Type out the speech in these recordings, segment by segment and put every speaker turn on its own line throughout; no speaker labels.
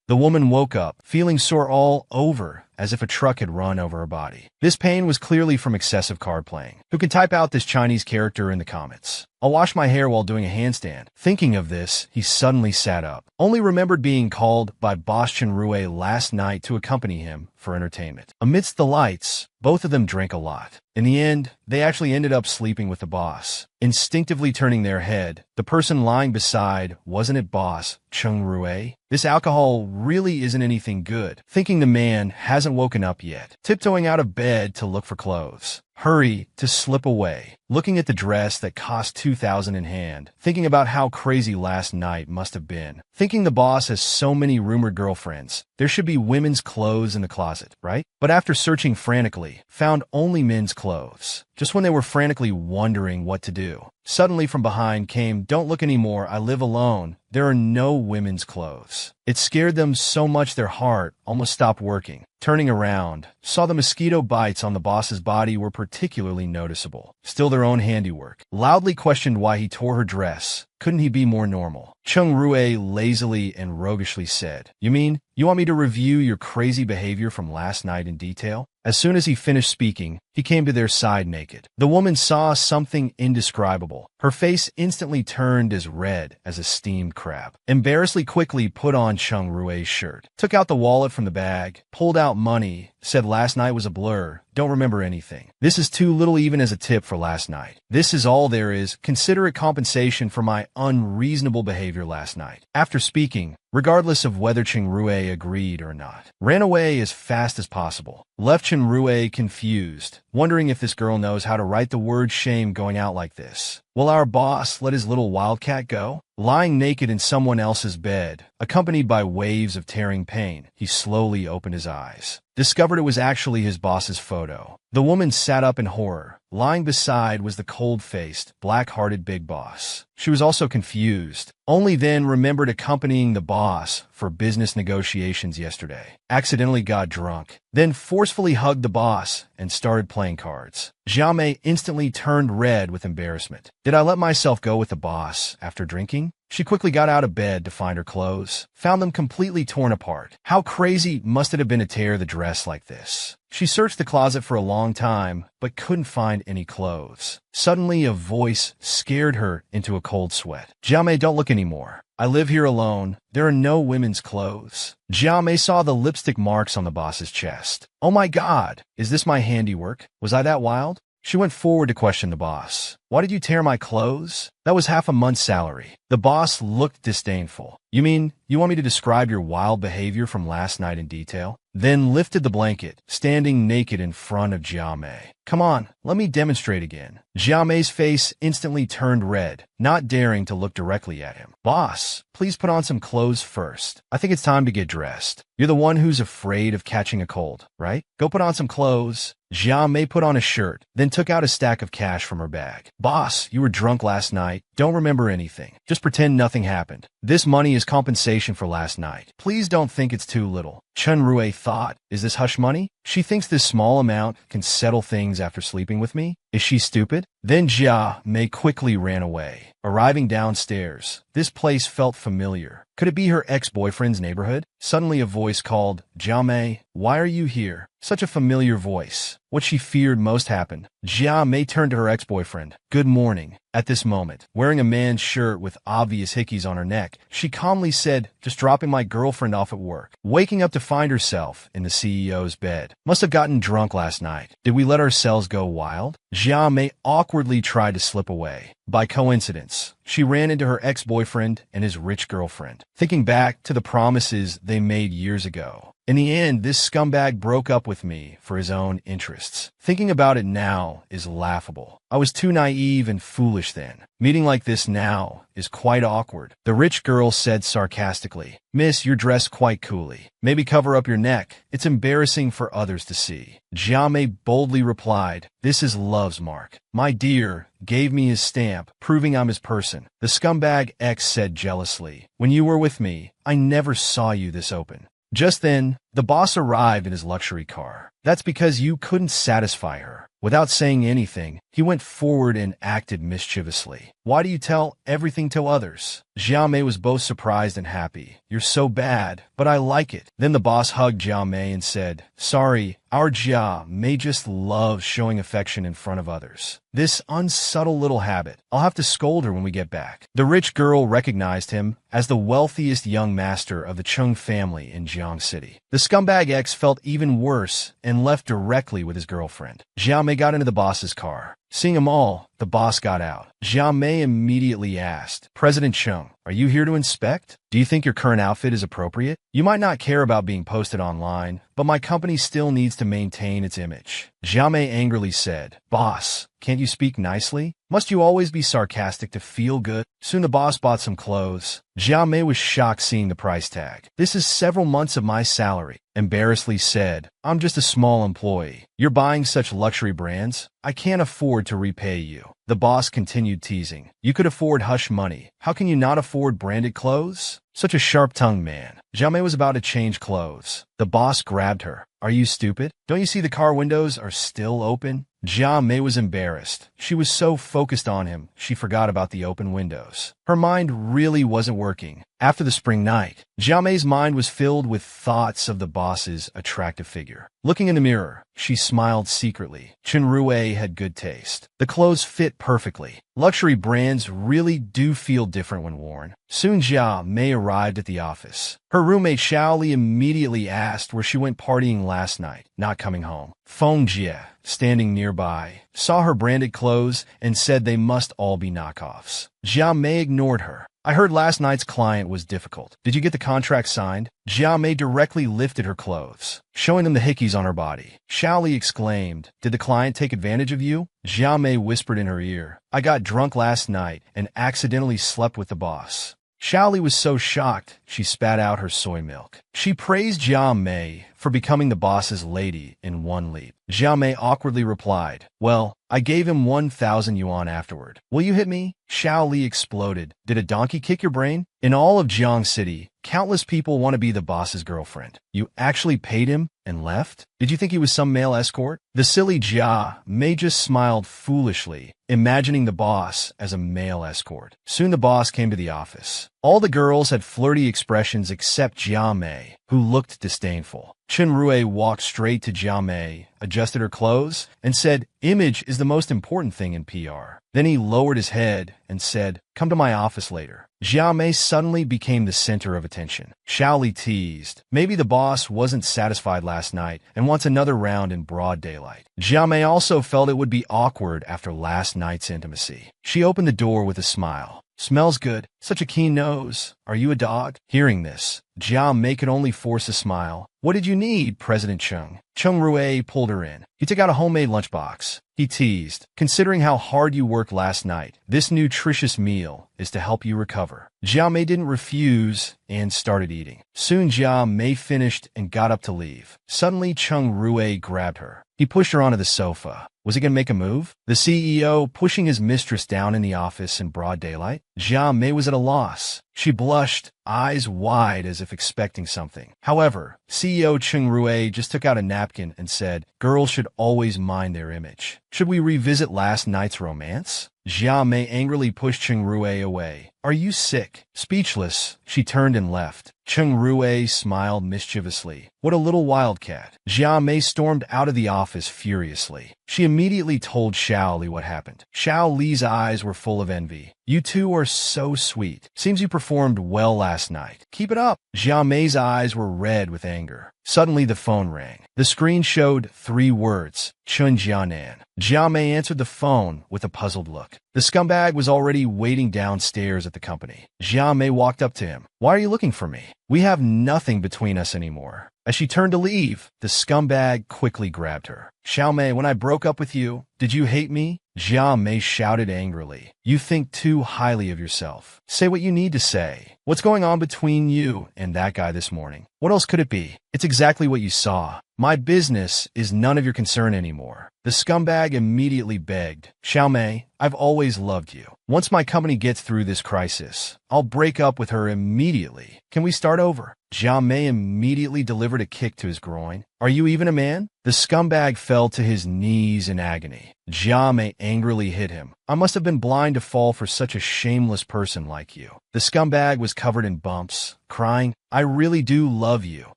The woman woke up, feeling sore all over, as if a truck had run over her body. This pain was clearly from excessive card playing. Who can type out this Chinese character in the comments? I'll wash my hair while doing a handstand. Thinking of this, he suddenly sat up. Only remembered being called by boss Chen Rui last night to accompany him for entertainment. Amidst the lights, both of them drank a lot. In the end, they actually ended up sleeping with the boss. Instinctively turning their head, the person lying beside, wasn't it boss Chen Rui? This alcohol really isn't anything good. Thinking the man hasn't woken up yet. Tiptoeing out of bed to look for clothes. Hurry to slip away. Looking at the dress that cost $2,000 in hand. Thinking about how crazy last night must have been. Thinking the boss has so many rumored girlfriends. There should be women's clothes in the closet, right? But after searching frantically, found only men's clothes. Just when they were frantically wondering what to do, suddenly from behind came, "Don't look anymore, I live alone. There are no women's clothes." It scared them so much their heart almost stopped working. Turning around, saw the mosquito bites on the boss's body were particularly noticeable. Still their own handiwork. Loudly questioned why he tore her dress. Couldn't he be more normal? Chung Rui lazily and roguishly said, "You mean, you want me to review your crazy behavior from last night in detail?" As soon as he finished speaking, he came to their side naked. The woman saw something indescribable. Her face instantly turned as red as a steamed crab. Embarrassedly quickly put on Chung Rui's shirt. Took out the wallet from the bag, pulled out money, said last night was a blur, don't remember anything. This is too little even as a tip for last night. This is all there is. Consider it compensation for my unreasonable behavior last night. After speaking, regardless of whether Chen Rui agreed or not, ran away as fast as possible. Left Chen Rui confused, wondering if this girl knows how to write the word shame going out like this. Will our boss let his little wildcat go? Lying naked in someone else's bed, accompanied by waves of tearing pain, he slowly opened his eyes. Discovered it was actually his boss's photo. The woman sat up in horror. Lying beside was the cold-faced, black-hearted big boss. She was also confused. Only then remembered accompanying the boss for business negotiations yesterday. Accidentally got drunk. Then forcefully hugged the boss and started playing cards. Jiamei instantly turned red with embarrassment. Did I let myself go with the boss after drinking? She quickly got out of bed to find her clothes. Found them completely torn apart. How crazy must it have been to tear the dress like this? She searched the closet for a long time, but couldn't find any clothes. Suddenly, a voice scared her into a cold sweat. Jiamei, don't look anymore. I live here alone. There are no women's clothes. Jiamei saw the lipstick marks on the boss's chest. Oh my God, is this my handiwork? Was I that wild? She went forward to question the boss. Why did you tear my clothes? That was half a month's salary. The boss looked disdainful. You mean, you want me to describe your wild behavior from last night in detail? Then lifted the blanket, standing naked in front of Jiamei. Come on, let me demonstrate again. Jiamei's face instantly turned red, not daring to look directly at him. Boss, please put on some clothes first. I think it's time to get dressed. You're the one who's afraid of catching a cold, right? Go put on some clothes. Jiamei put on a shirt, then took out a stack of cash from her bag. Boss, you were drunk last night. Don't remember anything. Just pretend nothing happened. This money is compensation for last night. Please don't think it's too little. Chen Rui thought, is this hush money? She thinks this small amount can settle things after sleeping with me? Is she stupid? Then Jiamei quickly ran away. Arriving downstairs, this place felt familiar. Could it be her ex-boyfriend's neighborhood? Suddenly a voice called, Jiamei, why are you here? Such a familiar voice. What she feared most happened. Jiamei turned to her ex-boyfriend. Good morning. At this moment, wearing a man's shirt with obvious hickeys on her neck, she calmly said, just dropping my girlfriend off at work. Waking up to find herself in the CEO's bed. Must have gotten drunk last night. Did we let ourselves go wild? Jiamei awkwardly tried to slip away. By coincidence, she ran into her ex-boyfriend and his rich girlfriend, thinking back to the promises they made years ago. In the end, this scumbag broke up with me for his own interests. Thinking about it now is laughable. I was too naive and foolish then. Meeting like this now is quite awkward. The rich girl said sarcastically, Miss, you're dressed quite coolly. Maybe cover up your neck. It's embarrassing for others to see. Jiamei boldly replied, this is love's mark. My dear gave me his stamp, proving I'm his person. The scumbag ex said jealously, when you were with me, I never saw you this open. Just then, The boss arrived in his luxury car. That's because you couldn't satisfy her. Without saying anything, he went forward and acted mischievously. Why do you tell everything to others? Jiao Mei was both surprised and happy. You're so bad, but I like it. Then the boss hugged Jiao Mei and said, sorry, our Jiao Mei just loves showing affection in front of others. This unsubtle little habit. I'll have to scold her when we get back. The rich girl recognized him as the wealthiest young master of the Chung family in Jiang City. The scumbag X felt even worse and left directly with his girlfriend. Jiao Mei got into the boss's car. Seeing them all, the boss got out. Jiao Mei immediately asked, President Chung, are you here to inspect? Do you think your current outfit is appropriate? You might not care about being posted online, but my company still needs to maintain its image. Jiao Mei angrily said, Boss, can't you speak nicely? Must you always be sarcastic to feel good? Soon the boss bought some clothes. Jiao Mei was shocked seeing the price tag. This is several months of my salary. Embarrassedly said, I'm just a small employee. You're buying such luxury brands? I can't afford to repay you. The boss continued teasing. You could afford hush money. How can you not afford branded clothes? Such a sharp-tongued man. Jiao Mei was about to change clothes. The boss grabbed her. Are you stupid? Don't you see the car windows are still open? Jiao Mei was embarrassed. She was so focused on him, she forgot about the open windows. Her mind really wasn't working. After the spring night, Jiao Mei's mind was filled with thoughts of the boss's attractive figure. Looking in the mirror, she smiled secretly. Chen Rui had good taste. The clothes fit perfectly. Luxury brands really do feel different when worn. Soon Jiao Mei arrived at the office. Her roommate Xiao Li immediately asked where she went partying last night, not coming home. Feng Jie, standing nearby, saw her branded clothes and said they must all be knockoffs. Jiao Mei ignored her. I heard last night's client was difficult. Did you get the contract signed? Jiao Mei directly lifted her clothes, showing them the hickeys on her body. Xiao Li exclaimed, Did the client take advantage of you? Jiao Mei whispered in her ear, I got drunk last night and accidentally slept with the boss. Xiao Li was so shocked, she spat out her soy milk. She praised Jiao Mei for becoming the boss's lady in one leap. Jiao Mei awkwardly replied, Well, I gave him 1,000 yuan afterward. Will you hit me? Xiao Li exploded. Did a donkey kick your brain? In all of Jiang City, countless people want to be the boss's girlfriend. You actually paid him and left? Did you think he was some male escort? The silly Jiao Mei just smiled foolishly, imagining the boss as a male escort. Soon the boss came to the office. All the girls had flirty expressions except Jiao Mei, who looked disdainful. Chen Rui walked straight to Jiao Mei, adjusted her clothes, and said, Image is the most important thing in PR. Then he lowered his head and said, Come to my office later. Jiao Mei suddenly became the center of attention. Xiao Li teased. Maybe the boss wasn't satisfied last night and wants another round in broad daylight. Jiao Mei also felt it would be awkward after last night's intimacy. She opened the door with a smile. Smells good. Such a keen nose. Are you a dog? Hearing this, Jiao Mei could only force a smile. What did you need, President Chung? Chung Rui pulled her in. He took out a homemade lunchbox. He teased, Considering how hard you worked last night, this nutritious meal is to help you recover. Jiao Mei didn't refuse and started eating. Soon Jiao Mei finished and got up to leave. Suddenly Chung Rui grabbed her. He pushed her onto the sofa. Was he going to make a move? The CEO pushing his mistress down in the office in broad daylight? Jiao Mei was at a loss. She blushed, eyes wide as if expecting something. However, CEO Chung Rui just took out a napkin and said, Girls should always mind their image. Should we revisit last night's romance? Jiao Mei angrily pushed Chung Rui away. Are you sick? Speechless, she turned and left. Chung Rui smiled mischievously. What a little wildcat. Jiao Mei stormed out of the office furiously. She immediately told Xiao Li what happened. Xiao Li's eyes were full of envy. You two are so sweet. Seems you performed well last night. Keep it up. Jiao Mei's eyes were red with anger. Suddenly the phone rang. The screen showed 3 words, Chun Jianan. Jiao Mei answered the phone with a puzzled look. The scumbag was already waiting downstairs at the company. Jiao Mei walked up to him. Why are you looking for me? We have nothing between us anymore. As she turned to leave, the scumbag quickly grabbed her. Xiao Mei, when I broke up with you, did you hate me? Jiao Mei shouted angrily. You think too highly of yourself. Say what you need to say. What's going on between you and that guy this morning? What else could it be? It's exactly what you saw. My business is none of your concern anymore. The scumbag immediately begged. Xiao Mei, I've always loved you. Once my company gets through this crisis, I'll break up with her immediately. Can we start over? Jia Mei immediately delivered a kick to his groin. Are you even a man? The scumbag fell to his knees in agony. Jia Mei angrily hit him. I must have been blind to fall for such a shameless person like you. The scumbag was covered in bumps, crying, I really do love you.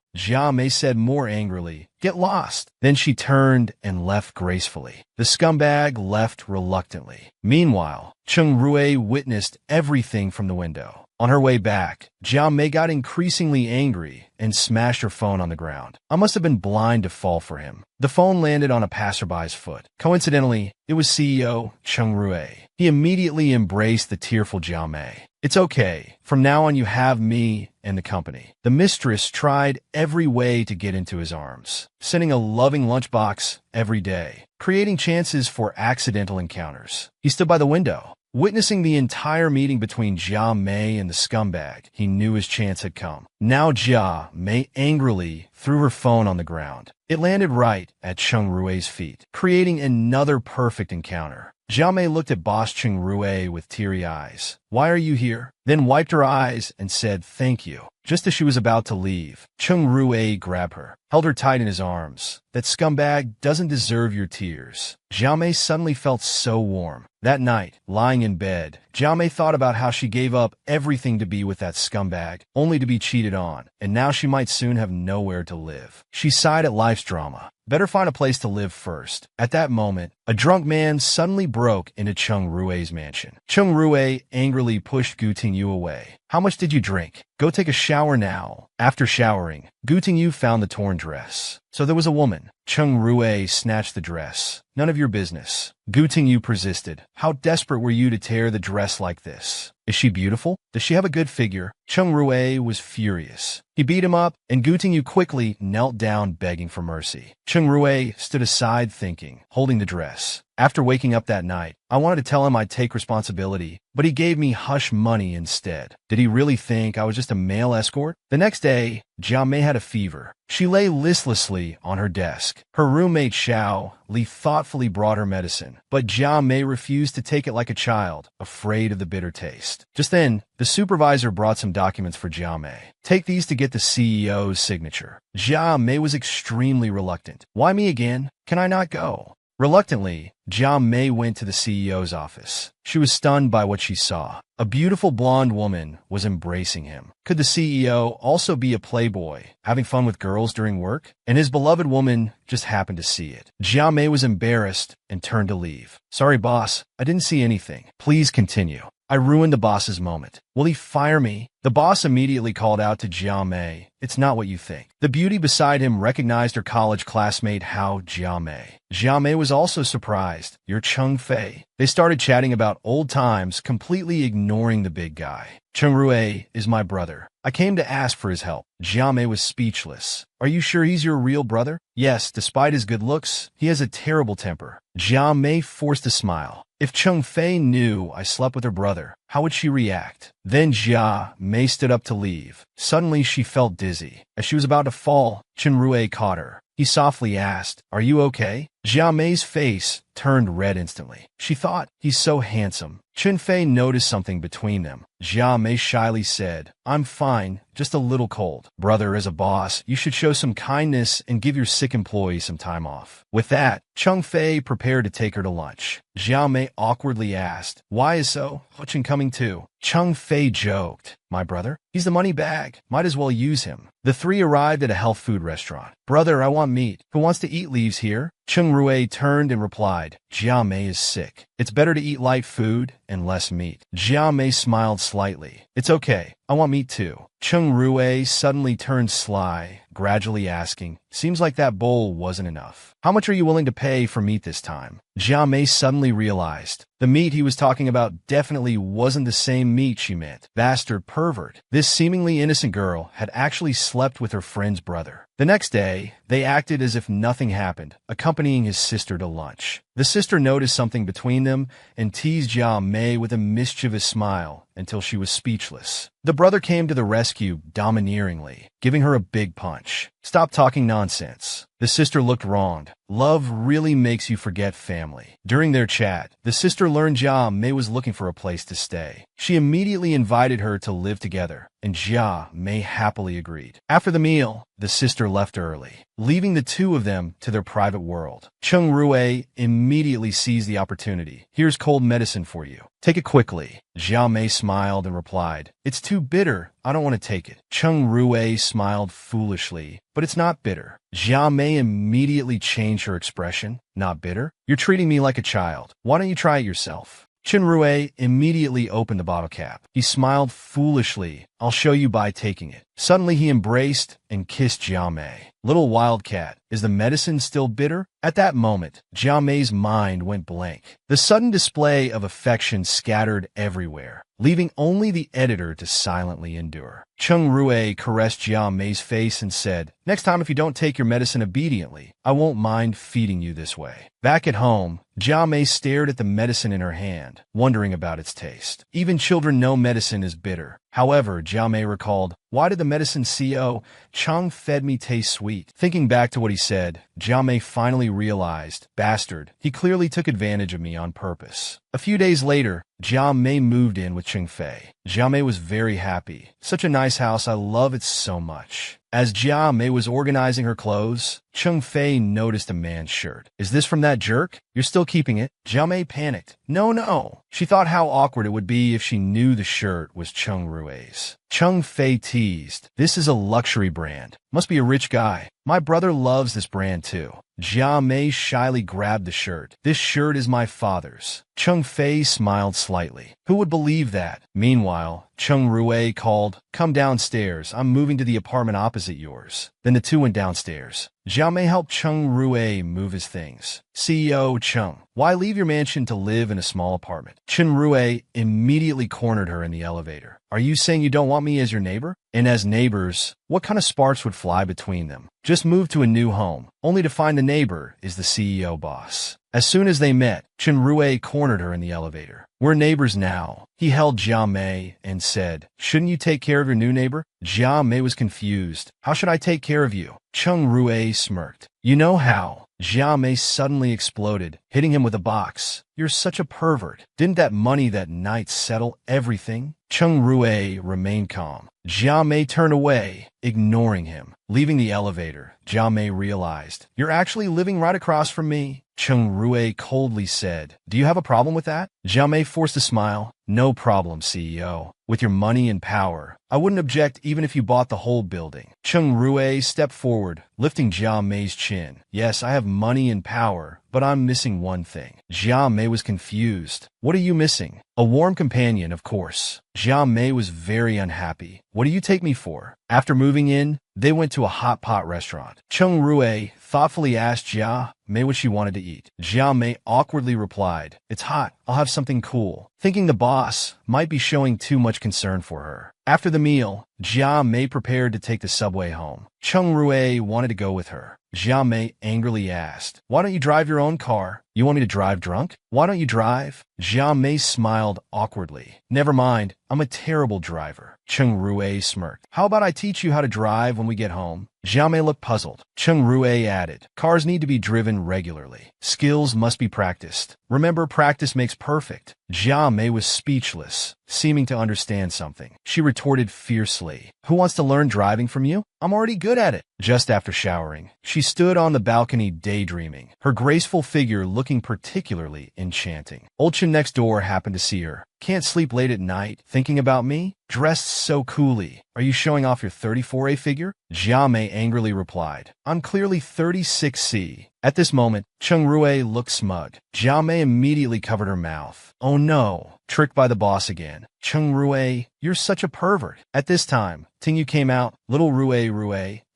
Jia Mei said more angrily, get lost. Then she turned and left gracefully. The scumbag left reluctantly. Meanwhile, Cheng Rui witnessed everything from the window. On her way back, Jia Mei got increasingly angry and smashed her phone on the ground. I must have been blind to fall for him. The phone landed on a passerby's foot. Coincidentally, it was CEO Cheng Rui. He immediately embraced the tearful Jia Mei. It's okay. From now on you have me and the company. The mistress tried every way to get into his arms, sending a loving lunchbox every day, creating chances for accidental encounters. He stood by the window, witnessing the entire meeting between Jia Mei and the scumbag. He knew his chance had come. Now Jia Mei angrily threw her phone on the ground. It landed right at Cheng Rui's feet, creating another perfect encounter. Jia Mei looked at boss Cheng Rui with teary eyes. Why are you here? Then wiped her eyes and said thank you. Just as she was about to leave, Cheng Rui grabbed her, held her tight in his arms. That scumbag doesn't deserve your tears. Jia Mei suddenly felt so warm. That night, lying in bed, Jia Mei thought about how she gave up everything to be with that scumbag, only to be cheated on, and now she might soon have nowhere to live. She sighed at life's drama. Better find a place to live first. At that moment, a drunk man suddenly broke into Cheng Rui's mansion. Cheng Rui angrily pushed Gu Tingyu away. How much did you drink? Go take a shower now. After showering, Gu Tingyu found the torn dress. So there was a woman. Cheng Rui snatched the dress. None of your business. Gu Tingyu persisted. How desperate were you to tear the dress like this? Is she beautiful? Does she have a good figure? Cheng Rui was furious. He beat him up, and Gu Tingyu quickly knelt down begging for mercy. Cheng Rui stood aside thinking, holding the dress. After waking up that night, I wanted to tell him I'd take responsibility, but he gave me hush money instead. Did he really think I was just a male escort? The next day, Jia Mei had a fever. She lay listlessly on her desk. Her roommate Xiao Li thoughtfully brought her medicine, but Jia Mei refused to take it like a child, afraid of the bitter taste. Just then, the supervisor brought some documents for Jia Mei. Take these to get the CEO's signature. Jia Mei was extremely reluctant. Why me again? Can I not go? Reluctantly, Jia Mei went to the CEO's office. She was stunned by what she saw. A beautiful blonde woman was embracing him. Could the CEO also be a playboy, having fun with girls during work? And his beloved woman just happened to see it. Jia Mei was embarrassed and turned to leave. Sorry, boss. I didn't see anything. Please continue. I ruined the boss's moment. Will he fire me? The boss immediately called out to Jia Mei. It's not what you think. The beauty beside him recognized her college classmate Hao Jia Mei. Jia Mei was also surprised. You're Cheng Fei. They started chatting about old times, completely ignoring the big guy. Cheng Rui is my brother. I came to ask for his help. Jia Mei was speechless. Are you sure he's your real brother? Yes, despite his good looks, he has a terrible temper. Jia Mei forced a smile. If Cheng Fei knew I slept with her brother, how would she react? Then Jia Mei stood up to leave. Suddenly she felt dizzy. As she was about to fall, Cheng Rui caught her. He softly asked, Are you okay? Jia Mei's face turned red instantly. She thought, he's so handsome. Chen Fei noticed something between them. Jia Mei shyly said, I'm fine, just a little cold. Brother, as a boss, you should show some kindness and give your sick employee some time off. With that, Cheng Fei prepared to take her to lunch. Jia Mei awkwardly asked, Why is so? Chen coming too? Cheng Fei joked, My brother? He's the money bag. Might as well use him. The three arrived at a health food restaurant. Brother, I want meat. Who wants to eat leaves here? Cheng Rui turned and replied, Jia Mei is sick. It's better to eat light food and less meat. Jia Mei smiled slightly. It's okay. I want meat too. Cheng Rui suddenly turned sly, gradually asking, Seems like that bowl wasn't enough. How much are you willing to pay for meat this time? Jia Mei suddenly realized the meat he was talking about definitely wasn't the same meat she meant. Bastard pervert. This seemingly innocent girl had actually slept with her friend's brother. The next day, they acted as if nothing happened, accompanying his sister to lunch. The sister noticed something between them and teased Jia Mei with a mischievous smile until she was speechless. The brother came to the rescue domineeringly, giving her a big punch. Stop talking nonsense. The sister looked wronged. Love really makes you forget family. During their chat, the sister learned Jia Mei was looking for a place to stay. She immediately invited her to live together, and Jia Mei happily agreed. After the meal, the sister left early, leaving the two of them to their private world. Cheng Rui immediately seized the opportunity. Here's cold medicine for you. Take it quickly. Jia Mei smiled and replied, It's too bitter. I don't want to take it. Cheng Rui smiled foolishly, but it's not bitter. Jia Mei immediately changed her expression. Not bitter? You're treating me like a child. Why don't you try it yourself? Chen Rui immediately opened the bottle cap. He smiled foolishly. I'll show you by taking it. Suddenly he embraced and kissed Jia Mei. Little wildcat, is the medicine still bitter? At that moment, Jia Mei's mind went blank. The sudden display of affection scattered everywhere, leaving only the editor to silently endure. Cheng Rui caressed Jia Mei's face and said, Next time if you don't take your medicine obediently, I won't mind feeding you this way. Back at home, Jia Mei stared at the medicine in her hand, wondering about its taste. Even children know medicine is bitter. However, Jia Mei recalled, Why did the medicine CO Chang fed me taste sweet? Thinking back to what he said, Jia Mei finally realized, Bastard, he clearly took advantage of me on purpose. A few days later, Jia Mei moved in with Cheng Fei. Jia Mei was very happy. Such a nice house, I love it so much. As Jia Mei was organizing her clothes, Cheng Fei noticed a man's shirt. Is this from that jerk? You're still keeping it? Jia Mei panicked. No. She thought how awkward it would be if she knew the shirt was Cheng Rui's. Cheng Fei teased. This is a luxury brand. Must be a rich guy. My brother loves this brand too. Jia Mei shyly grabbed the shirt. This shirt is my father's. Cheng Fei smiled slightly. Who would believe that? Meanwhile, Cheng Rui called, Come downstairs. I'm moving to the apartment opposite yours. Then the two went downstairs. Jia Mei helped Cheng Rui move his things. CEO Cheng, why leave your mansion to live in a small apartment? Chen Rui immediately cornered her in the elevator. Are you saying you don't want me as your neighbor? And as neighbors, what kind of sparks would fly between them? Just move to a new home, only to find the neighbor is the CEO boss. As soon as they met, Chen Rui cornered her in the elevator. We're neighbors now. He held Jia Mei and said, Shouldn't you take care of your new neighbor? Jia Mei was confused. How should I take care of you? Cheng Rui smirked. You know how. Jia Mei suddenly exploded, hitting him with a box. You're such a pervert. Didn't that money that night settle everything? Cheng Rui remained calm. Jia Mei turned away, ignoring him. Leaving the elevator, Jia Mei realized, You're actually living right across from me. Cheng Rui coldly said, Do you have a problem with that? Jia Mei forced a smile. No problem, CEO. With your money and power, I wouldn't object even if you bought the whole building. Cheng Rui stepped forward, lifting Jia Mei's chin. Yes, I have money and power, but I'm missing one thing. Jia Mei was confused. What are you missing? A warm companion, of course. Jia Mei was very unhappy. What do you take me for? After moving in, they went to a hot pot restaurant. Cheng Rui thoughtfully asked Jia Mei what she wanted to eat. Jia Mei awkwardly replied, It's hot. I'll have something cool. Thinking the boss might be showing too much concern for her. After the meal, Jia Mei prepared to take the subway home. Cheng Rui wanted to go with her. Jia Mei angrily asked, Why don't you drive your own car? You want me to drive drunk? Why don't you drive? Jia Mei smiled awkwardly. Never mind, I'm a terrible driver. Cheng Rui smirked. How about I teach you how to drive when we get home? Jia Mei looked puzzled. Cheng Rui added, Cars need to be driven regularly. Skills must be practiced. Remember, practice makes perfect. Jia Mei was speechless, seeming to understand something. She retorted fiercely, Who wants to learn driving from you? I'm already good at it. Just after showering, she stood on the balcony daydreaming, her graceful figure looking particularly enchanting. Old Chen next door happened to see her. Can't sleep late at night, thinking about me? Dressed so coolly. Are you showing off your 34A figure? Jia Mei angrily replied, I'm clearly 36C. At this moment, Cheng Rui looked smug. Jia Mei immediately covered her mouth. Oh no, tricked by the boss again. Cheng Rui, you're such a pervert. At this time, Tingyu came out. Little Rui,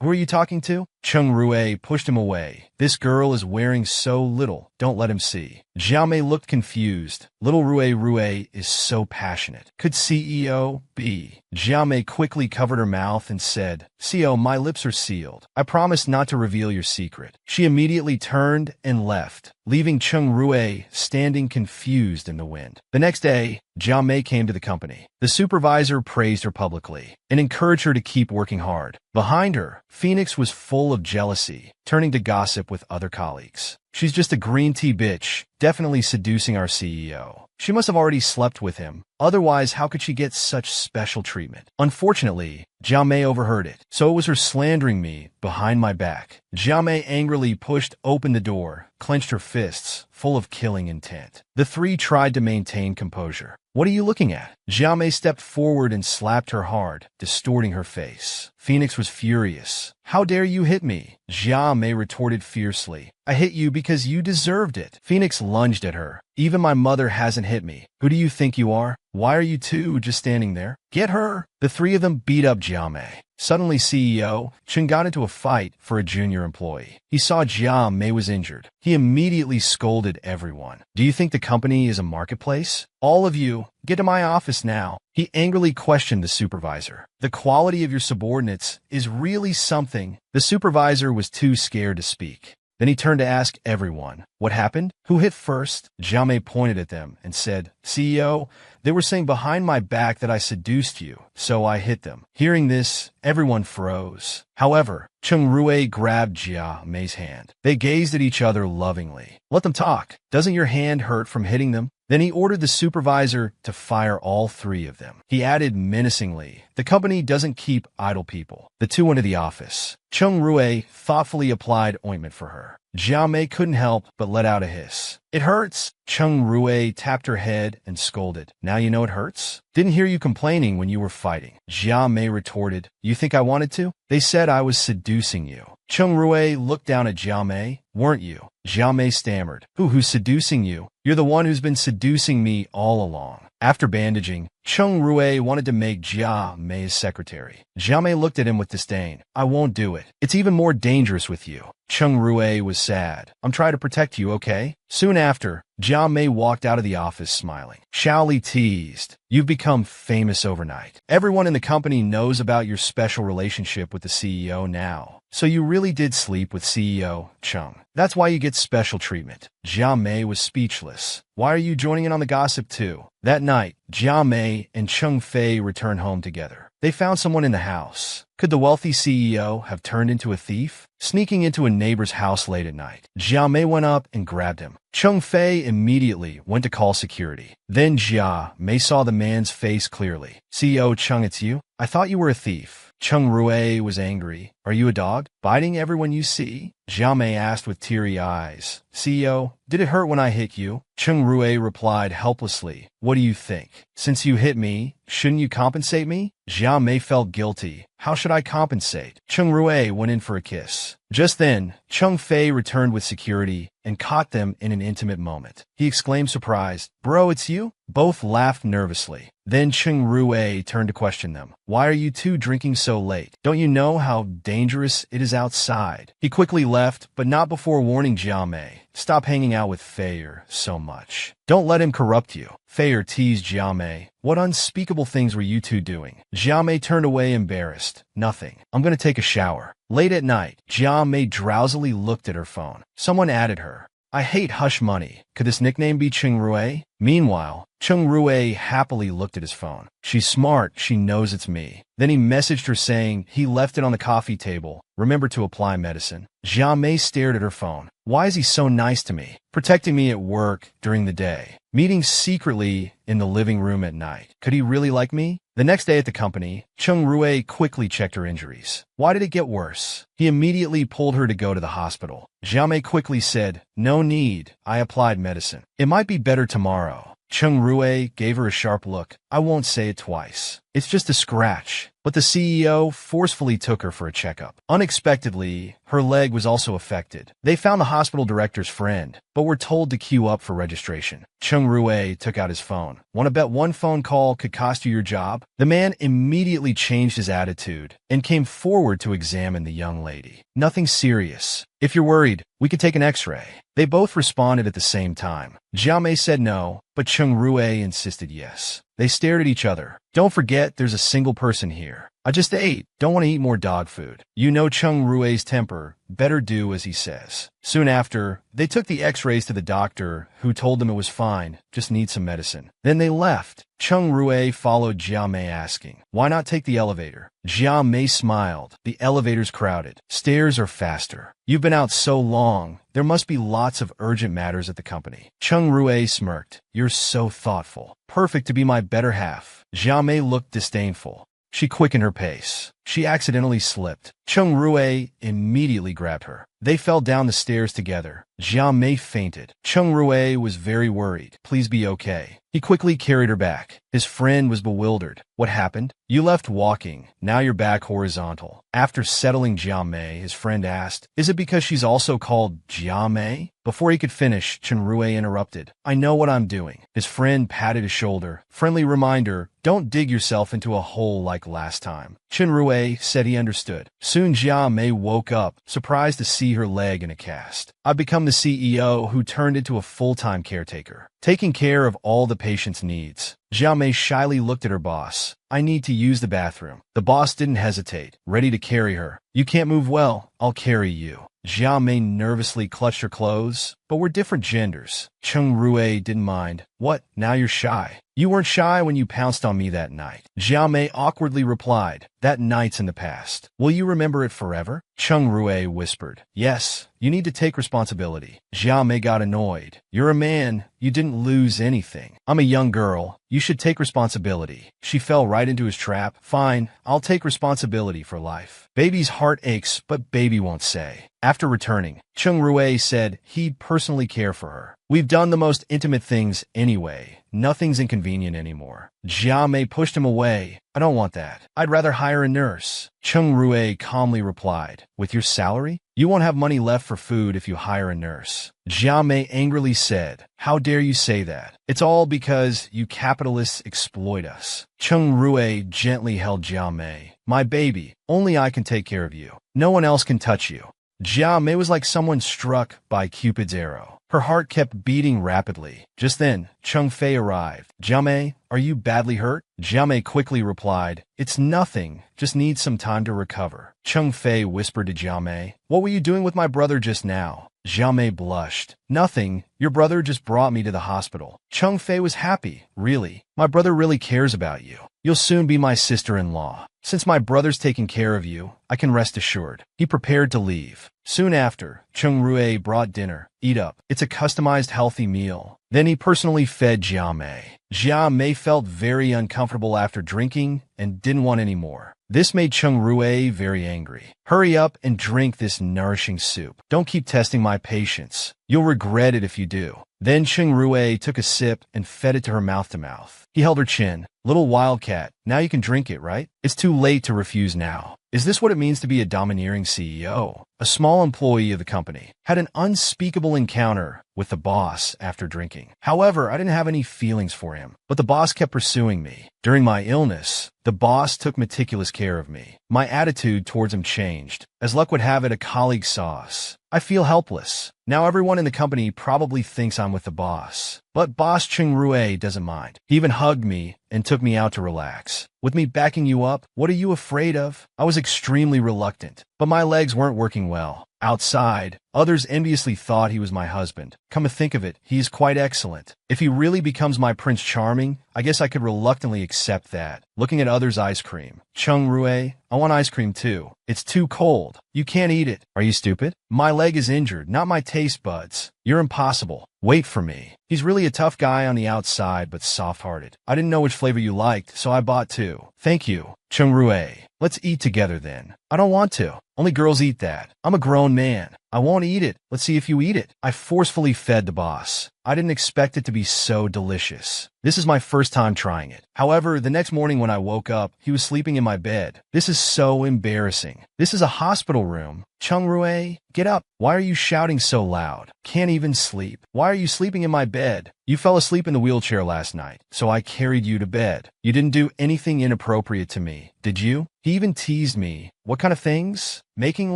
who are you talking to? Cheng Rui pushed him away. This girl is wearing so little. Don't let him see. Jia Mei looked confused. Little Rui is so passionate. Could CEO be? Jia Mei quickly covered her mouth and said, CEO, my lips are sealed. I promise not to reveal your secret. She immediately turned and left. leaving Chung Rue standing confused in the wind. The next day, Jia Mei came to the company. The supervisor praised her publicly and encouraged her to keep working hard. Behind her, Phoenix was full of jealousy, turning to gossip with other colleagues. She's just a green tea bitch, definitely seducing our CEO. She must have already slept with him. Otherwise, how could she get such special treatment? Unfortunately, Jia Mei overheard it, so it was her slandering me behind my back. Jia Mei angrily pushed open the door, clenched her fists, full of killing intent. The three tried to maintain composure. What are you looking at? Jia Mei stepped forward and slapped her hard, distorting her face. Phoenix was furious. How dare you hit me? Jia Mei retorted fiercely. I hit you because you deserved it. Phoenix lunged at her. Even my mother hasn't hit me. Who do you think you are? Why are you two just standing there? Get her! The three of them beat up Jia Mei. Suddenly, CEO Chen got into a fight for a junior employee. He saw Jia Mei was injured. He immediately scolded everyone. Do you think the company is a marketplace? All of you, get to my office now. He angrily questioned the supervisor. The quality of your subordinates is really something. The supervisor was too scared to speak. Then he turned to ask everyone, what happened? Who hit first? Jia Mei pointed at them and said, CEO, they were saying behind my back that I seduced you, so I hit them. Hearing this, everyone froze. However, Chung Rue grabbed Jia Mei's hand. They gazed at each other lovingly. Let them talk. Doesn't your hand hurt from hitting them? Then he ordered the supervisor to fire all three of them. He added menacingly, the company doesn't keep idle people. The two went to the office. Chung Rue thoughtfully applied ointment for her. Jia Mei couldn't help but let out a hiss. It hurts. Chung Rue tapped her head and scolded. Now you know it hurts? Didn't hear you complaining when you were fighting. Jia Mei retorted, you think I wanted to? They said I was seducing you. Chung Rue looked down at Jia Mei. Weren't you? Jia Mei stammered. Who's seducing you? You're the one who's been seducing me all along. After bandaging, Chung Rue wanted to make Jia Mei his secretary. Jia Mei looked at him with disdain. I won't do it. It's even more dangerous with you. Chung Rue was sad. I'm trying to protect you, okay? Soon after, Jia Mei walked out of the office smiling. Xiao Li teased. You've become famous overnight. Everyone in the company knows about your special relationship with the CEO now. So you really did sleep with CEO Chung. That's why you get special treatment. Jia Mei was speechless. Why are you joining in on the gossip too? That night, Jia Mei and Chung Fei returned home together. They found someone in the house. Could the wealthy CEO have turned into a thief? Sneaking into a neighbor's house late at night, Jia Mei went up and grabbed him. Chung Fei immediately went to call security. Then Jia Mei saw the man's face clearly. CEO Chung, it's you? I thought you were a thief. Chung Rue was angry. Are you a dog? Biting everyone you see? Jia Mei asked with teary eyes. CEO, did it hurt when I hit you? Chung Rue replied helplessly. What do you think? Since you hit me, shouldn't you compensate me? Jia Mei felt guilty. How should I compensate? Chung Rue went in for a kiss. Just then, Chung Fei returned with security and caught them in an intimate moment. He exclaimed surprised, Bro, it's you? Both laughed nervously. Then Chung Rue turned to question them. Why are you two drinking so late? Don't you know how dangerous it is outside? He quickly left, but not before warning Jia Mei. Stop hanging out with Feier so much. Don't let him corrupt you. Feier teased Jia Mei. What unspeakable things were you two doing? Jia Mei turned away embarrassed. Nothing. I'm going to take a shower. Late at night, Jia Mei drowsily looked at her phone. Someone added her. I hate hush money. Could this nickname be Chung Rue? Meanwhile, Chung Rue happily looked at his phone. She's smart. She knows it's me. Then he messaged her saying he left it on the coffee table. Remember to apply medicine. Jia Mei stared at her phone. Why is he so nice to me? Protecting me at work during the day. Meeting secretly in the living room at night. Could he really like me? The next day at the company, Chung Rue quickly checked her injuries. Why did it get worse? He immediately pulled her to go to the hospital. Jia Mei quickly said, no need. I applied medicine. It might be better tomorrow. Chung Rue gave her a sharp look. I won't say it twice. It's just a scratch. But the CEO forcefully took her for a checkup. Unexpectedly, her leg was also affected. They found the hospital director's friend, but were told to queue up for registration. Chung Rue took out his phone. Want to bet one phone call could cost you your job? The man immediately changed his attitude and came forward to examine the young lady. Nothing serious. If you're worried, we could take an x-ray. They both responded at the same time. Jia Mei said no, but Chung Rue insisted yes. They stared at each other. Don't forget, there's a single person here. I just ate. Don't want to eat more dog food. You know Chung Rue's temper. Better do as he says. Soon after, they took the x-rays to the doctor, who told them it was fine, just need some medicine. Then they left. Chung Rue followed Jia Mei asking, "Why not take the elevator?" Jia Mei smiled. "The elevator's crowded. Stairs are faster. You've been out so long. There must be lots of urgent matters at the company." Chung Rue smirked. "You're so thoughtful. Perfect to be my better half." Jia Mei looked disdainful. She quickened her pace. She accidentally slipped. Chung Rue immediately grabbed her. They fell down the stairs together. Jia Mei fainted. Chung Rue was very worried. "Please be okay." He quickly carried her back. His friend was bewildered. "What happened?" "You left walking. Now you're back horizontal." After settling Jia Mei, his friend asked, "Is it because she's also called Jia Mei?" Before he could finish, Chen Rue interrupted. "I know what I'm doing." His friend patted his shoulder. Friendly reminder, don't dig yourself into a hole like last time. Chen Rue said he understood. Soon Jia Mei woke up, surprised to see her leg in a cast. "I've become the CEO who turned into a full-time caretaker, taking care of all the patient's needs." Jia Mei shyly looked at her boss. "I need to use the bathroom." The boss didn't hesitate, ready to carry her. "You can't move well. I'll carry you." Jia Mei nervously clutched her clothes, but we're different genders. Chung Rue didn't mind. "What? Now you're shy." "You weren't shy when you pounced on me that night." Jia Mei awkwardly replied. "That night's in the past. Will you remember it forever?" Chung Rue whispered. "Yes, you need to take responsibility." Jia Mei got annoyed. "You're a man. You didn't lose anything. I'm a young girl. You should take responsibility." She fell right into his trap. "Fine, I'll take responsibility for life." Baby's heart aches, but baby won't say. After returning, Chung Rue said he'd personally care for her. "We've done the most intimate things anyway. Nothing's inconvenient anymore." Jia Mei pushed him away. "I don't want that. I'd rather hire a nurse." Chung Rue calmly replied, "With your salary? You won't have money left for food if you hire a nurse." Jia Mei angrily said, "How dare you say that? It's all because you capitalists exploit us." Chung Rue gently held Jia Mei. "My baby, only I can take care of you. No one else can touch you." Jia Mei was like someone struck by Cupid's arrow. Her heart kept beating rapidly. Just then, Chung Fei arrived. "Jia Mei, are you badly hurt?" Jia Mei quickly replied, "It's nothing. Just need some time to recover." Chung Fei whispered to Jia Mei, "What were you doing with my brother just now?" Jia Mei blushed. "Nothing. Your brother just brought me to the hospital." Chung Fei was happy. "Really? My brother really cares about you. You'll soon be my sister-in-law. Since my brother's taking care of you, I can rest assured." He prepared to leave. Soon after, Chung Rue brought dinner. "Eat up. It's a customized healthy meal." Then he personally fed Jia Mei. Jia Mei felt very uncomfortable after drinking and didn't want any more. This made Chung Rue very angry. "Hurry up and drink this nourishing soup. Don't keep testing my patience. You'll regret it if you do." Then Chung Rue took a sip and fed it to her mouth to mouth. He held her chin. "Little wildcat, now you can drink it, right? It's too late to refuse now." Is this what it means to be a domineering CEO? A small employee of the company had an unspeakable encounter with the boss after drinking. However, I didn't have any feelings for him, but the boss kept pursuing me. During my illness, the boss took meticulous care of me. My attitude towards him changed. As luck would have it, a colleague saw us. I feel helpless. Now everyone in the company probably thinks I'm with the boss. But Boss Chung Rue doesn't mind. He even hugged me and took me out to relax. "With me backing you up, what are you afraid of?" I was extremely reluctant, but my legs weren't working well. Outside, others enviously thought he was my husband. Come to think of it, he is quite excellent. If he really becomes my Prince Charming, I guess I could reluctantly accept that. Looking at others' ice cream. "Chung Rue, I want ice cream too. It's too cold. You can't eat it." "Are you stupid? My leg is injured, not my taste buds." "You're impossible. Wait for me." He's really a tough guy on the outside, but soft-hearted. "I didn't know which flavor you liked, so I bought two." "Thank you." "Chung Rue, let's eat together then." "I don't want to. Only girls eat that. I'm a grown man. I won't eat it. Let's see if you eat it." I forcefully fed the boss. I didn't expect it to be so delicious. This is my first time trying it. However, the next morning when I woke up, he was sleeping in my bed. This is so embarrassing. This is a hospital room. "Chung Rue, get up. Why are you shouting so loud? Can't even sleep. Why are you sleeping in my bed? You fell asleep in the wheelchair last night, so I carried you to bed. You didn't do anything inappropriate to me, did you?" He even teased me. What kind of things? Making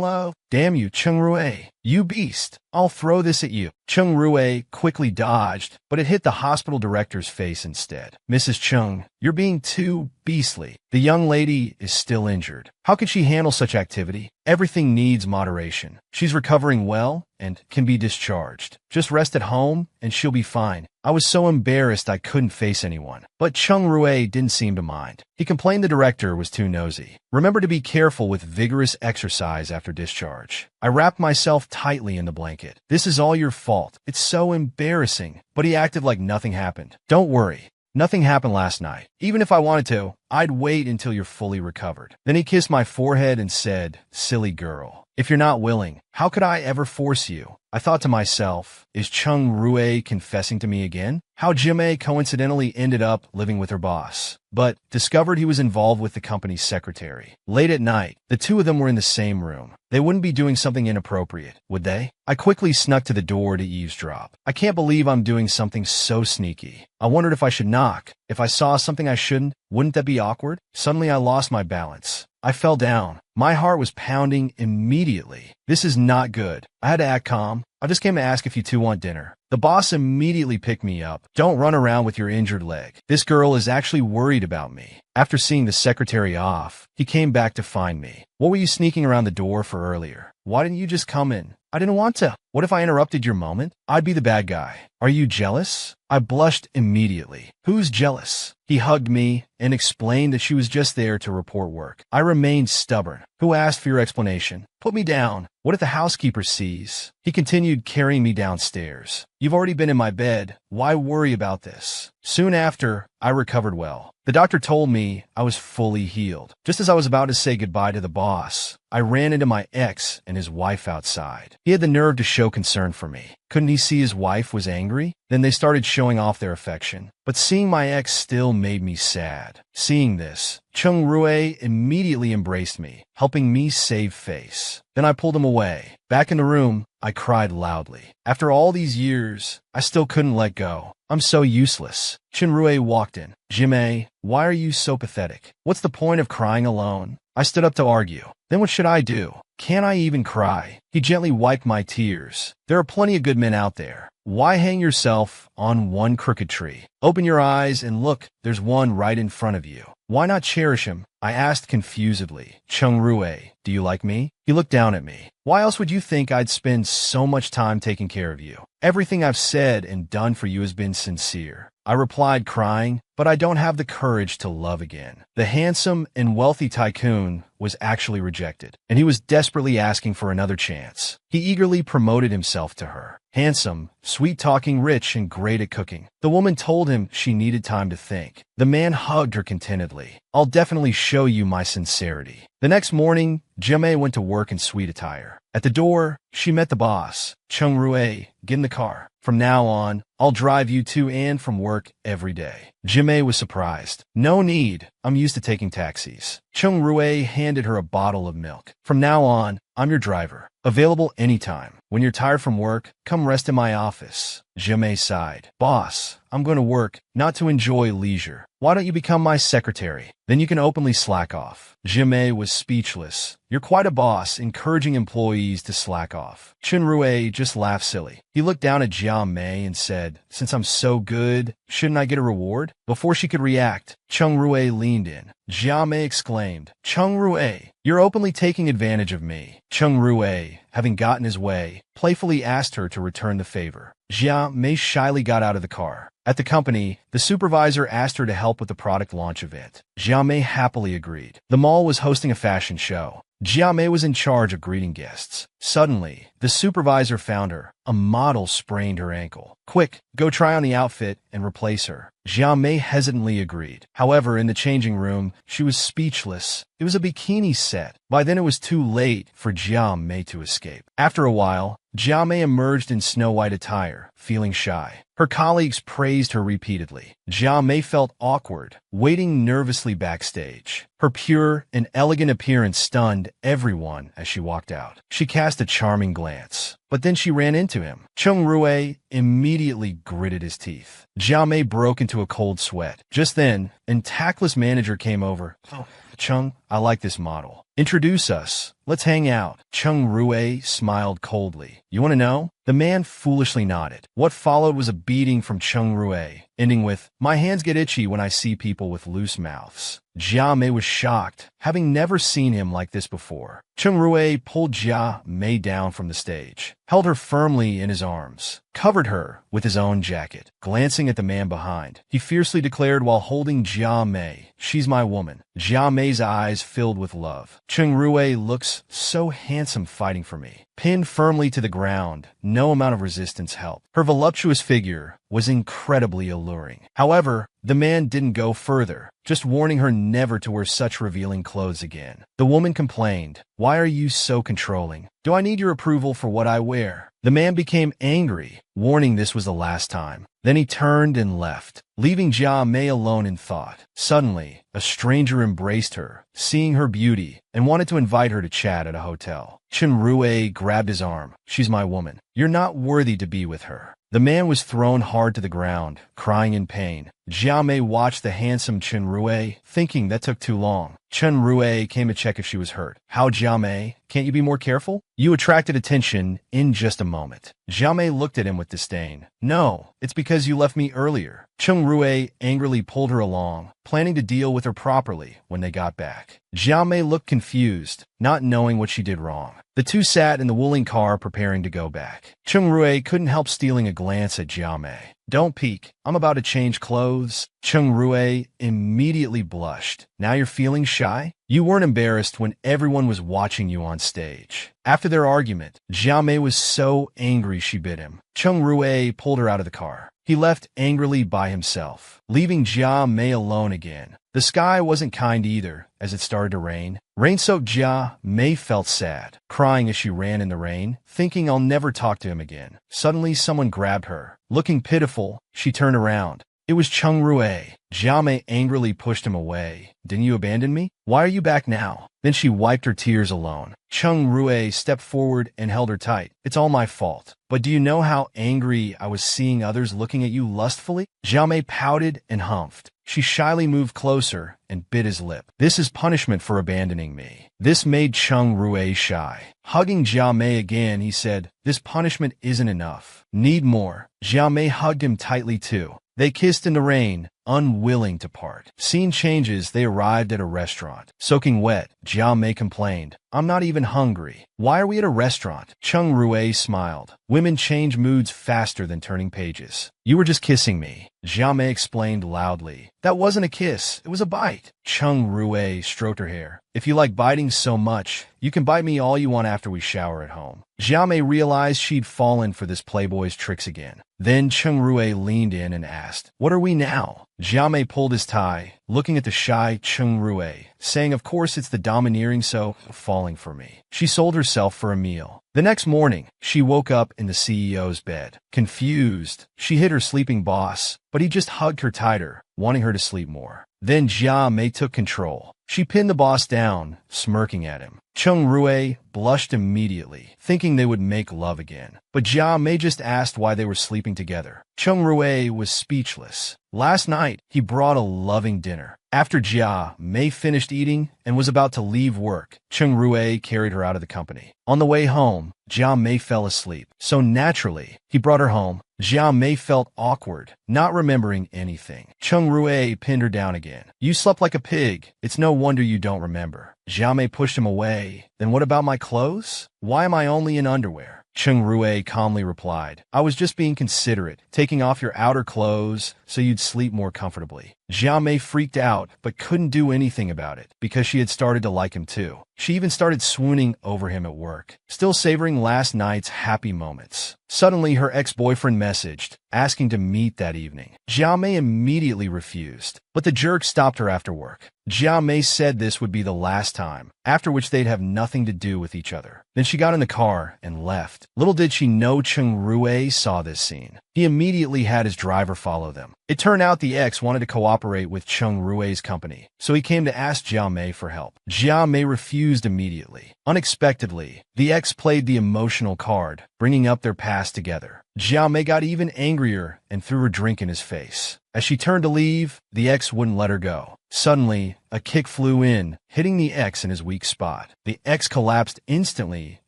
love? Damn you, Chung Rue. You beast. I'll throw this at you. Chung Rue quickly dodged, but it hit the hospital director's face instead. Mrs. Chung, you're being too beastly. The young lady is still injured. How could she handle such activity? Everything needs moderation. She's recovering well and can be discharged. Just rest at home and she'll be fine. I was so embarrassed I couldn't face anyone. But Chung Rue didn't seem to mind. He complained the director was too nosy. Remember to be careful with vigorous exercise after discharge. I wrapped myself tightly in the blanket. This is all your fault. It's so embarrassing. But he acted like nothing happened. Don't worry. Nothing happened last night. Even if I wanted to, I'd wait until you're fully recovered. Then he kissed my forehead and said, silly girl. If you're not willing, how could I ever force you? I thought to myself, is Chung Rue confessing to me again? How Jimei coincidentally ended up living with her boss, but discovered he was involved with the company's secretary. Late at night, the two of them were in the same room. They wouldn't be doing something inappropriate, would they? I quickly snuck to the door to eavesdrop. I can't believe I'm doing something so sneaky. I wondered if I should knock. If I saw something I shouldn't, wouldn't that be awkward? Suddenly I lost my balance. I fell down. My heart was pounding immediately. This is not good. I had to act calm. I just came to ask if you two want dinner. The boss immediately picked me up. Don't run around with your injured leg. This girl is actually worried about me. After seeing the secretary off, he came back to find me. What were you sneaking around the door for earlier? Why didn't you just come in? I didn't want to. What if I interrupted your moment? I'd be the bad guy. Are you jealous? I blushed immediately. Who's jealous? He hugged me and explained that she was just there to report work. I remained stubborn. Who asked for your explanation? Put me down. What if the housekeeper sees? He continued carrying me downstairs. You've already been in my bed. Why worry about this? Soon after, I recovered well. The doctor told me I was fully healed. Just as I was about to say goodbye to the boss, I ran into my ex and his wife outside. He had the nerve to show concern for me. Couldn't he see his wife was angry? Then they started showing off their affection. But seeing my ex still made me sad. Seeing this, Chung Rue immediately embraced me, helping me save face. Then I pulled him away. Back in the room, I cried loudly. After all these years, I still couldn't let go. I'm so useless. Chung Rue walked in. Jimei, why are you so pathetic? What's the point of crying alone? I stood up to argue. Then what should I do? Can't I even cry? He gently wiped my tears. There are plenty of good men out there. Why hang yourself on one crooked tree? Open your eyes and look, there's one right in front of you. Why not cherish him? I asked confusedly. Chung Rue, do you like me? He looked down at me. Why else would you think I'd spend so much time taking care of you? Everything I've said and done for you has been sincere. I replied, crying, but I don't have the courage to love again. The handsome and wealthy tycoon was actually rejected, and he was desperately asking for another chance. He eagerly promoted himself to her. Handsome, sweet-talking, rich, and great at cooking. The woman told him she needed time to think. The man hugged her contentedly. I'll definitely show you my sincerity. The next morning, Jimei went to work in sweet attire. At the door, she met the boss. Chung Rue, get in the car. From now on, I'll drive you to and from work every day. Jimei was surprised. No need. I'm used to taking taxis. Chung Rue handed her a bottle of milk. From now on, I'm your driver. Available anytime. When you're tired from work, come rest in my office. Jimei sighed. Boss, I'm going to work, not to enjoy leisure. Why don't you become my secretary? Then you can openly slack off. Jimei was speechless. You're quite a boss, encouraging employees to slack off. Chung Rue just laughed silly. He looked down at Jia Mei and said, since I'm so good, shouldn't I get a reward? Before she could react, Chung Rue leaned in. Jia Mei exclaimed, Chung Rue, you're openly taking advantage of me. Chung Rue, having gotten his way, playfully asked her to return the favor. Jia Mei shyly got out of the car. At the company, the supervisor asked her to help with the product launch event. Jia Mei happily agreed. The mall was hosting a fashion show. Jia Mei was in charge of greeting guests. Suddenly, the supervisor found her. A model sprained her ankle. Quick, go try on the outfit and replace her. Jia Mei hesitantly agreed. However, in the changing room, she was speechless. It was a bikini set. By then it was too late for Jia Mei to escape. After a while, Jia Mei emerged in snow-white attire, feeling shy. Her colleagues praised her repeatedly. Jia Mei felt awkward, waiting nervously backstage. Her pure and elegant appearance stunned everyone as she walked out. She cast a charming glance, but then she ran into him. Chung Rue immediately gritted his teeth. Jia Mei broke into a cold sweat. Just then, an tactless manager came over. "Oh, Chung, I like this model. Introduce us. Let's hang out." Chung Rue smiled coldly. "You want to know?" The man foolishly nodded. What followed was a beating from Chung Rue, ending with, "My hands get itchy when I see people with loose mouths." Jia Mei was shocked, having never seen him like this before. Chung Rue pulled Jia Mei down from the stage, held her firmly in his arms, covered her with his own jacket. Glancing at the man behind, he fiercely declared while holding Jia Mei, "She's my woman." Jia Mei's eyes filled with love. Chung Rue looks so handsome fighting for me. Pinned firmly to the ground, no amount of resistance helped. Her voluptuous figure was incredibly alluring. However, the man didn't go further, just warning her never to wear such revealing clothes again. The woman complained, "Why are you so controlling? Do I need your approval for what I wear?" The man became angry, warning this was the last time. Then he turned and left, leaving Jia Mei alone in thought. Suddenly, a stranger embraced her, seeing her beauty, and wanted to invite her to chat at a hotel. Chen Rue grabbed his arm. "She's my woman. You're not worthy to be with her." The man was thrown hard to the ground, crying in pain. Jia Mei watched the handsome Chen Rue, thinking that took too long. Chen Rue came to check if she was hurt. "How, Jia Mei? Can't you be more careful? You attracted attention in just a moment." Jia Mei looked at him with disdain. "No, it's because you left me earlier." Chen Rue angrily pulled her along, planning to deal with her properly when they got back. Jia Mei looked confused, not knowing what she did wrong. The two sat in the wooling car preparing to go back. Chung Rue couldn't help stealing a glance at Jia Mei. "Don't peek. I'm about to change clothes." Chung Rue immediately blushed. "Now you're feeling shy? You weren't embarrassed when everyone was watching you on stage." After their argument, Jia Mei was so angry she bit him. Chung Rue pulled her out of the car. He left angrily by himself, leaving Jia Mei alone again. The sky wasn't kind either, as it started to rain. Rain-soaked Jia Mei felt sad, crying as she ran in the rain, thinking I'll never talk to him again. Suddenly, someone grabbed her. Looking pitiful, she turned around. It was Chung Rue. Jia Mei angrily pushed him away. "Didn't you abandon me? Why are you back now?" Then she wiped her tears alone. Chung Rue stepped forward and held her tight. "It's all my fault. But do you know how angry I was seeing others looking at you lustfully?" Jia Mei pouted and humphed. She shyly moved closer and bit his lip. "This is punishment for abandoning me." This made Chung Rue shy. Hugging Jia Mei again, he said, "This punishment isn't enough. Need more." Jia Mei hugged him tightly too. They kissed in the rain, unwilling to part. Scene changes, they arrived at a restaurant. Soaking wet, Jia Mei complained, "I'm not even hungry. Why are we at a restaurant?" Chung Rue smiled. "Women change moods faster than turning pages. You were just kissing me." Jia Mei explained loudly. "That wasn't a kiss, it was a bite." Chung Rue stroked her hair. "If you like biting so much, you can bite me all you want after we shower at home." Jia Mei realized she'd fallen for this playboy's tricks again. Then Chung Rue leaned in and asked, "What are we now?" Jia Mei pulled his tie, looking at the shy Chung Rue, saying, "Of course it's the domineering so falling for me." She sold herself for a meal. The next morning, she woke up in the CEO's bed. Confused, she hit her sleeping boss, but he just hugged her tighter, wanting her to sleep more. Then Jia Mei took control. She pinned the boss down, smirking at him. Chung Rue blushed immediately, thinking they would make love again. But Jia Mei just asked why they were sleeping together. Chung Rue was speechless. Last night, he brought a loving dinner. After Jia Mei finished eating and was about to leave work, Chung Rue carried her out of the company. On the way home, Jia Mei fell asleep. So naturally, he brought her home. Jia Mei felt awkward, not remembering anything. Chung Rue pinned her down again. "You slept like a pig. It's no wonder you don't remember." Jia Mei pushed him away. "Then what about my clothes? Why am I only in underwear?" Chung Rue calmly replied, "I was just being considerate, taking off your outer clothes so you'd sleep more comfortably." Jia Mei freaked out, but couldn't do anything about it, because she had started to like him too. She even started swooning over him at work, still savoring last night's happy moments. Suddenly, her ex-boyfriend messaged, asking to meet that evening. Jia Mei immediately refused, but the jerk stopped her after work. Jia Mei said this would be the last time, after which they'd have nothing to do with each other. Then she got in the car and left. Little did she know Cheng Rui saw this scene. He immediately had his driver follow them. It turned out the ex wanted to cooperate with Cheng Rui's company, so he came to ask Jia Mei for help. Jia Mei refused immediately. Unexpectedly, the ex played the emotional card, bringing up their past together. Jia Mei got even angrier and threw her drink in his face. As she turned to leave, the ex wouldn't let her go. Suddenly, a kick flew in, hitting the ex in his weak spot. The ex collapsed instantly,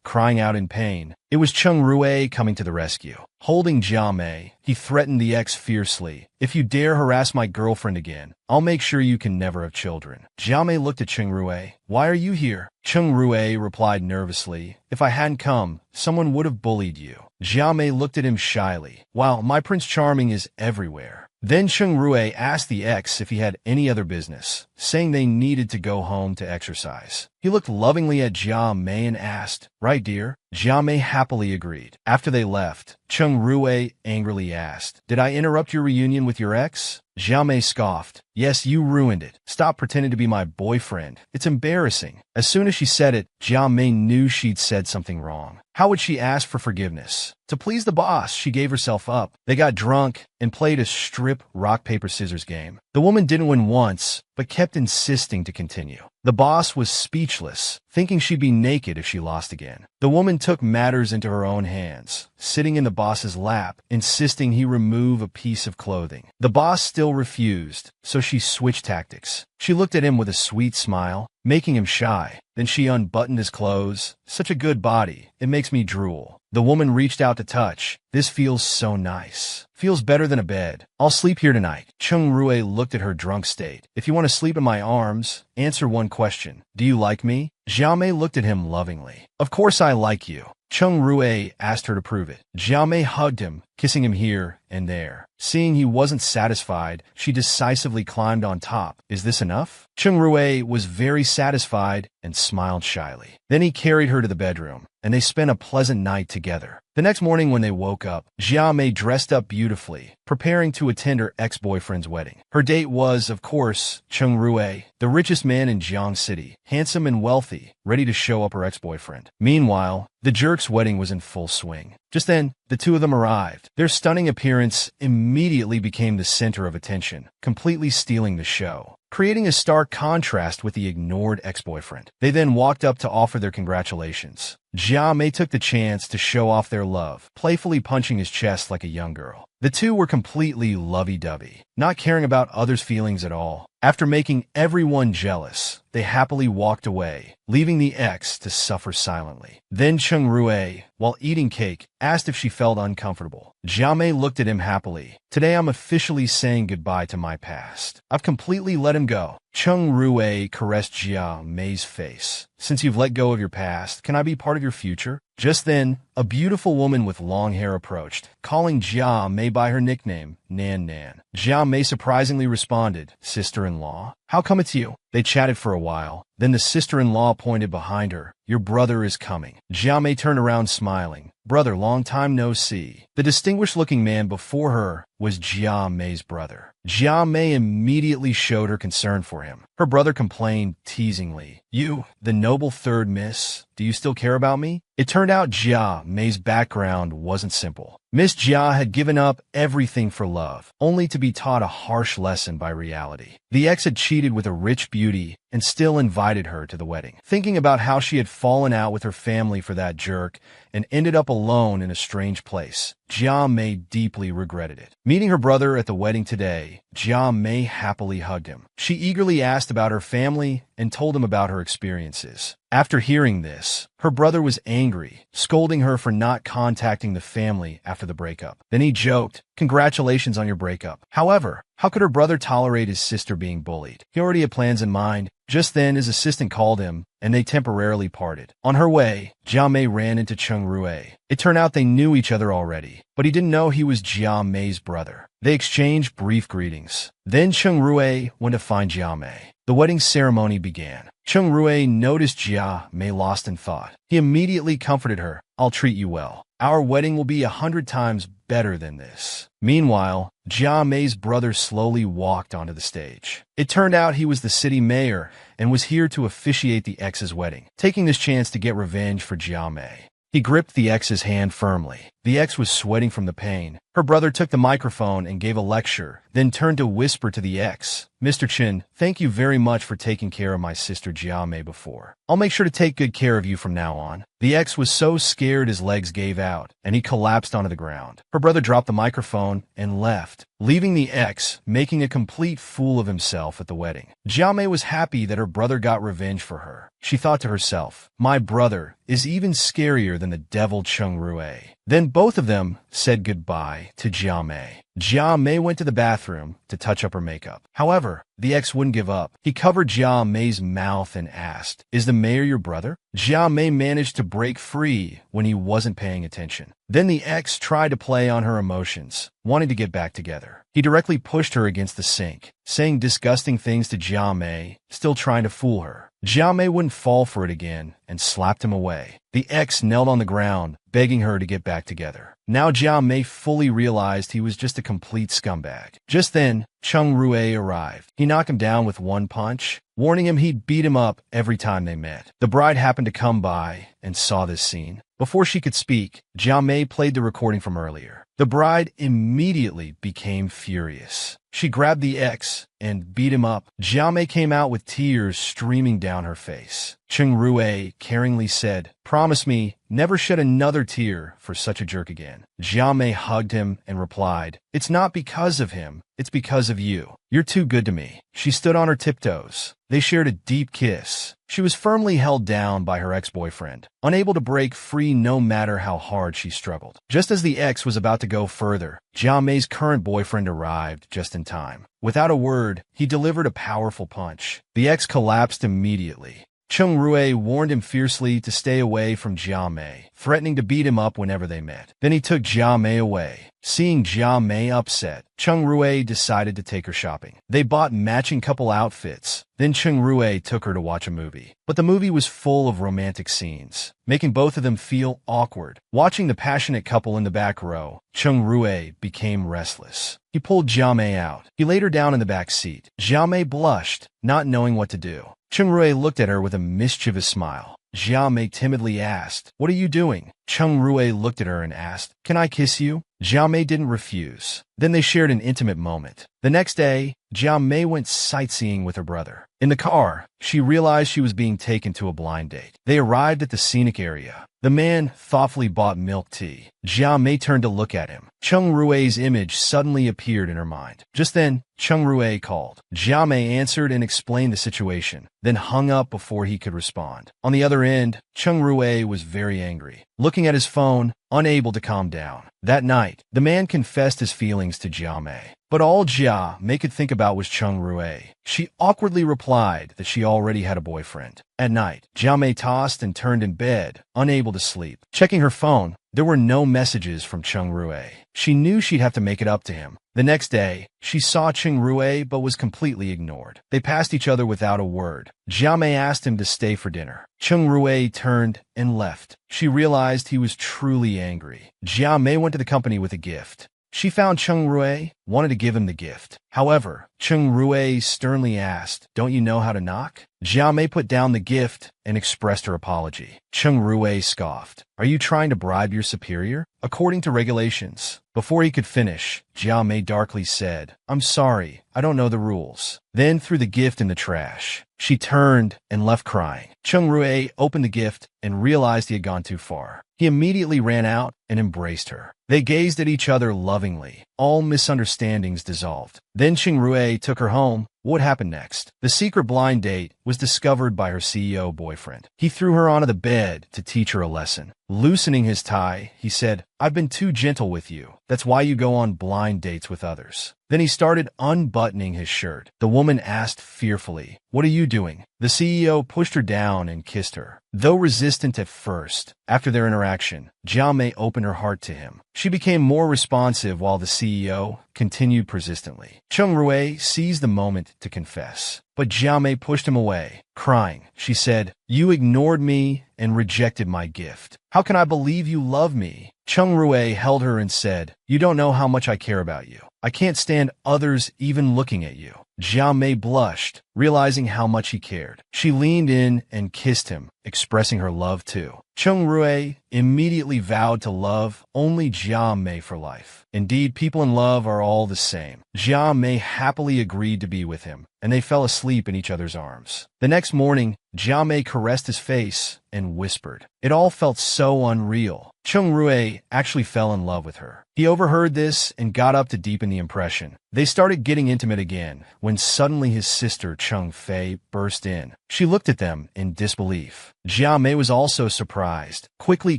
crying out in pain. It was Cheng Rui coming to the rescue. Holding Jia Mei, he threatened the ex fiercely. "If you dare harass my girlfriend again, I'll make sure you can never have children." Jia Mei looked at Cheng Rui. "Why are you here?" Cheng Rui replied nervously, "If I hadn't come, someone would have bullied you." Jia Mei looked at him shyly. "Wow, my Prince Charming is everywhere." Then Cheng Rui asked the ex if he had any other business, saying they needed to go home to exercise. He looked lovingly at Jia Mei and asked, "Right, dear?" Jia Mei happily agreed. After they left, Cheng Rui angrily asked, "Did I interrupt your reunion with your ex?" Jia Mei scoffed. "Yes, you ruined it. Stop pretending to be my boyfriend. It's embarrassing." As soon as she said it, Jia Mei knew she'd said something wrong. How would she ask for forgiveness? To please the boss, she gave herself up. They got drunk and played a strip rock-paper-scissors game. The woman didn't win once, but kept insisting to continue. The boss was speechless, thinking she'd be naked if she lost again. The woman took matters into her own hands, sitting in the boss's lap, insisting he remove a piece of clothing. The boss still refused, so she switched tactics. She looked at him with a sweet smile, making him shy. Then she unbuttoned his clothes. "Such a good body. It makes me drool." The woman reached out to touch. "This feels so nice. Feels better than a bed. I'll sleep here tonight." Cheng Rui looked at her drunk state. "If you want to sleep in my arms, answer one question. Do you like me?" Jia Mei looked at him lovingly. "Of course I like you." Cheng Rui asked her to prove it. Jia Mei hugged him, kissing him here and there. Seeing he wasn't satisfied, she decisively climbed on top. "Is this enough?" Cheng Rui was very satisfied and smiled shyly. Then he carried her to the bedroom, and they spent a pleasant night together. The next morning when they woke up, Jia Mei dressed up beautifully, preparing to attend her ex-boyfriend's wedding. Her date was, of course, Cheng Rui, the richest man in Jiang City, handsome and wealthy, ready to show up her ex-boyfriend. Meanwhile, the jerk's wedding was in full swing. Just then, the two of them arrived. Their stunning appearance immediately became the center of attention, completely stealing the show, creating a stark contrast with the ignored ex-boyfriend. They then walked up to offer their congratulations. Jia Mei took the chance to show off their love, playfully punching his chest like a young girl. The two were completely lovey-dovey, not caring about others' feelings at all. After making everyone jealous, they happily walked away, leaving the ex to suffer silently. Then Cheng Rui, while eating cake, asked if she felt uncomfortable. Jia Mei looked at him happily. "Today I'm officially saying goodbye to my past. I've completely let him go." Cheng Rui caressed Jia Mei's face. "Since you've let go of your past, can I be part of your future?" Just then, a beautiful woman with long hair approached, calling Jia Mei by her nickname, Nan Nan. Jia Mei surprisingly responded, "Sister-in-law? How come it's you?" They chatted for a while. Then the sister-in-law pointed behind her. "Your brother is coming." Jia Mei turned around smiling. "Brother, long time no see." The distinguished-looking man before her was Jia Mei's brother. Jia Mei immediately showed her concern for him. Her brother complained teasingly, "You, the noble third miss, do you still care about me?" It turned out Jia Mei's background wasn't simple. Miss Jia had given up everything for love, only to be taught a harsh lesson by reality. The ex had cheated with a rich beauty and still invited her to the wedding. Thinking about how she had fallen out with her family for that jerk and ended up alone in a strange place, Jia Mei deeply regretted it. Meeting her brother at the wedding today, Jia Mei happily hugged him. She eagerly asked about her family and told him about her experiences. After hearing this, her brother was angry, scolding her for not contacting the family after the breakup. Then he joked, "Congratulations on your breakup." However, how could her brother tolerate his sister being bullied? He already had plans in mind. Just then his assistant called him, and they temporarily parted. On her way, Jia Mei ran into Cheng Rue. It turned out they knew each other already, but he didn't know he was Jia Mei's brother. They exchanged brief greetings. Then Cheng Rue went to find Jia Mei. The wedding ceremony began. Cheng Rue noticed Jia Mei lost in thought. He immediately comforted her. "I'll treat you well. Our wedding will be 100 times better than this." Meanwhile, Jia Mei's brother slowly walked onto the stage. It turned out he was the city mayor and was here to officiate the ex's wedding, taking this chance to get revenge for Jia Mei. He gripped the ex's hand firmly. The ex was sweating from the pain. Her brother took the microphone and gave a lecture, then turned to whisper to the ex, "Mr. Chen, thank you very much for taking care of my sister Jia Mei before. I'll make sure to take good care of you from now on." The ex was so scared his legs gave out, and he collapsed onto the ground. Her brother dropped the microphone and left, leaving the ex making a complete fool of himself at the wedding. Jia Mei was happy that her brother got revenge for her. She thought to herself, "My brother is even scarier than the devil Cheng Rue." Then both of them said goodbye to Jia Mei. Jia Mei went to the bathroom to touch up her makeup. However, the ex wouldn't give up. He covered Jia Mei's mouth and asked, "Is the mayor your brother?" Jia Mei managed to break free when he wasn't paying attention. Then the ex tried to play on her emotions, wanting to get back together. He directly pushed her against the sink, saying disgusting things to Jia Mei, still trying to fool her. Jia Mei wouldn't fall for it again and slapped him away. The ex knelt on the ground, begging her to get back together. Now Jia Mei fully realized he was just a complete scumbag. Just then, Cheng Rue arrived. He knocked him down with one punch, warning him he'd beat him up every time they met. The bride happened to come by and saw this scene. Before she could speak, Jia Mei played the recording from earlier. The bride immediately became furious. She grabbed the ex and beat him up. Jia Mei came out with tears streaming down her face. Cheng Rue caringly said, "Promise me, never shed another tear for such a jerk again." Jia Mei hugged him and replied, "It's not because of him, it's because of you. You're too good to me." She stood on her tiptoes. They shared a deep kiss. She was firmly held down by her ex-boyfriend, unable to break free no matter how hard she struggled. Just as the ex was about to go further, Jia Mei's current boyfriend arrived just in time. Without a word, he delivered a powerful punch. The ex collapsed immediately. Cheng Rue warned him fiercely to stay away from Jia Mei, threatening to beat him up whenever they met. Then he took Jia Mei away. Seeing Jia Mei upset, Cheng Rue decided to take her shopping. They bought matching couple outfits. Then Cheng Rue took her to watch a movie. But the movie was full of romantic scenes, making both of them feel awkward. Watching the passionate couple in the back row, Cheng Rue became restless. He pulled Jia Mei out. He laid her down in the back seat. Jia Mei blushed, not knowing what to do. Cheng Rue looked at her with a mischievous smile. Jia Mei timidly asked, "What are you doing?" Cheng Rue looked at her and asked, "Can I kiss you?" Jia Mei didn't refuse. Then they shared an intimate moment. The next day, Jia Mei went sightseeing with her brother. In the car, she realized she was being taken to a blind date. They arrived at the scenic area. The man thoughtfully bought milk tea. Jia Mei turned to look at him. Cheng Rue's image suddenly appeared in her mind. Just then, Cheng Rue called. Jia Mei answered and explained the situation, then hung up before he could respond. On the other end, Cheng Rue was very angry, looking at his phone, unable to calm down. That night, the man confessed his feelings to Jia Mei. But all Jia Mei could think about was Cheng Rue. She awkwardly replied that she already had a boyfriend. At night, Jia Mei tossed and turned in bed, unable to sleep. Checking her phone, there were no messages from Cheng Rue. She knew she'd have to make it up to him. The next day, she saw Cheng Rue but was completely ignored. They passed each other without a word. Jia Mei asked him to stay for dinner. Cheng Rue turned and left. She realized he was truly angry. Jia Mei went to the company with a gift. She found Cheng Rue, wanted to give him the gift. However, Cheng Rue sternly asked, "Don't you know how to knock?" Jia Mei put down the gift and expressed her apology. Cheng Rue scoffed, "Are you trying to bribe your superior?" "According to regulations." Before he could finish, Jia Mei darkly said, "I'm sorry, I don't know the rules." Then threw the gift in the trash. She turned and left crying. Cheng Rue opened the gift and realized he had gone too far. He immediately ran out and embraced her. They gazed at each other lovingly. All misunderstandings dissolved. Then Cheng Rue took her home. What happened next? The secret blind date was discovered by her CEO boyfriend. He threw her onto the bed to teach her a lesson. Loosening his tie, he said, "I've been too gentle with you. That's why you go on blind dates with others." Then he started unbuttoning his shirt. The woman asked fearfully, "What are you doing?" The CEO pushed her down and kissed her. Though resistant at first, after their interaction, Jia Mei opened her heart to him. She became more responsive while the CEO continued persistently. Cheng Rui seized the moment to confess, but Jia Mei pushed him away. Crying, she said, "You ignored me and rejected my gift. How can I believe you love me?" Cheng Rui held her and said, "You don't know how much I care about you. I can't stand others even looking at you." Jia Mei blushed, realizing how much he cared. She leaned in and kissed him, expressing her love too. Cheng Rui immediately vowed to love only Jia Mei for life. Indeed, people in love are all the same. Jia Mei happily agreed to be with him, and they fell asleep in each other's arms. The next morning, Jia Mei caressed his face and whispered. It all felt so unreal. Cheng Rui actually fell in love with her. He overheard this and got up to deepen the impression. They started getting intimate again, when suddenly his sister Cheng Fei burst in. She looked at them in disbelief. Jia Mei was also surprised, quickly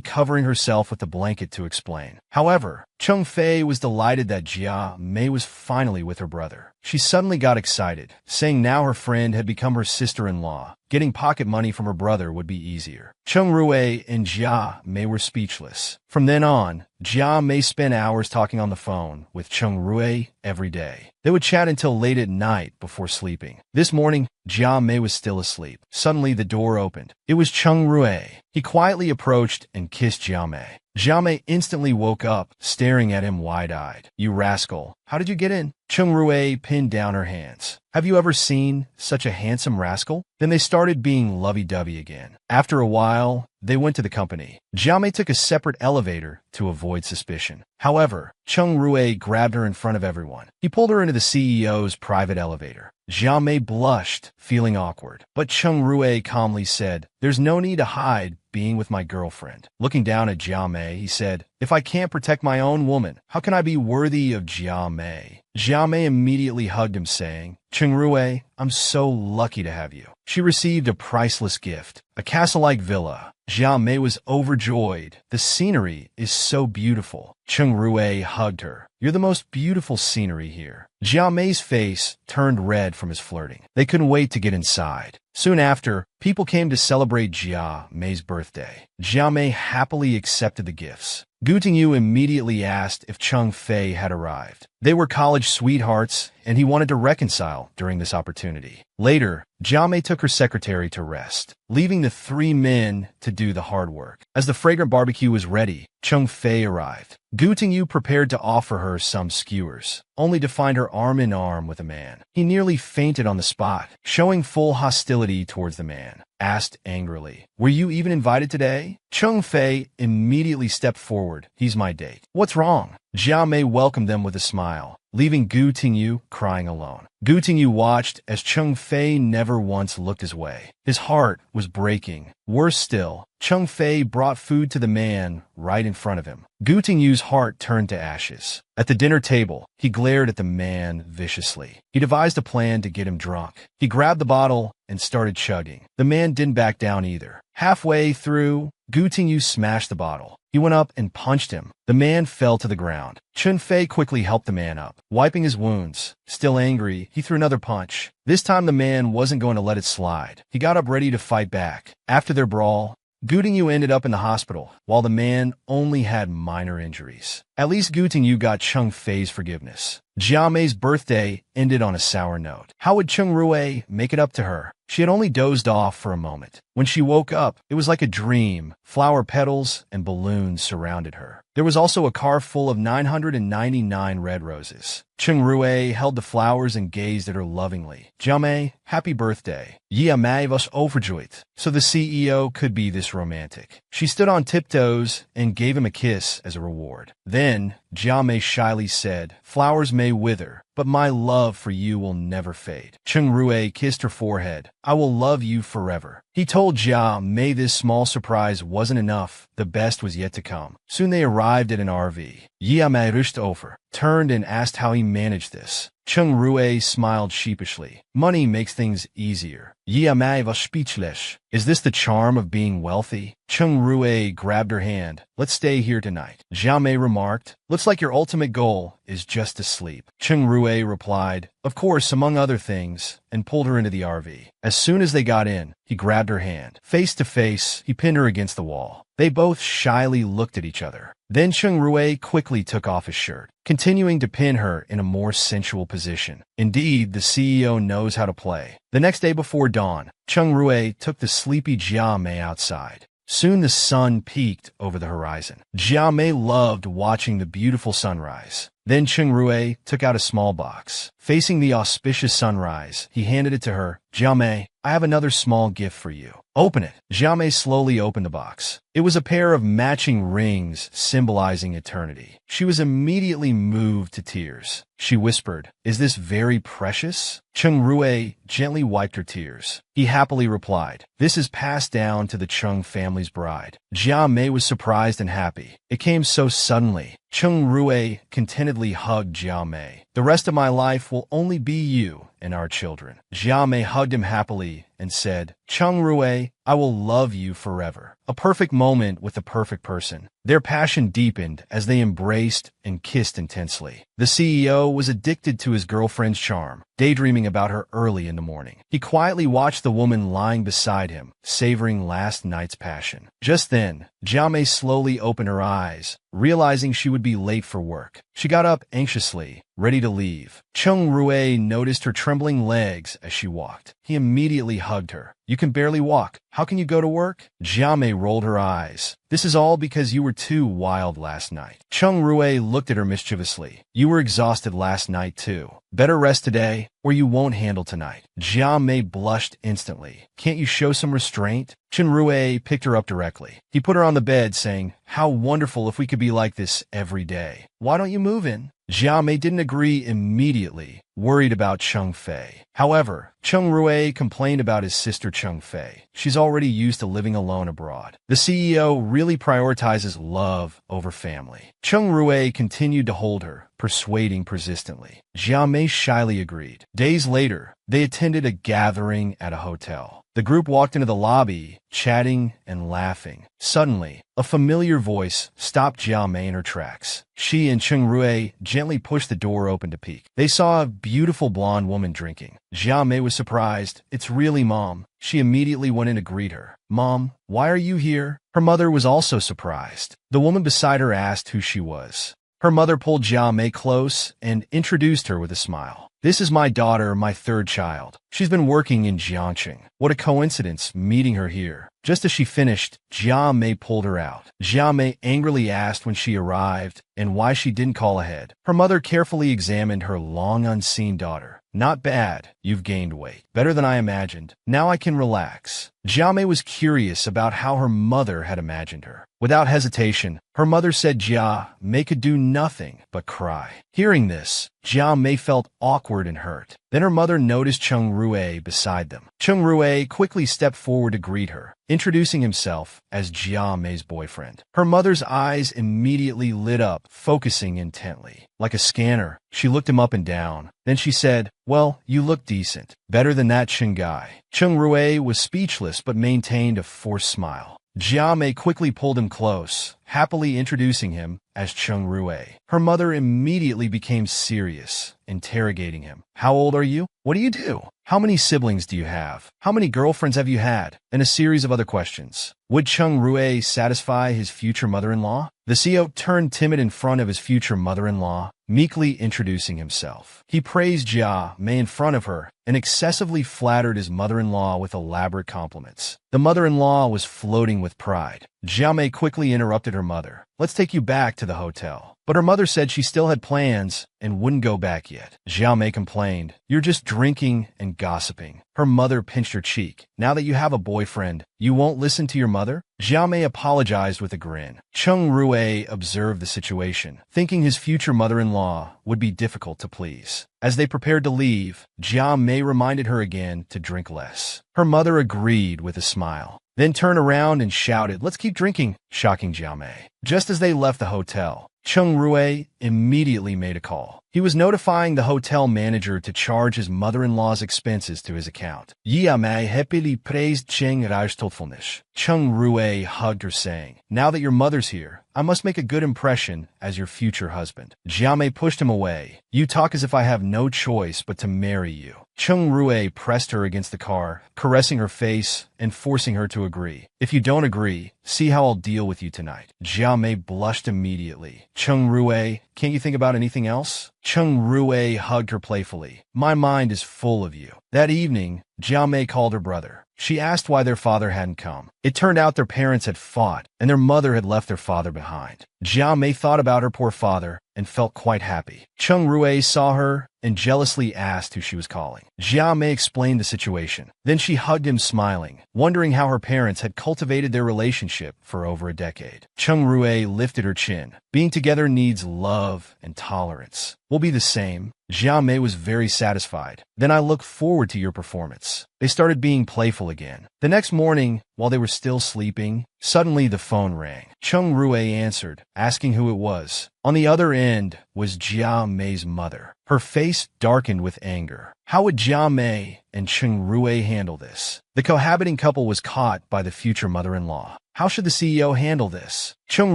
covering herself with a blanket to explain. However, Cheng Fei was delighted that Jia Mei was finally with her brother. She suddenly got excited, saying now her friend had become her sister-in-law. Getting pocket money from her brother would be easier. Cheng Rui and Jia Mei were speechless. From then on, Jia Mei spent hours talking on the phone with Cheng Rui every day. They would chat until late at night before sleeping. This morning, Jia Mei was still asleep. Suddenly, the door opened. It was Cheng Rui. He quietly approached and kissed Jia Mei. Jia Mei instantly woke up, staring at him wide-eyed. "You rascal, how did you get in?" Cheng Rui pinned down her hands. "Have you ever seen such a handsome rascal?" Then they started being lovey-dovey again. After a while, they went to the company. Jia Mei took a separate elevator to avoid suspicion. However, Cheng Rui grabbed her in front of everyone. He pulled her into the CEO's private elevator. Jia Mei blushed, feeling awkward. But Cheng Rui calmly said, "There's no need to hide being with my girlfriend." Looking down at Jia Mei, he said, "If I can't protect my own woman, how can I be worthy of Jia Mei?" Jia Mei immediately hugged him, saying, "Cheng Rui, I'm so lucky to have you." She received a priceless gift, a castle-like villa. Jia Mei was overjoyed. The scenery is so beautiful. Cheng Rui hugged her. "You're the most beautiful scenery here." Jia Mei's face turned red from his flirting. They couldn't wait to get inside. Soon after, people came to celebrate Jia Mei's birthday. Jia Mei happily accepted the gifts. Gu Tingyu immediately asked if Cheng Fei had arrived. They were college sweethearts, and he wanted to reconcile during this opportunity. Later, Jia Mei took her secretary to rest, leaving the three men to do the hard work. As the fragrant barbecue was ready, Cheng Fei arrived. Gu Tingyu prepared to offer her some skewers, only to find her arm in arm with a man. He nearly fainted on the spot, showing full hostility towards the man. Asked angrily, "Were you even invited today?" Cheng Fei immediately stepped forward. "He's my date." "What's wrong?" Jia Mei welcomed them with a smile, leaving Gu Tingyu crying alone. Gu Tingyu watched as Cheng Fei never once looked his way. His heart was breaking. Worse still, Cheng Fei brought food to the man right in front of him. Gu Tingyu's heart turned to ashes. At the dinner table, he glared at the man viciously. He devised a plan to get him drunk. He grabbed the bottle and started chugging. The man didn't back down either. Halfway through, Gu Tingyu smashed the bottle. He went up and punched him. The man fell to the ground. Cheng Fei quickly helped the man up, wiping his wounds. Still angry, he threw another punch. This time the man wasn't going to let it slide. He got up ready to fight back. After their brawl, Gu Tingyu ended up in the hospital, while the man only had minor injuries. At least Gu Tingyu got Cheng Fei's forgiveness. Jia Mei's birthday ended on a sour note. How would Cheng Rui make it up to her? She had only dozed off for a moment. When she woke up, it was like a dream. Flower petals and balloons surrounded her. There was also a car full of 999 red roses. Cheng Rui held the flowers and gazed at her lovingly. "Jia Mei, happy birthday." Jia Mei was overjoyed. So the CEO could be this romantic. She stood on tiptoes and gave him a kiss as a reward. Then, Jia Mei shyly said, "Flowers may wither, but my love for you will never fade." Cheng Rui kissed her forehead. "I will love you forever." He told Jia Mei this small surprise wasn't enough. The best was yet to come. Soon they arrived at an RV. Jia Mei rushed over, turned and asked how he managed this. Cheng Rui smiled sheepishly. "Money makes things easier." Jia Mei was speechless. Is this the charm of being wealthy? Cheng Rui grabbed her hand. "Let's stay here tonight." Jia Mei remarked, "Let's Looks like your ultimate goal is just to sleep. Cheng Rui replied, of course, among other things, and pulled her into the RV. As soon as they got in, he grabbed her hand. Face to face, he pinned her against the wall. They both shyly looked at each other. Then Cheng Rui quickly took off his shirt, continuing to pin her in a more sensual position. Indeed, the CEO knows how to play. The next day before dawn, Cheng Rui took the sleepy Jia Mei outside. Soon the sun peaked over the horizon. Jia Mei loved watching the beautiful sunrise. Then Cheng Rui took out a small box. Facing the auspicious sunrise, he handed it to her. Jia Mei, I have another small gift for you. Open it. Jia Mei slowly opened the box. It was a pair of matching rings symbolizing eternity. She was immediately moved to tears. She whispered, is this very precious? Cheng Rui gently wiped her tears. He happily replied, this is passed down to the Cheng family's bride. Jia Mei was surprised and happy. It came so suddenly. Cheng Rui contentedly hugged Jia Mei. The rest of my life will only be you and our children. Jia Mei hugged him happily and said, Cheng Rui, I will love you forever. A perfect moment with the perfect person. Their passion deepened as they embraced and kissed intensely. The CEO was addicted to his girlfriend's charm, daydreaming about her early in the morning. He quietly watched the woman lying beside him, savoring last night's passion. Just then, Jia Mei slowly opened her eyes, realizing she would be late for work. She got up anxiously, ready to leave. Cheng Rui noticed her trembling legs as she walked. He immediately hugged her. You can barely walk. How can you go to work? Jia Mei rolled her eyes. This is all because you were too wild last night. Cheng Rui looked at her mischievously. You were exhausted last night too. Better rest today, or you won't handle tonight. Jia Mei blushed instantly. Can't you show some restraint? Cheng Rui picked her up directly. He put her on the bed, saying, how wonderful if we could be like this every day. Why don't you move in? Jia Mei didn't agree immediately, worried about Cheng Fei. However, Cheng Rui complained about his sister Cheng Fei. She's already used to living alone abroad. The CEO really prioritizes love over family. Cheng Rui continued to hold her, persuading persistently. Jia Mei shyly agreed. Days later, they attended a gathering at a hotel. The group walked into the lobby, chatting and laughing. Suddenly, a familiar voice stopped Jia Mei in her tracks. She and Cheng Rui gently pushed the door open to peek. They saw a beautiful blonde woman drinking. Jia Mei was surprised. It's really Mom. She immediately went in to greet her. Mom, why are you here? Her mother was also surprised. The woman beside her asked who she was. Her mother pulled Jia Mei close and introduced her with a smile. This is my daughter, my third child. She's been working in Jiangxing. What a coincidence meeting her here. Just as she finished, Jia Mei pulled her out. Jia Mei angrily asked when she arrived and why she didn't call ahead. Her mother carefully examined her long unseen daughter. Not bad. You've gained weight. Better than I imagined. Now I can relax. Jia Mei was curious about how her mother had imagined her. Without hesitation, her mother said Jia Mei could do nothing but cry. Hearing this, Jia Mei felt awkward and hurt. Then her mother noticed Cheng Rui beside them. Cheng Rui quickly stepped forward to greet her, introducing himself as Jia Mei's boyfriend. Her mother's eyes immediately lit up, focusing intently. Like a scanner, she looked him up and down. Then she said, well, you look decent. Better than that Cheng guy. Cheng Rui was speechless but maintained a forced smile. Jia Mei quickly pulled him close, happily introducing him as Cheng Rui. Her mother immediately became serious, interrogating him. How old are you? What do you do? How many siblings do you have? How many girlfriends have you had? And a series of other questions. Would Cheng Rui satisfy his future mother-in-law? The CEO turned timid in front of his future mother-in-law, meekly introducing himself. He praised Jia Mei in front of her and excessively flattered his mother-in-law with elaborate compliments. The mother-in-law was floating with pride. Jia Mei quickly interrupted her mother. Let's take you back to the hotel. But her mother said she still had plans and wouldn't go back yet. Jia Mei complained, you're just drinking and gossiping. Her mother pinched her cheek. Now that you have a boyfriend, you won't listen to your mother? Jia Mei apologized with a grin. Cheng Rui observed the situation, thinking his future mother-in-law would be difficult to please. As they prepared to leave, Jia Mei reminded her again to drink less. Her mother agreed with a smile, then turned around and shouted, let's keep drinking, shocking Jia Mei. Just as they left the hotel, Cheng Rui immediately made a call. He was notifying the hotel manager to charge his mother-in-law's expenses to his account. Jiamei happily praised Cheng Rai's thoughtfulness. Cheng Rui hugged her, saying, "Now that your mother's here, I must make a good impression as your future husband." Jiamei pushed him away. "You talk as if I have no choice but to marry you." Cheng Rui pressed her against the car, caressing her face and forcing her to agree. "If you don't agree, see how I'll deal with you tonight." Jiamei blushed immediately. "Cheng Rui, can't you think about anything else?" Cheng Rui hugged her playfully. "My mind is full of you." That evening, Jiamei called her brother. She asked why their father hadn't come. It turned out their parents had fought, and their mother had left their father behind. Jiamei thought about her poor father and felt quite happy. Cheng Rui saw her and jealously asked who she was calling. Jiamei explained the situation. Then she hugged him, smiling, wondering how her parents had cultivated their relationship for over a decade. Cheng Rui lifted her chin. "Being together needs love and tolerance. We'll be the same." Jiamei was very satisfied. "Then I look forward to your performance." They started being playful again. The next morning, while they were still sleeping, suddenly the phone rang. Cheng Rui answered, asking who it was. On the other end was Jiamei's mother. Her face darkened with anger. How would Jiamei and Cheng Rui handle this? The cohabiting couple was caught by the future mother-in-law. How should the CEO handle this? Cheng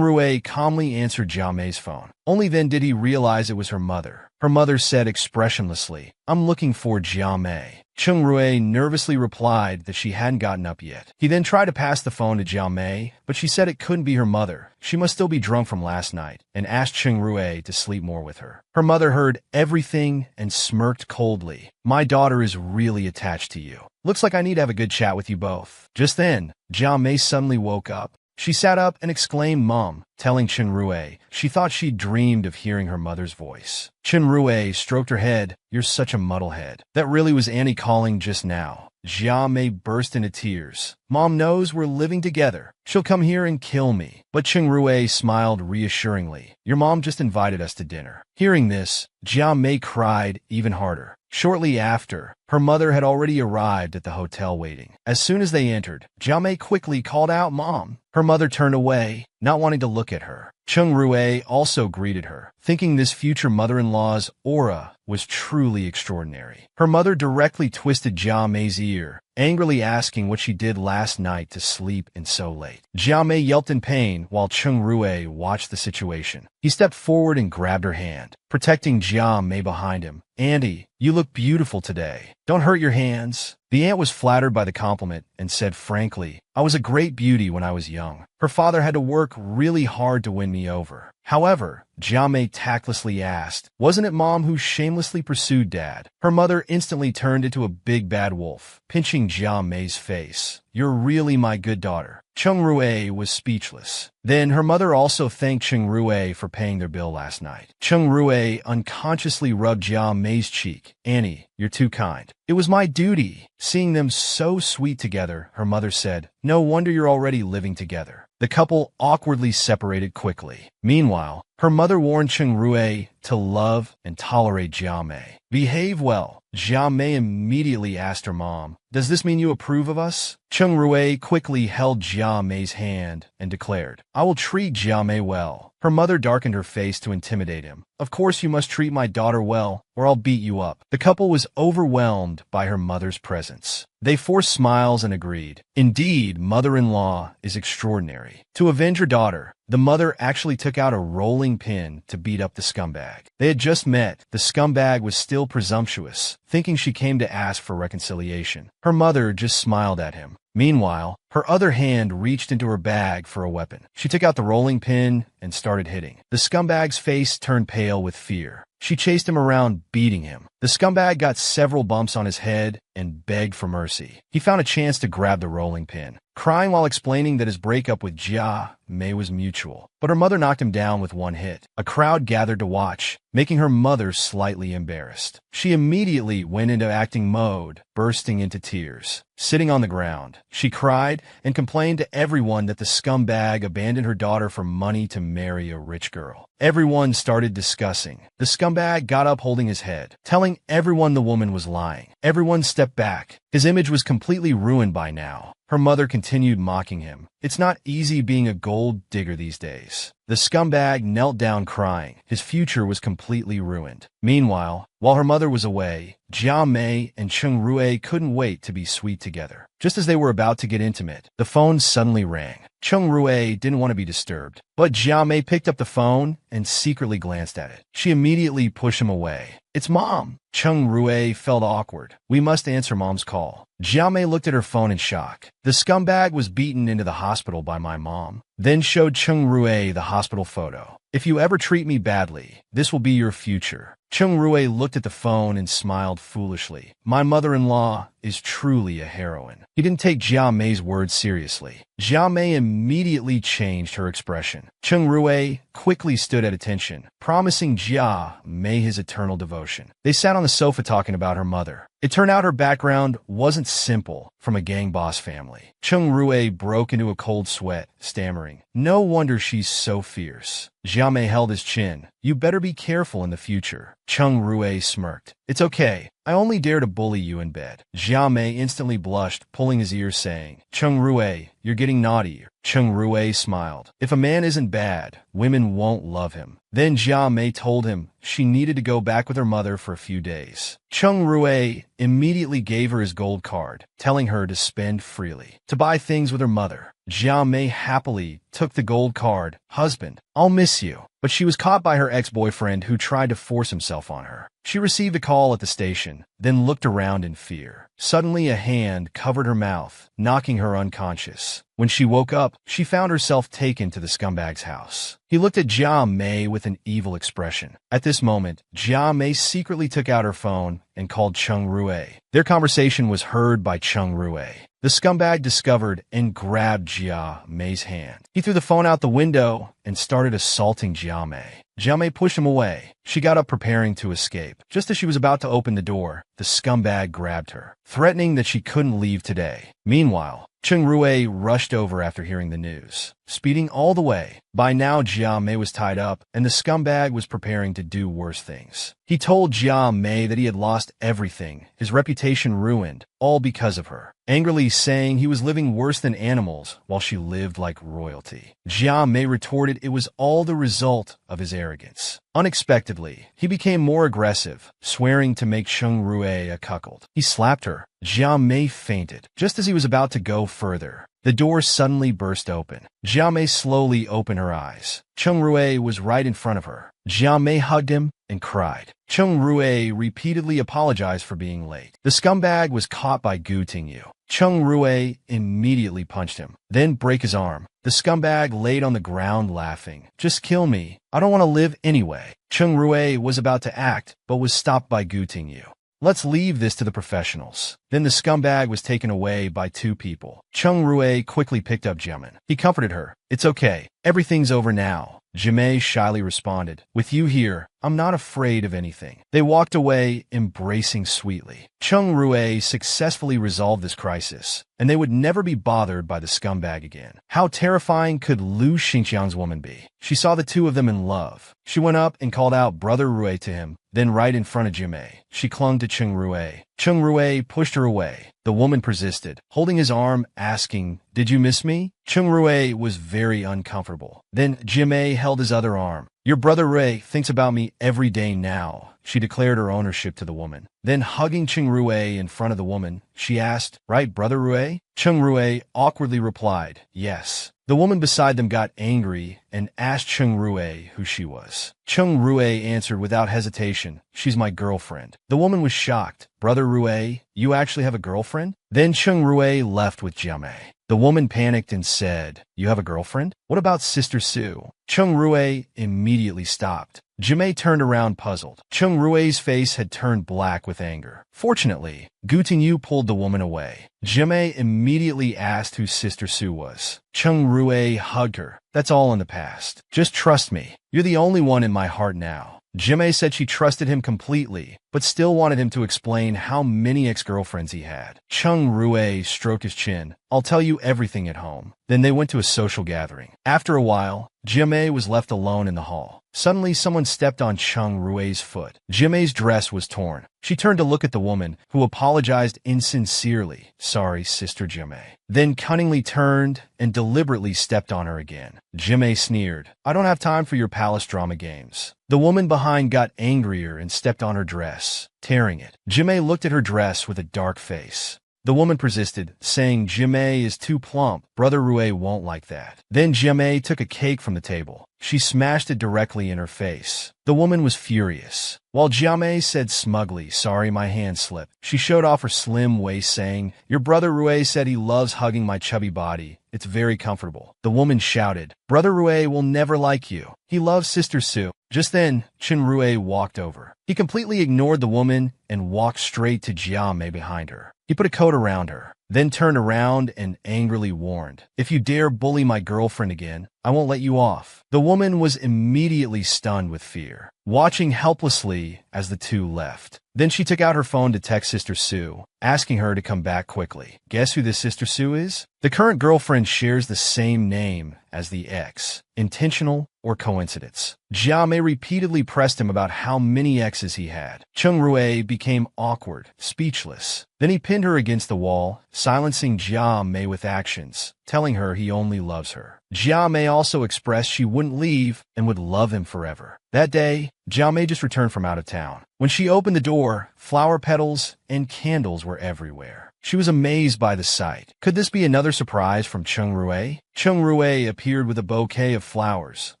Rui calmly answered Jiamei's phone. Only then did he realize it was her mother. Her mother said expressionlessly, "I'm looking for Jiamei." Cheng Rui nervously replied that she hadn't gotten up yet. He then tried to pass the phone to Jiamei, but she said it couldn't be her mother. She must still be drunk from last night, and asked Cheng Rui to sleep more with her. Her mother heard everything and smirked coldly. "My daughter is really attached to you. Looks like I need to have a good chat with you both." Just then, Jiamei suddenly woke up. She sat up and exclaimed, "Mom," telling Cheng Rui she thought she'd dreamed of hearing her mother's voice. Cheng Rui stroked her head. "You're such a muddlehead. That really was Annie calling just now." Jiamei burst into tears. "Mom knows we're living together. She'll come here and kill me." But Cheng Rui smiled reassuringly. "Your mom just invited us to dinner." Hearing this, Jiamei cried even harder. Shortly after, her mother had already arrived at the hotel waiting. As soon as they entered, Jiamei quickly called out, "Mom." Her mother turned away, not wanting to look at her. Cheng Rui also greeted her, thinking this future mother-in-law's aura was truly extraordinary. Her mother directly twisted Jiamei's ear, angrily asking what she did last night to sleep in so late. Jiamei yelped in pain while Cheng Rui watched the situation. He stepped forward and grabbed her hand, protecting Jiamei behind him. "Auntie, you look beautiful today. Don't hurt your hands." The aunt was flattered by the compliment and said frankly, "I was a great beauty when I was young. Her father had to work really hard to win me over." However, Jiamei tactlessly asked, "Wasn't it Mom who shamelessly pursued Dad?" Her mother instantly turned into a big bad wolf, pinching Jiamei's face. "You're really my good daughter." Cheng Rui was speechless. Then her mother also thanked Cheng Rui for paying their bill last night. Cheng Rui unconsciously rubbed Jiamei's cheek. "Annie, you're too kind. It was my duty." Seeing them so sweet together, her mother said, "No wonder you're already living together." The couple awkwardly separated quickly. Meanwhile, her mother warned Cheng Rui to love and tolerate Jiamei. "Behave well." Jiamei immediately asked her mom, "Does this mean you approve of us?" Cheng Rui quickly held Jiamei's hand and declared, "I will treat Jiamei well." Her mother darkened her face to intimidate him. "Of course you must treat my daughter well, or I'll beat you up." The couple was overwhelmed by her mother's presence. They forced smiles and agreed. Indeed, mother-in-law is extraordinary. To avenge her daughter, the mother actually took out a rolling pin to beat up the scumbag. They had just met. The scumbag was still presumptuous, thinking she came to ask for reconciliation. Her mother just smiled at him. Meanwhile, her other hand reached into her bag for a weapon. She took out the rolling pin and started hitting. The scumbag's face turned pale with fear. She chased him around, beating him. The scumbag got several bumps on his head and begged for mercy. He found a chance to grab the rolling pin, crying while explaining that his breakup with Jiamei was mutual. But her mother knocked him down with one hit. A crowd gathered to watch, making her mother slightly embarrassed. She immediately went into acting mode, bursting into tears. Sitting on the ground, she cried and complained to everyone that the scumbag abandoned her daughter for money to marry a rich girl. Everyone started discussing. The scumbag got up holding his head, telling everyone the woman was lying. Everyone stepped back. His image was completely ruined by now. Her mother continued mocking him. It's not easy being a gold digger these days. The scumbag knelt down crying. His future was completely ruined. Meanwhile, while her mother was away, Jia Mei and Cheng Rui couldn't wait to be sweet together. Just as they were about to get intimate, the phone suddenly rang. Cheng Rui didn't want to be disturbed, but Jia Mei picked up the phone and secretly glanced at it. She immediately pushed him away. It's Mom. Cheng Rui felt awkward. We must answer Mom's call. Jia Mei looked at her phone in shock. The scumbag was beaten into the hospital by my mom, then showed Cheng Rui the hospital photo. If you ever treat me badly, this will be your future. Cheng Rui looked at the phone and smiled foolishly. My mother-in-law is truly a heroine. He didn't take Jia Mei's words seriously. Jia Mei immediately changed her expression. Cheng Rui quickly stood at attention, promising Jia Mei his eternal devotion. They sat on the sofa talking about her mother. It turned out her background wasn't simple, from a gang boss family. Cheng Rui broke into a cold sweat, stammering, "No wonder she's so fierce." Jia Mei held his chin. "You better be careful in the future." Cheng Rui smirked. "It's okay. I only dare to bully you in bed." Jia Mei instantly blushed, pulling his ear, saying, "Cheng Rui, you're getting naughty." Cheng Rui smiled. If a man isn't bad, women won't love him. Then Jia Mei told him she needed to go back with her mother for a few days. Cheng Rui immediately gave her his gold card, telling her to spend freely, to buy things with her mother. Jia Mei happily took the gold card. "Husband, I'll miss you." But she was caught by her ex-boyfriend who tried to force himself on her. She received a call at the station, then looked around in fear. Suddenly a hand covered her mouth, knocking her unconscious. When she woke up, she found herself taken to the scumbag's house. He looked at Jia Mei with an evil expression. At this moment, Jia Mei secretly took out her phone and called Cheng Rui. Their conversation was heard by Cheng Rui. The scumbag discovered and grabbed Jia Mei's hand. He threw the phone out the window and started assaulting Jia Mei. Jia Mei pushed him away. She got up preparing to escape. Just as she was about to open the door, the scumbag grabbed her, threatening that she couldn't leave today. Meanwhile, Cheng Rui rushed over after hearing the news, speeding all the way. By now, Jia Mei was tied up, and the scumbag was preparing to do worse things. He told Jia Mei that he had lost everything, his reputation ruined, all because of her, angrily saying he was living worse than animals while she lived like royalty. Jia Mei retorted it was all the result of his arrogance. Unexpectedly, he became more aggressive, swearing to make Cheng Rui a cuckold. He slapped her. Jia Mei fainted. Just as he was about to go further, the door suddenly burst open. Jia Mei slowly opened her eyes. Cheng Rui was right in front of her. Jia Mei hugged him and cried. Cheng Rui repeatedly apologized for being late. The scumbag was caught by Gu Tingyu. Cheng Rui immediately punched him, then break his arm. The scumbag laid on the ground laughing. "Just kill me. I don't want to live anyway." Cheng Rui was about to act, but was stopped by Gu Tingyu. "Let's leave this to the professionals." Then the scumbag was taken away by two people. Cheng Rui quickly picked up Jimin. He comforted her. "It's okay. Everything's over now." Jimei shyly responded, "With you here, I'm not afraid of anything." They walked away, embracing sweetly. Cheng Rui successfully resolved this crisis, and they would never be bothered by the scumbag again. How terrifying could Lu Xingqiang's woman be? She saw the two of them in love. She went up and called out Brother Rui to him, then right in front of Jimei, she clung to Cheng Rui. Cheng Rui pushed her away. The woman persisted, holding his arm, asking, "Did you miss me?" Cheng Rui was very uncomfortable. Then Jimei held his other arm. "Your brother Rui thinks about me every day now." She declared her ownership to the woman. Then hugging Cheng Rui in front of the woman, she asked, "Right, Brother Rui?" Cheng Rui awkwardly replied, "Yes." The woman beside them got angry and asked Cheng Rui who she was. Cheng Rui answered without hesitation, "She's my girlfriend." The woman was shocked. "Brother Rui, you actually have a girlfriend?" Then Cheng Rui left with Jiamei. The woman panicked and said, "You have a girlfriend? What about Sister Sue?" Cheng Rui immediately stopped. Jimei turned around puzzled. Cheng Rui's face had turned black with anger. Fortunately, Gu Tingyu pulled the woman away. Jimei immediately asked who Sister Sue was. Cheng Rui hugged her. "That's all in the past. Just trust me. You're the only one in my heart now." Jimei said she trusted him completely, but but still wanted him to explain how many ex-girlfriends he had. Chung Rue stroked his chin. I'll tell you everything at home. Then they went to a social gathering. After a while, Jiamei was left alone in the hall. Suddenly, someone stepped on Chung Rue's foot. Jiamei's dress was torn. She turned to look at the woman, who apologized insincerely. Sorry, Sister Jiamei. Then cunningly turned and deliberately stepped on her again. Jiamei sneered. I don't have time for your palace drama games. The woman behind got angrier and stepped on her dress, tearing it. Jiamei looked at her dress with a dark face. The woman persisted, saying Jiamei is too plump. Brother Rue won't like that. Then Jiamei took a cake from the table. She smashed it directly in her face. The woman was furious. While Jiamei said smugly, sorry, my hand slipped, she showed off her slim waist, saying, your brother Rue said he loves hugging my chubby body. It's very comfortable. The woman shouted, Brother Rue will never like you. He loves Sister Sue. Just then, Chen Rue walked over. He completely ignored the woman and walked straight to Jiamei behind her. He put a coat around her, then turned around and angrily warned, if you dare bully my girlfriend again, I won't let you off. The woman was immediately stunned with fear, watching helplessly as the two left. Then she took out her phone to text Sister Sue, asking her to come back quickly. Guess who this Sister Sue is? The current girlfriend shares the same name as the ex. Intentional or coincidence? Jiamei repeatedly pressed him about how many exes he had. Chung Rue became awkward, speechless. Then he pinned her against the wall, silencing Jiamei with actions, telling her he only loves her. Jiamei also expressed she wouldn't leave and would love him forever. That day, Jiamei just returned from out of town. When she opened the door, flower petals and candles were everywhere. She was amazed by the sight. Could this be another surprise from Chung Rue? Chung Rue appeared with a bouquet of flowers.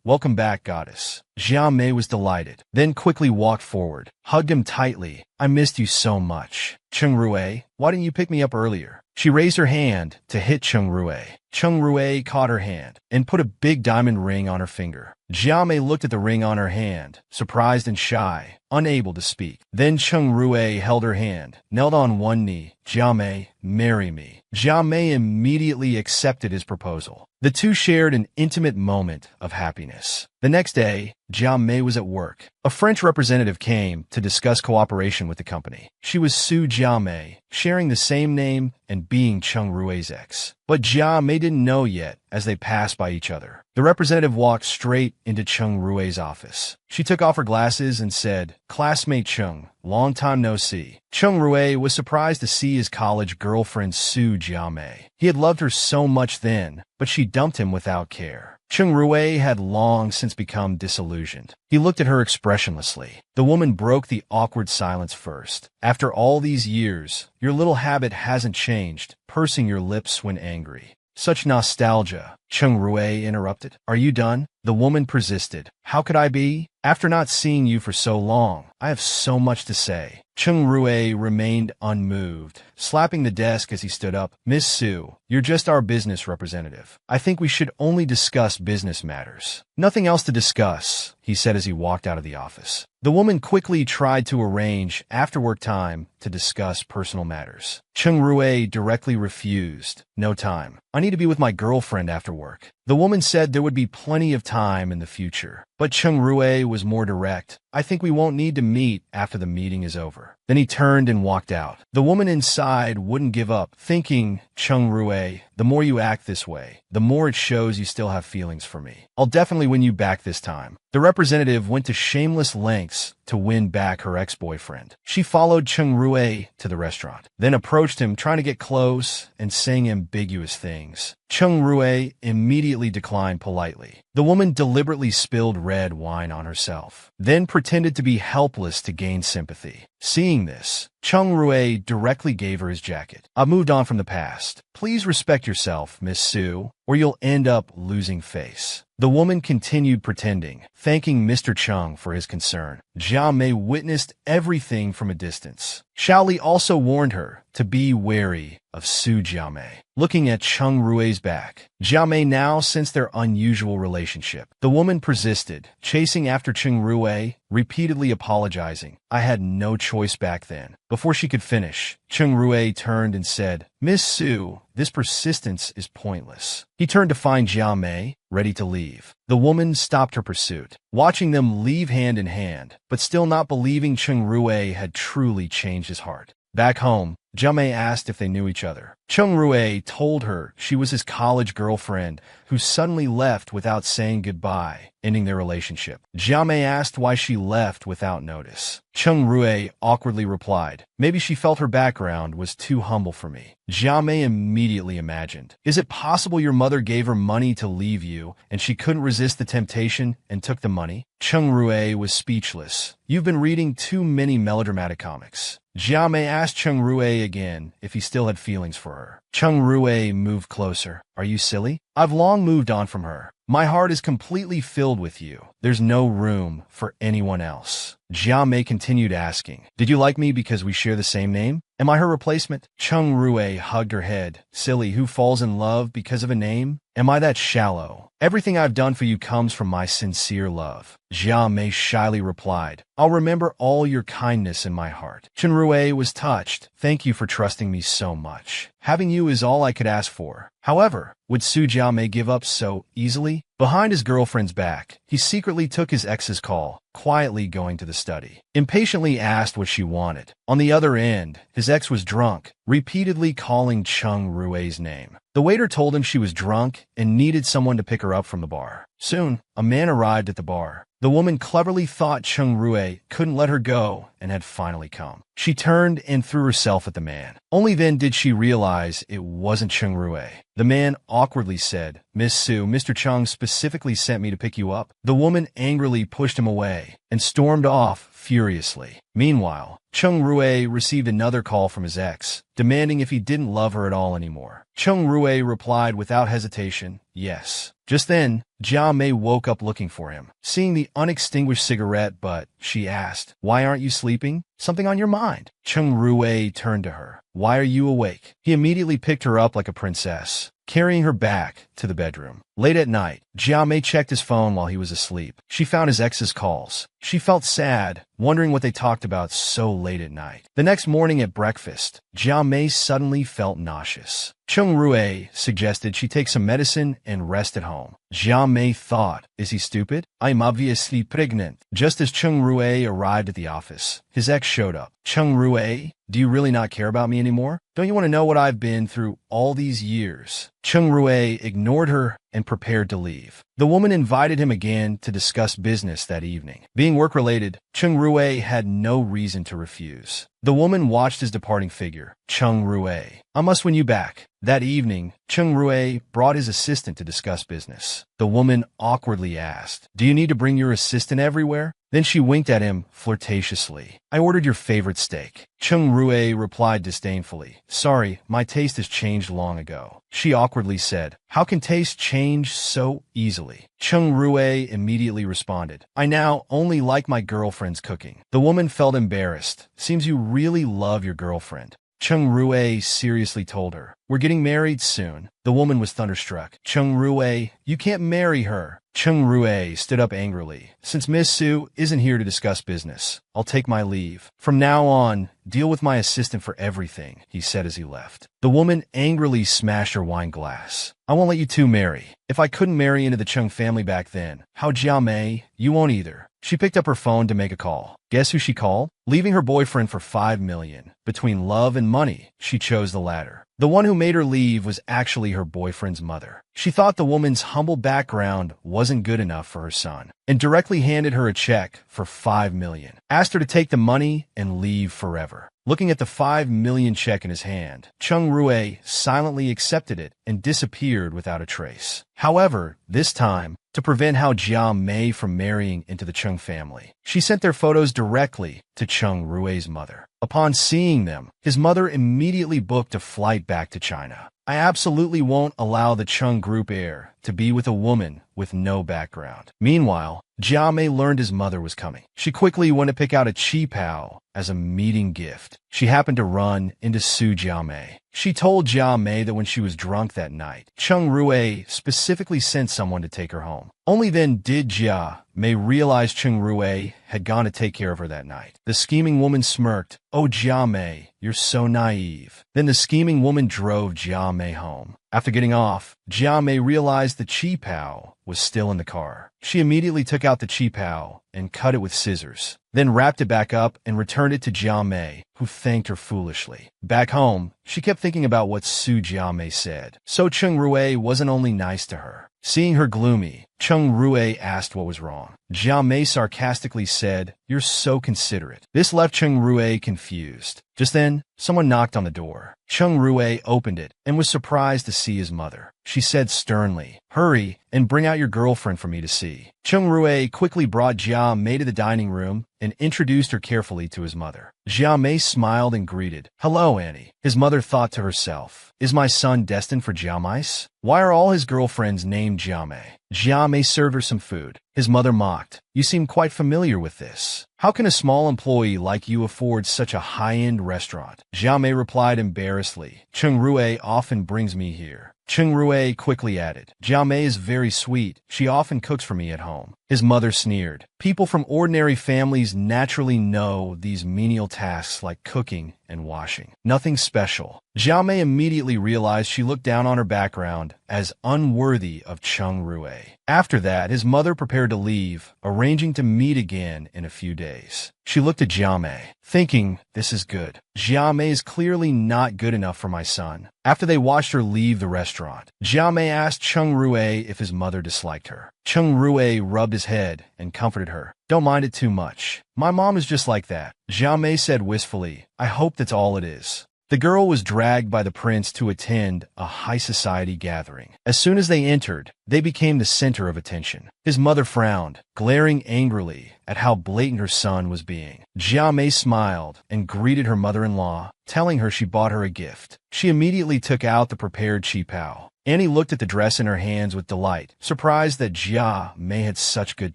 Welcome back, goddess. Jiamei was delighted, then quickly walked forward, hugged him tightly. I missed you so much. Chung Rue, why didn't you pick me up earlier? She raised her hand to hit Chung Rue. Chung Rue caught her hand and put a big diamond ring on her finger. Jiamei looked at the ring on her hand, surprised and shy, unable to speak. Then Chung Rue held her hand, knelt on one knee. Jiamei, marry me. Jiamei immediately accepted his proposal. The two shared an intimate moment of happiness. The next day, Jiamei was at work. A French representative came to discuss cooperation with the company. She was Sue Jiamei, sharing the same name and being Chung Rue's ex. But Jiamei didn't know yet as they passed by each other. The representative walked straight into Chung Rue's office. She took off her glasses and said, Classmate Chung, long time no see. Chung Rue was surprised to see his college girlfriend Sue Jiamei. He had loved her so much then, but she dumped him without care. Chung Rue had long since become disillusioned. He looked at her expressionlessly. The woman broke the awkward silence first. After all these years, your little habit hasn't changed, pursing your lips when angry. Such nostalgia. Chung Rue interrupted. Are you done? The woman persisted. How could I be? After not seeing you for so long, I have so much to say. Chung Rue remained unmoved, slapping the desk as he stood up. Miss Sue, you're just our business representative. I think we should only discuss business matters. Nothing else to discuss, he said as he walked out of the office. The woman quickly tried to arrange after-work time to discuss personal matters. Chung Rue directly refused. No time. I need to be with my girlfriend after work. The woman said there would be plenty of time in the future. But Chung Rue was more direct. I think we won't need to meet after the meeting is over. Then he turned and walked out. The woman inside wouldn't give up, thinking, Chung Rue, the more you act this way, the more it shows you still have feelings for me. I'll definitely win you back this time. The representative went to shameless lengths to win back her ex-boyfriend. She followed Chung Rue to the restaurant, then approached him trying to get close and saying ambiguous things. Chung Rue immediately declined politely. The woman deliberately spilled red wine on herself, then pretended to be helpless to gain sympathy. Seeing this, Chung Rue directly gave her his jacket. I've moved on from the past. Please respect yourself, Miss Sue, or you'll end up losing face. The woman continued pretending, thanking Mr. Chung for his concern. Jiamei witnessed everything from a distance. Xiaoli also warned her to be wary of Sue Jiamei. Looking at Chung Rue's back, Jiamei now sensed their unusual relationship. The woman persisted, chasing after Chung Rue, repeatedly apologizing. I had no choice back then. Before she could finish, Chung Rue turned and said, Miss Sue, this persistence is pointless. He turned to find Jiamei, ready to leave. The woman stopped her pursuit. watching them leave hand in hand, but still not believing Cheng Rui had truly changed his heart. Back home, Jiamei asked if they knew each other. Cheng Rui told her she was his college girlfriend who suddenly left without saying goodbye, ending their relationship. Jiamei asked why she left without notice. Cheng Rui awkwardly replied, maybe she felt her background was too humble for me. Jiamei immediately imagined, is it possible your mother gave her money to leave you and she couldn't resist the temptation and took the money? Cheng Rui was speechless. You've been reading too many melodramatic comics. Jiamei asked Cheng Rui again if he still had feelings for her. Cheng Rui moved closer. Are you silly? I've long moved on from her. My heart is completely filled with you. There's no room for anyone else. Jiamei continued asking, did you like me because we share the same name? Am I her replacement? Cheng Rui hugged her head. Silly, who falls in love because of a name? Am I that shallow? Everything I've done for you comes from my sincere love. Jiamei shyly replied, I'll remember all your kindness in my heart. Cheng Rui was touched. Thank you for trusting me so much. Having you is all I could ask for. However, would Su Jiamei give up so easily? Behind his girlfriend's back, he secretly took his ex's call, quietly going to the study. Impatiently asked what she wanted. On the other end, his ex was drunk, repeatedly calling Cheng Rui's name. The waiter told him she was drunk and needed someone to pick her up from the bar. Soon, a man arrived at the bar. The woman cleverly thought Cheng Rui couldn't let her go and had finally come. She turned and threw herself at the man. Only then did she realize it wasn't Cheng Rui. The man awkwardly said, Miss Su, Mr. Cheng specifically sent me to pick you up. The woman angrily pushed him away and stormed off furiously. Meanwhile, Cheng Rui received another call from his ex, demanding if he didn't love her at all anymore. Cheng Rui replied without hesitation, yes. Just then, Jiamei woke up looking for him, seeing the unextinguished cigarette, but she asked, why aren't you sleeping? Something on your mind? Cheng Rui turned to her. Why are you awake? He immediately picked her up like a princess, carrying her back to the bedroom. Late at night, Jiamei checked his phone while he was asleep. She found his ex's calls. She felt sad, wondering what they talked about so late at night. The next morning at breakfast, Jiamei suddenly felt nauseous. Cheng Rui suggested she take some medicine and rest at home. Jiamei thought, is he stupid? I'm obviously pregnant. Just as Cheng Rui arrived at the office, his ex showed up. Cheng Rui, do you really not care about me anymore? Don't you want to know what I've been through all these years? Cheng Rui ignored her and prepared to leave. The woman invited him again to discuss business that evening. Being work-related, Cheng Rui had no reason to refuse. The woman watched his departing figure. Cheng Rui, I must win you back. That evening, Cheng Rui brought his assistant to discuss business. The woman awkwardly asked, do you need to bring your assistant everywhere? Then she winked at him flirtatiously. I ordered your favorite steak. Cheng Rui replied disdainfully, sorry, my taste has changed long ago. She awkwardly said, how can taste change so easily? Cheng Rui immediately responded, I now only like my girlfriend's cooking. The woman felt embarrassed. Seems you really love your girlfriend. Cheng Rui seriously told her, we're getting married soon. The woman was thunderstruck. Cheng Rui, you can't marry her. Cheng Rui stood up angrily. Since Miss Su isn't here to discuss business, I'll take my leave. From now on, deal with my assistant for everything, he said as he left. The woman angrily smashed her wine glass. I won't let you two marry. If I couldn't marry into the Cheng family back then, how Jiamei, you won't either. She picked up her phone to make a call. Guess who she called? Leaving her boyfriend for $5 million. Between love and money, she chose the latter. The one who made her leave was actually her boyfriend's mother. She thought the woman's humble background wasn't good enough for her son, and directly handed her a check for $5 million. Asked her to take the money and leave forever. Looking at the $5 million check in his hand, Cheng Rui silently accepted it and disappeared without a trace. However, this time, to prevent Hao Jiamei from marrying into the Cheng family, she sent their photos directly to Cheng Rui's mother. Upon seeing them, his mother immediately booked a flight back to China. I absolutely won't allow the Cheng group heir to be with a woman with no background. Meanwhile, Jiamei learned his mother was coming. She quickly went to pick out a chi pao as a meeting gift. She happened to run into Su Jiamei. She told Jiamei that when she was drunk that night, Cheng Rui specifically sent someone to take her home. Only then did Jiamei realize Cheng Rui had gone to take care of her that night. The scheming woman smirked. Oh, Jiamei, you're so naive. Then the scheming woman drove Jiamei home. After getting off, Jia Mei realized the Chi Pao was still in the car. She immediately took out the Chi Pao and cut it with scissors, then wrapped it back up and returned it to Jia Mei, who thanked her foolishly. Back home, she kept thinking about what Su Jiamei said. So Cheng Rui wasn't only nice to her. Seeing her gloomy, Cheng Rui asked what was wrong. Jiamei sarcastically said, "You're so considerate." This left Cheng Rui confused. Just then, someone knocked on the door. Cheng Rui opened it and was surprised to see his mother. She said sternly, "Hurry and bring out your girlfriend for me to see." Cheng Rui quickly brought Jia Mei to the dining room and introduced her carefully to his mother. Jia Mei smiled and greeted, "Hello, Annie." His mother thought to herself, "Is my son destined for Jiamais? Why are all his girlfriends named Jia Mei?" Jia Mei served her some food. His mother mocked, "You seem quite familiar with this. How can a small employee like you afford such a high-end restaurant?" Jia Mei replied embarrassedly, "Cheng Rui often brings me here." Cheng Rui quickly added, "Jia Mei is very sweet. She often cooks for me at home." His mother sneered. People from ordinary families naturally know these menial tasks like cooking and washing. Nothing special. Jia Mei immediately realized she looked down on her background as unworthy of Cheng Rui. After that, his mother prepared to leave, arranging to meet again in a few days. She looked at Jia Mei, thinking, "This is good. Jia Mei is clearly not good enough for my son." After they watched her leave the restaurant, Jia Mei asked Cheng Rui if his mother disliked her. Cheng Rui rubbed his head and comforted her. "Don't mind it too much. My mom is just like that." Jia Mei said wistfully, "I hope that's all it is." The girl was dragged by the prince to attend a high society gathering. As soon as they entered, they became the center of attention. His mother frowned, glaring angrily at how blatant her son was being. Jia Mei smiled and greeted her mother-in-law, telling her she bought her a gift. She immediately took out the prepared Chi Pao. Annie looked at the dress in her hands with delight, surprised that Jia Mei had such good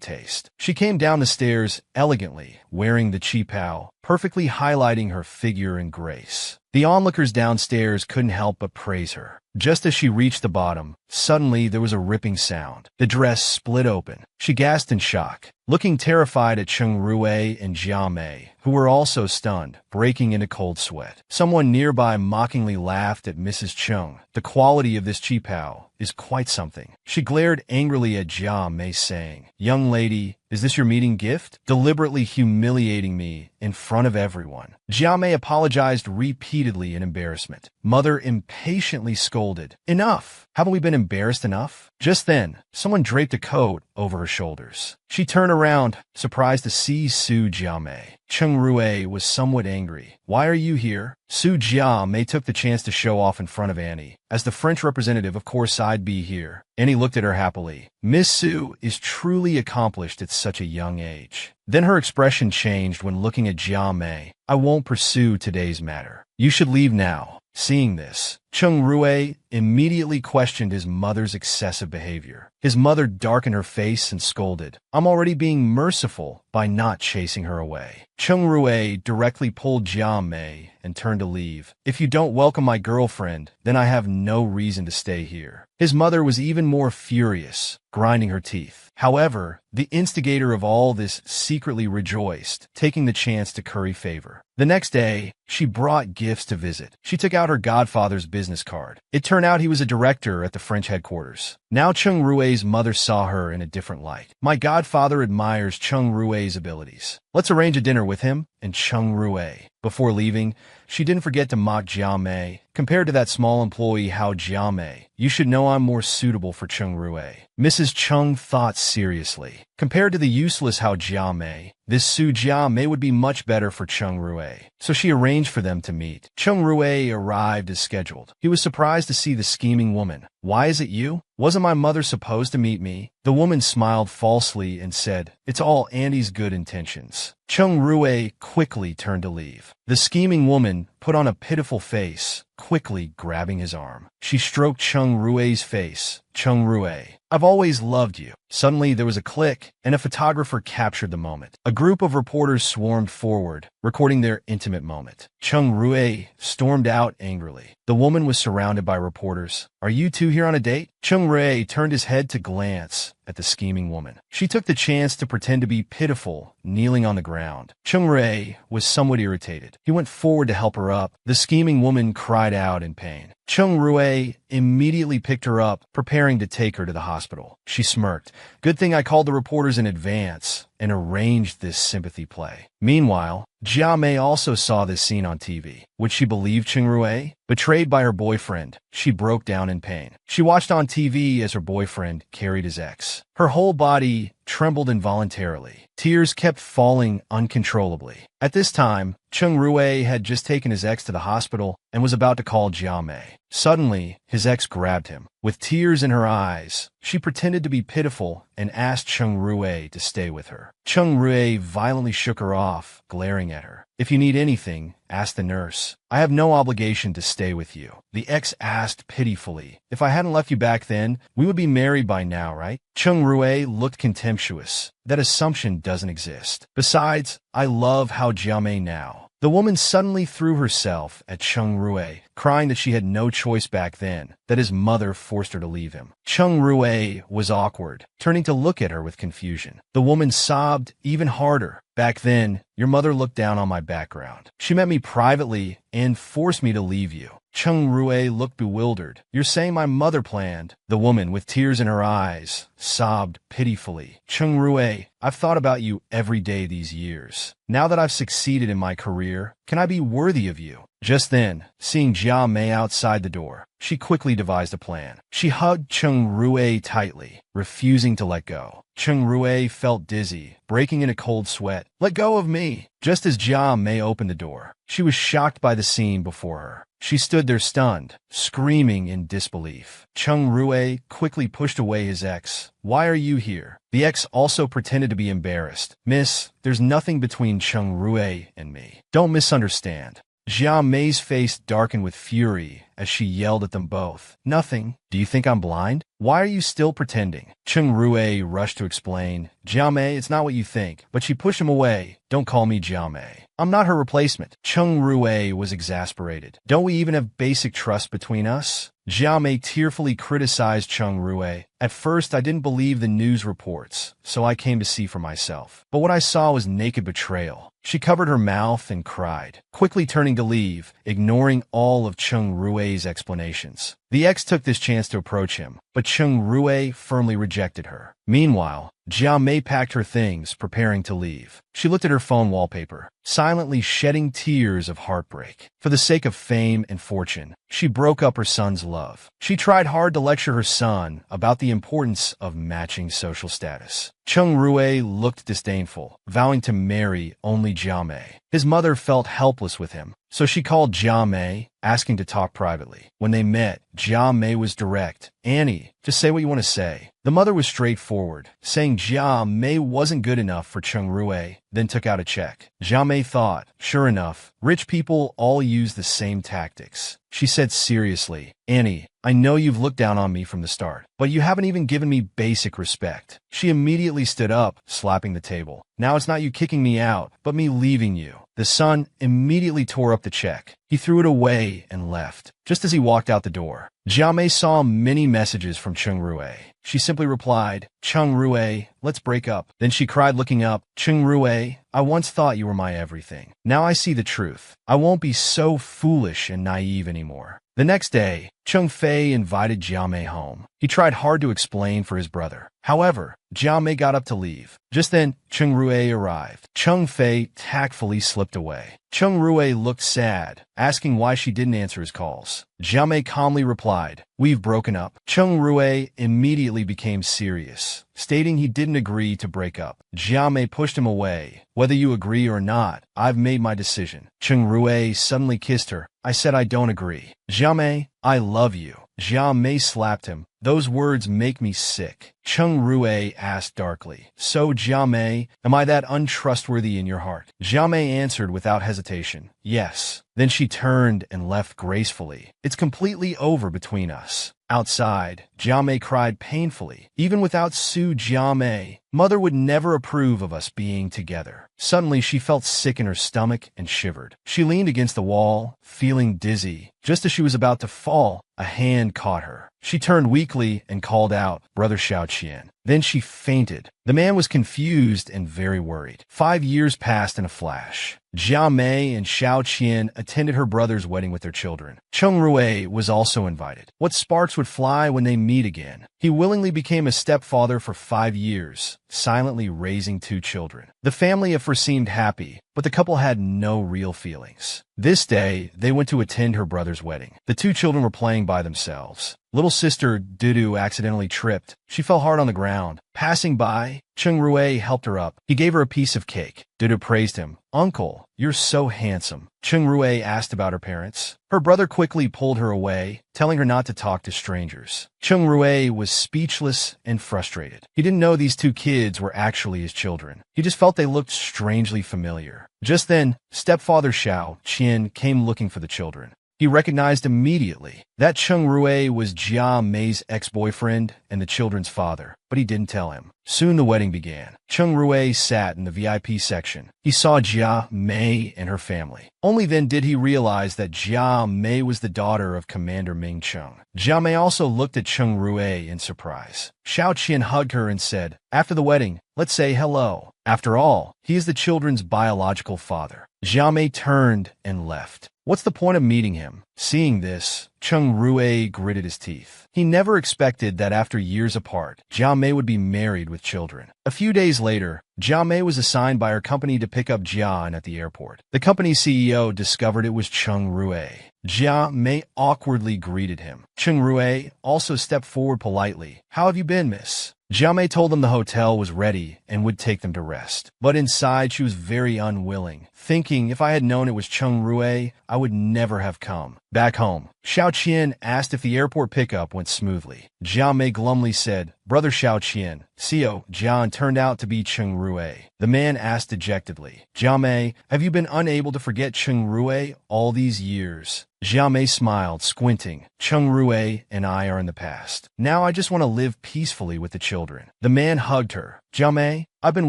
taste. She came down the stairs elegantly, wearing the Chi Pao, perfectly highlighting her figure and grace. The onlookers downstairs couldn't help but praise her. Just as she reached the bottom, suddenly there was a ripping sound. The dress split open. She gasped in shock, looking terrified at Cheng Rui and Jia Mei, who were also stunned, breaking into cold sweat. Someone nearby mockingly laughed at Mrs. Chung. "The quality of this Chi Pao is quite something." She glared angrily at Jia Mei, saying, "Young lady, is this your meeting gift?" Deliberately humiliating me in front of everyone. Jia Mei apologized repeatedly in embarrassment. Mother impatiently scolded, "Enough! Haven't we been embarrassed enough?" Just then, someone draped a coat over her shoulders. She turned around, surprised to see Su Jiamei. Cheng Rui was somewhat angry. "Why are you here?" Su Jiamei took the chance to show off in front of Annie. "As the French representative, of course I'd be here." Annie looked at her happily. Miss Su is truly accomplished at such a young age. Then her expression changed when looking at Jia Mei. "I won't pursue today's matter. You should leave now." Seeing this, Cheng Rui immediately questioned his mother's excessive behavior. His mother darkened her face and scolded, "I'm already being merciful by not chasing her away." Cheng Rui directly pulled Jia Mei and turned to leave. "If you don't welcome my girlfriend, then I have no reason to stay here." His mother was even more furious, grinding her teeth. However, the instigator of all this secretly rejoiced, taking the chance to curry favor. The next day, she brought gifts to visit. She took out her godfather's business card. It turned out he was a director at the French headquarters. Now Cheng Rui's mother saw her in a different light. "My godfather admires Cheng Rui's abilities. Let's arrange a dinner with him and Cheng Rui." Before leaving, she didn't forget to mock Jia Mei. "Compared to that small employee Hao Jia Mei, you should know I'm more suitable for Cheng Rui." Mrs. Chung thought seriously. Compared to the useless Hao Jia Mei, this Su Jia Mei would be much better for Cheng Rui. So she arranged for them to meet. Cheng Rui arrived as scheduled. He was surprised to see the scheming woman. "Why is it you? Wasn't my mother supposed to meet me?" The woman smiled falsely and said, "It's all Andy's good intentions." Cheng Rui quickly turned to leave. The scheming woman put on a pitiful face, quickly grabbing his arm. She stroked Cheng Rui's face. "Cheng Rui, I've always loved you." Suddenly there was a click, and a photographer captured the moment. A group of reporters swarmed forward, recording their intimate moment. Cheng Rui stormed out angrily. The woman was surrounded by reporters. "Are you two here on a date?" Cheng Rui turned his head to glance at the scheming woman. She took the chance to pretend to be pitiful, kneeling on the ground. Cheng Rui was somewhat irritated. He went forward to help her up. The scheming woman cried out in pain. Chung Rue immediately picked her up, preparing to take her to the hospital. She smirked. Good thing I called the reporters in advance and arranged this sympathy play. Meanwhile, Jia Mei also saw this scene on TV. Would she believe Chung Rue? Betrayed by her boyfriend, she broke down in pain. She watched on TV as her boyfriend carried his ex. Her whole body trembled involuntarily. Tears kept falling uncontrollably. At this time, Chung Rue had just taken his ex to the hospital and was about to call Jia Mei. Suddenly, his ex grabbed him. With tears in her eyes, she pretended to be pitiful and asked Chung Rue to stay with her. Chung Rue violently shook her off, glaring at her. If you need anything, ask the nurse. I have no obligation to stay with you. The ex asked pitifully. If I hadn't left you back then, we would be married by now, right? Chung Rue looked contemptuous. That assumption doesn't exist. Besides, I love how Jia Mei now. The woman suddenly threw herself at Chung Rue, crying that she had no choice back then, that his mother forced her to leave him. Chung Rue was awkward, turning to look at her with confusion. The woman sobbed even harder. Back then, your mother looked down on my background. She met me privately and forced me to leave you. Chung Rue looked bewildered. You're saying my mother planned? The woman, with tears in her eyes, sobbed pitifully. Chung Rue, I've thought about you every day these years. Now that I've succeeded in my career, can I be worthy of you? Just then, seeing Jia Mei outside the door, she quickly devised a plan. She hugged Chung Rue tightly, refusing to let go. Chung Rue felt dizzy, breaking in a cold sweat. Let go of me! Just as Jia Mei opened the door, she was shocked by the scene before her. She stood there stunned, screaming in disbelief. Chung Rue quickly pushed away his ex. Why are you here? The ex also pretended to be embarrassed. Miss, there's nothing between Chung Rue and me. Don't misunderstand. Jia Mei's face darkened with fury as she yelled at them both. Nothing. Do you think I'm blind? Why are you still pretending? Chung Rue rushed to explain. Jia Mei, it's not what you think. But she pushed him away. Don't call me Jia Mei. I'm not her replacement. Chung Rue was exasperated. Don't we even have basic trust between us? Jia Mei tearfully criticized Chung Rue. At first, I didn't believe the news reports, so I came to see for myself. But what I saw was naked betrayal. She covered her mouth and cried, quickly turning to leave, ignoring all of Chung Rue's explanations. The ex took this chance to approach him, but Chung Rue firmly rejected her. Meanwhile, Jia Mei packed her things, preparing to leave. She looked at her phone wallpaper, silently shedding tears of heartbreak. For the sake of fame and fortune, she broke up her son's love. She tried hard to lecture her son about the importance of matching social status. Chung Rue looked disdainful, vowing to marry only Jia Mei. His mother felt helpless with him, so she called Jia Mei, asking to talk privately. When they met, Jia Mei was direct. Annie, just say what you want to say. The mother was straightforward, saying Jia Mei wasn't good enough for Chung Rue, then took out a check. Jia Mei thought, sure enough, rich people all use the same tactics. She said seriously, Annie, I know you've looked down on me from the start, but you haven't even given me basic respect. She immediately stood up, slapping the table. Now it's not you kicking me out, but me leaving you. The son immediately tore up the check. He threw it away and left. Just as he walked out the door, Jia Mei saw many messages from Chung Rue. She simply replied, Chung Rue, let's break up. Then she cried looking up, Chung Rue, I once thought you were my everything. Now I see the truth. I won't be so foolish and naive anymore. The next day, Chung Fei invited Jia Mei home. He tried hard to explain for his brother. However, Jia Mei got up to leave. Just then, Chung Rue arrived. Chung Fei tactfully slipped away. Chung Rue looked sad, asking why she didn't answer his calls. Jia Mei calmly replied, We've broken up. Chung Rue immediately became serious, stating he didn't agree to break up. Jia Mei pushed him away. Whether you agree or not, I've made my decision. Chung Rue suddenly kissed her. I said I don't agree. Jia Mei, I love you. Jia Mei slapped him. Those words make me sick. Chung Rue asked darkly, So, Jia Mei, am I that untrustworthy in your heart? Jia Mei answered without hesitation, Yes. Then she turned and left gracefully. It's completely over between us. Outside, Jia Mei cried painfully. Even without Su Jia Mei, Mother would never approve of us being together. Suddenly, she felt sick in her stomach and shivered. She leaned against the wall, feeling dizzy. Just as she was about to fall, a hand caught her. She turned weakly and called out, "Brother Xiaoqian." Then she fainted. The man was confused and very worried. 5 years passed in a flash. Jia Mei and Xiao Qian attended her brother's wedding with their children. Cheng Rui was also invited. What sparks would fly when they meet again? He willingly became a stepfather for 5 years, silently raising 2 children. The family at first seemed happy, but the couple had no real feelings. This day, they went to attend her brother's wedding. The 2 children were playing by themselves. Little sister Dudu accidentally tripped. She fell hard on the ground. Passing by, Cheng Rui helped her up. He gave her a piece of cake. Dudu praised him. "Uncle, you're so handsome." Cheng Rui asked about her parents. Her brother quickly pulled her away, telling her not to talk to strangers. Cheng Rui was speechless and frustrated. He didn't know these 2 kids were actually his children. He just felt they looked strangely familiar. Just then, stepfather Xiao Qian came looking for the children. He recognized immediately that Cheng Rui was Jia Mei's ex-boyfriend and the children's father, but he didn't tell him. Soon the wedding began. Cheng Rui sat in the VIP section. He saw Jia Mei and her family. Only then did he realize that Jia Mei was the daughter of Commander Ming Cheng. Jia Mei also looked at Cheng Rui in surprise. Xiao Qian hugged her and said, "After the wedding, let's say hello." After all, he is the children's biological father. Jia Mei turned and left. What's the point of meeting him? Seeing this, Cheng Rui gritted his teeth. He never expected that after years apart, Jia Mei would be married with children. A few days later, Jia Mei was assigned by her company to pick up Jian at the airport. The company's CEO discovered it was Cheng Rui. Jia Mei awkwardly greeted him. Cheng Rui also stepped forward politely. "How have you been, miss?" Jia Mei told them the hotel was ready and would take them to rest. But inside, she was very unwilling, thinking if I had known it was Cheng Rui, I would never have come. Back home, Xiao Qian asked if the airport pickup went smoothly. Jia Mei glumly said, "Brother Xiao Qian." CEO Jian turned out to be Cheng Rui. The man asked dejectedly, "Jia Mei, have you been unable to forget Cheng Rui all these years?" Jia Mei smiled, squinting. "Cheng Rui and I are in the past. Now I just want to live peacefully with the children." The man hugged her. "Jia Mei, I've been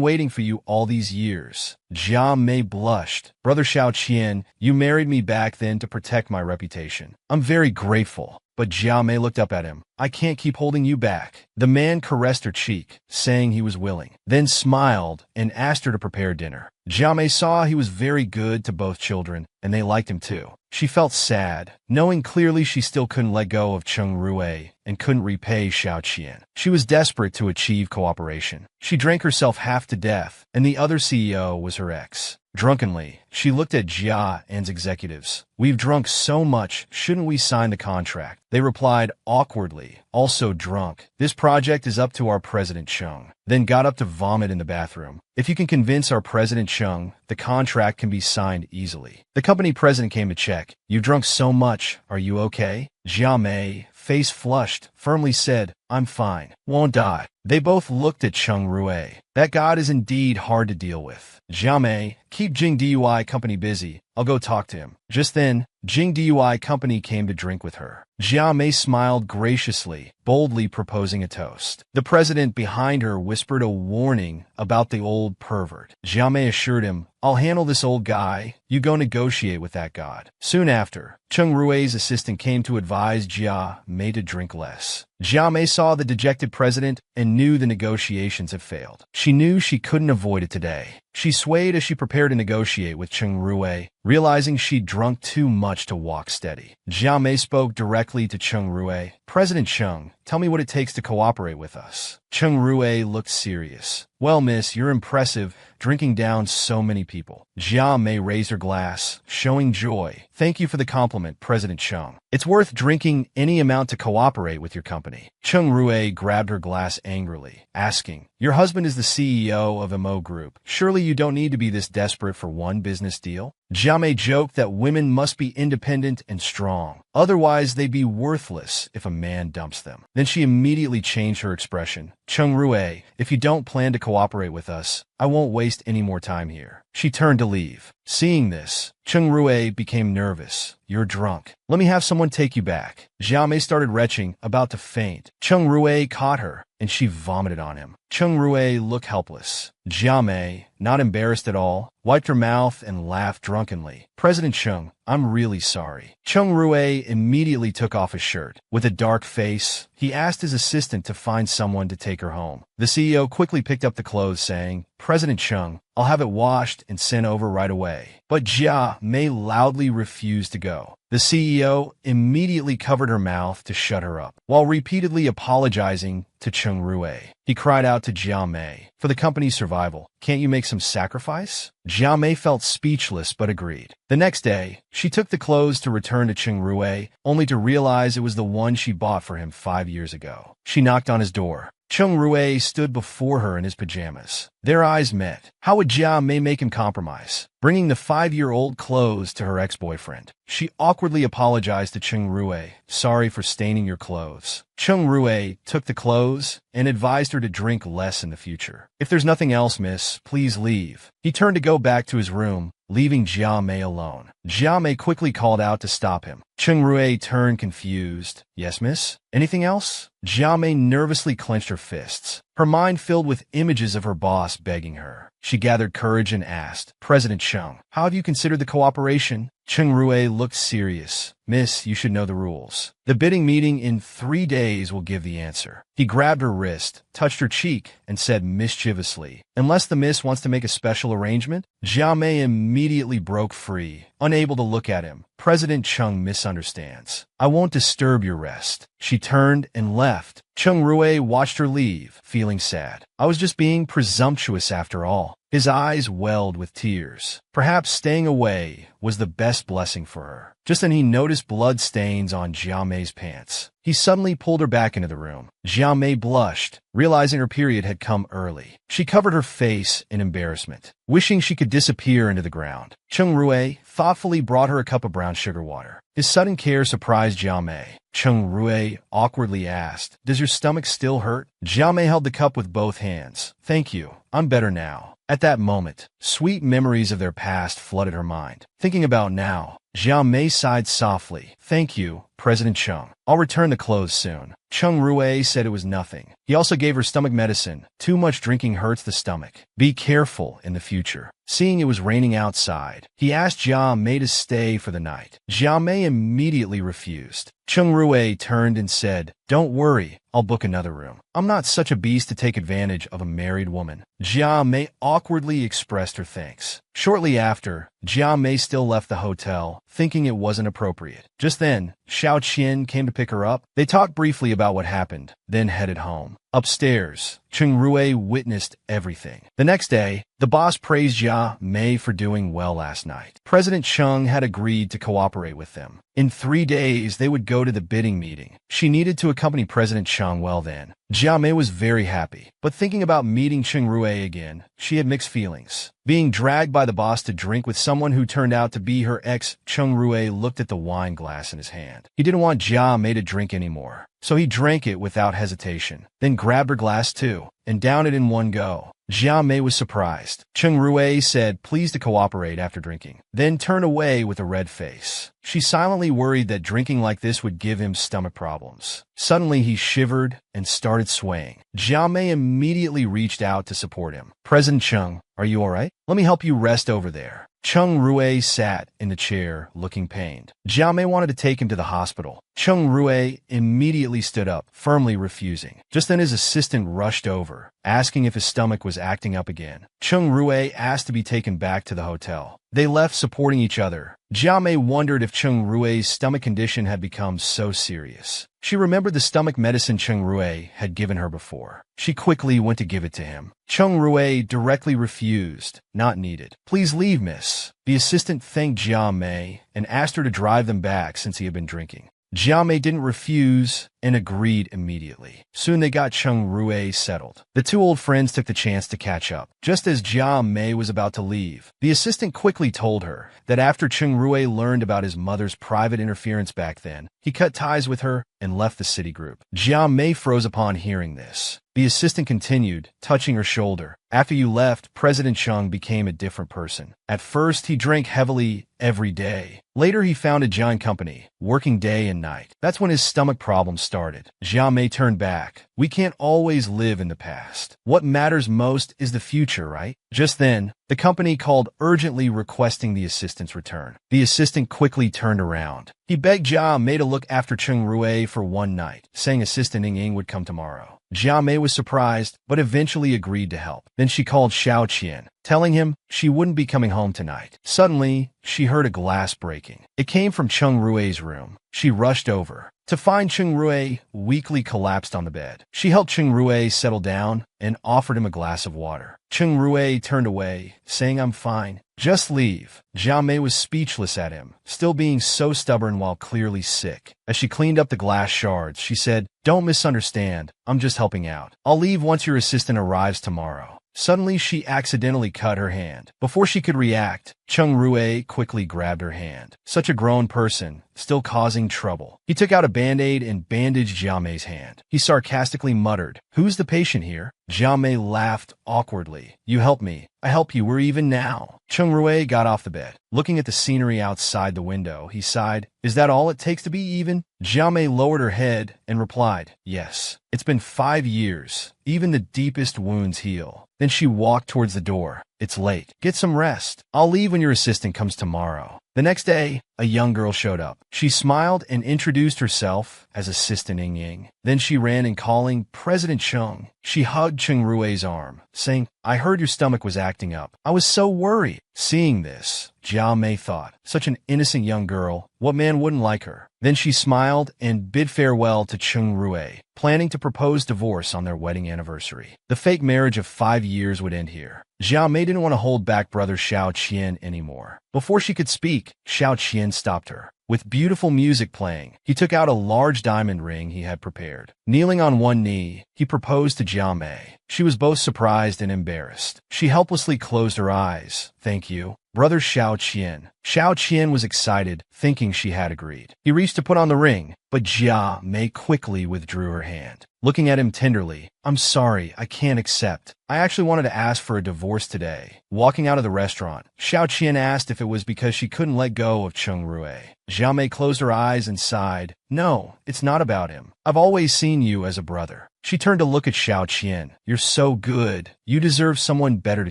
waiting for you all these years." Jia Mei blushed. "Brother Xiao Qian, you married me back then to protect my reputation. I'm very grateful." But Jia Mei looked up at him. "I can't keep holding you back." The man caressed her cheek, saying he was willing, then smiled and asked her to prepare dinner. Jia Mei saw he was very good to both children, and they liked him too. She felt sad, knowing clearly she still couldn't let go of Cheng Rui and couldn't repay Xiao Qian. She was desperate to achieve cooperation. She drank herself half to death, and the other CEO was her ex. Drunkenly, she looked at Jia and executives. "We've drunk so much, shouldn't we sign the contract?" They replied awkwardly, also drunk. "This project is up to our President Cheng." Then got up to vomit in the bathroom. "If you can convince our President Cheng, the contract can be signed easily." The company president came to check. "You've drunk so much, are you okay?" Jia Mei, face flushed, firmly said, "I'm fine. Won't die." They both looked at Cheng Rui. That god is indeed hard to deal with. Jia Mei, keep Jing DUI company busy. I'll go talk to him. Just then, Jing DUI company came to drink with her. Jia Mei smiled graciously, boldly proposing a toast. The president behind her whispered a warning about the old pervert. Jia Mei assured him, "I'll handle this old guy. You go negotiate with that god." Soon after, Cheng Rui's assistant came to advise Jia Mei to drink less. Jia Mei saw the dejected president and knew the negotiations had failed. She knew she couldn't avoid it today. She swayed as she prepared to negotiate with Cheng Rui, realizing she'd drunk too much to walk steady. Jia Mei spoke directly to Cheng Rui. "President Cheng, tell me what it takes to cooperate with us." Cheng Rui looked serious. "Well, miss, you're impressive, drinking down so many people." Jia Mei raised her glass, showing joy. "Thank you for the compliment, President Cheng. It's worth drinking any amount to cooperate with your company." Cheng Rui grabbed her glass angrily, asking, "Your husband is the CEO of MO Group. Surely you don't need to be this desperate for one business deal?" Jia Mei joked that women must be independent and strong. Otherwise, they'd be worthless if a man dumps them. Then she immediately changed her expression. "Cheng Rui, if you don't plan to cooperate with us, I won't waste any more time here." She turned to leave. Seeing this, Cheng Rui became nervous. "You're drunk. Let me have someone take you back." Jia Mei started retching, about to faint. Cheng Rui caught her. and she vomited on him. Chung Rui looked helpless. Jia Mei, not embarrassed at all, wiped her mouth and laughed drunkenly. President Chung, I'm really sorry. Chung Rui immediately took off his shirt. With a dark face, he asked his assistant to find someone to take her home. The CEO quickly picked up the clothes, saying, President Chung, I'll have it washed and sent over right away. But Jia Mei loudly refused to go. The CEO immediately covered her mouth to shut her up, while repeatedly apologizing to Chung Rui. He cried out to Jia Mei, for the company's survival, can't you make some sacrifice? Jia Mei felt speechless but agreed. The next day, she took the clothes to return to Chung Rui, only to realize it was the one she bought for him 5 years ago. She knocked on his door. Chung Rui stood before her in his pajamas. Their eyes met. How would Jia Mei make him compromise? Bringing the 5-year-old clothes to her ex-boyfriend. She awkwardly apologized to Chung Rui, sorry for staining your clothes. Chung Rui took the clothes and advised her to drink less in the future. If there's nothing else, miss, please leave. He turned to go back to his room, leaving Jia Mei alone. Jia Mei quickly called out to stop him. Chung Rui turned confused. Yes, miss? Anything else? Jia Mei nervously clenched her fists, her mind filled with images of her boss begging her. She gathered courage and asked, President Chung, how have you considered the cooperation? Chung Rui looked serious. Miss, you should know the rules. The bidding meeting in 3 days will give the answer. He grabbed her wrist, touched her cheek, and said mischievously, unless the miss wants to make a special arrangement? Jia Mei immediately broke free, unable to look at him. President Chung misunderstands. I won't disturb your rest. She turned and left. Chung Rui watched her leave, feeling sad. I was just being presumptuous after all. His eyes welled with tears. Perhaps staying away was the best blessing for her. Just then he noticed blood stains on Jia Mei's pants. He suddenly pulled her back into the room. Jia Mei blushed, realizing her period had come early. She covered her face in embarrassment, wishing she could disappear into the ground. Chung Rui thoughtfully brought her a cup of brown sugar water. His sudden care surprised Jia Mei. Chung Rui awkwardly asked, Does your stomach still hurt? Jia Mei held the cup with both hands. Thank you. I'm better now. At that moment, sweet memories of their past flooded her mind. Thinking about now, Jia Mei sighed softly. Thank you, President Chung. I'll return the clothes soon. Chung Rui said it was nothing. He also gave her stomach medicine. Too much drinking hurts the stomach. Be careful in the future. Seeing it was raining outside, he asked Jia Mei to stay for the night. Jia Mei immediately refused. Chung Rui turned and said, Don't worry, I'll book another room. I'm not such a beast to take advantage of a married woman. Jia Mei awkwardly expressed her thanks. Shortly after, Jia Mei still left the hotel, thinking it wasn't appropriate. Just then, Xiao Qian came to pick her up. They talked briefly about what happened, then headed home. Upstairs, Chung Rui witnessed everything. The next day, the boss praised Jia Mei for doing well last night. President Chung had agreed to cooperate with them. In 3 days, they would go to the bidding meeting. She needed to accompany President Chung. Well then, Jia Mei was very happy. But thinking about meeting Chung Rui again, she had mixed feelings. Being dragged by the boss to drink with someone who turned out to be her ex, Chung Rui looked at the wine glass in his hand. He didn't want Jia Mei to drink anymore, so he drank it without hesitation, then grabbed her glass too, and downed it in one go. Jia Mei was surprised. Chung Rui said pleased to cooperate after drinking, then turned away with a red face. She silently worried that drinking like this would give him stomach problems. Suddenly he shivered and started swaying. Jia Mei immediately reached out to support him. President Chung, are you alright? Let me help you rest over there. Chung Rui sat in the chair, looking pained. Jia Mei wanted to take him to the hospital. Chung Rui immediately stood up, firmly refusing. Just then his assistant rushed over, asking if his stomach was acting up again. Chung Rui asked to be taken back to the hotel. They left supporting each other. Jia Mei wondered if Chung Rui's stomach condition had become so serious. She remembered the stomach medicine Chung Rui had given her before. She quickly went to give it to him. Chung Rui directly refused. Not needed. Please leave, miss. The assistant thanked Jia Mei and asked her to drive them back since he had been drinking. Jia Mei didn't refuse and agreed immediately. Soon they got Chung Rui settled. The two old friends took the chance to catch up. Just as Jia Mei was about to leave, the assistant quickly told her that after Chung Rui learned about his mother's private interference back then, he cut ties with her and left the Citigroup. Jia Mei froze upon hearing this. The assistant continued, touching her shoulder. After you left, President Chung became a different person. At first, he drank heavily every day. Later, he founded giant company, working day and night. That's when his stomach problems started. Jia Mei turned back. We can't always live in the past. What matters most is the future, right? Just then, the company called urgently requesting the assistant's return. The assistant quickly turned around. He begged Jia Mei to look after Chung Rui for one night, saying Assistant Ing Ing would come tomorrow. Jia Mei was surprised, but eventually agreed to help. Then she called Xiao Qian, telling him she wouldn't be coming home tonight. Suddenly, she heard a glass breaking. It came from Chung Rui's room. She rushed over to find Chung Rui weakly collapsed on the bed. She helped Chung Rui settle down and offered him a glass of water. Chung Rui turned away, saying, "I'm fine. Just leave." Jia Mei was speechless at him, still being so stubborn while clearly sick. As she cleaned up the glass shards, she said, "Don't misunderstand. I'm just helping out. I'll leave once your assistant arrives tomorrow." Suddenly, she accidentally cut her hand. Before she could react, Chung Rui quickly grabbed her hand. Such a grown person, still causing trouble. He took out a Band-Aid and bandaged Jia Mei's hand. He sarcastically muttered, "Who's the patient here?" Jia Mei laughed awkwardly. "You help me. I help you. We're even now." Chung Rui got off the bed. Looking at the scenery outside the window, he sighed. "Is that all it takes to be even?" Jia Mei lowered her head and replied, "Yes. It's been 5 years. Even the deepest wounds heal." Then she walked towards the door. "It's late. Get some rest. I'll leave when your assistant comes tomorrow." The next day, a young girl showed up. She smiled and introduced herself as Assistant Ing Ing. Then she ran in calling President Chung. She hugged Chung Rui's arm, saying, "I heard your stomach was acting up. I was so worried." Seeing this, Jia Mei thought, such an innocent young girl, what man wouldn't like her? Then she smiled and bid farewell to Chung Rui, planning to propose divorce on their wedding anniversary. The fake marriage of 5 years would end here. Jia Mei didn't want to hold back brother Xiao Qian anymore. Before she could speak, Xiao Qian stopped her. With beautiful music playing, he took out a large diamond ring he had prepared. Kneeling on one knee, he proposed to Jia Mei. She was both surprised and embarrassed. She helplessly closed her eyes. "Thank you, brother Xiao Qian." Xiao Qian was excited, thinking she had agreed. He reached to put on the ring, but Jia Mei quickly withdrew her hand. Looking at him tenderly, "I'm sorry, I can't accept. I actually wanted to ask for a divorce today." Walking out of the restaurant, Xiao Qian asked if it was because she couldn't let go of Chung Rui. Jia Mei closed her eyes and sighed. "No, it's not about him. I've always seen you as a brother." She turned to look at Xiao Qian. "You're so good. You deserve someone better to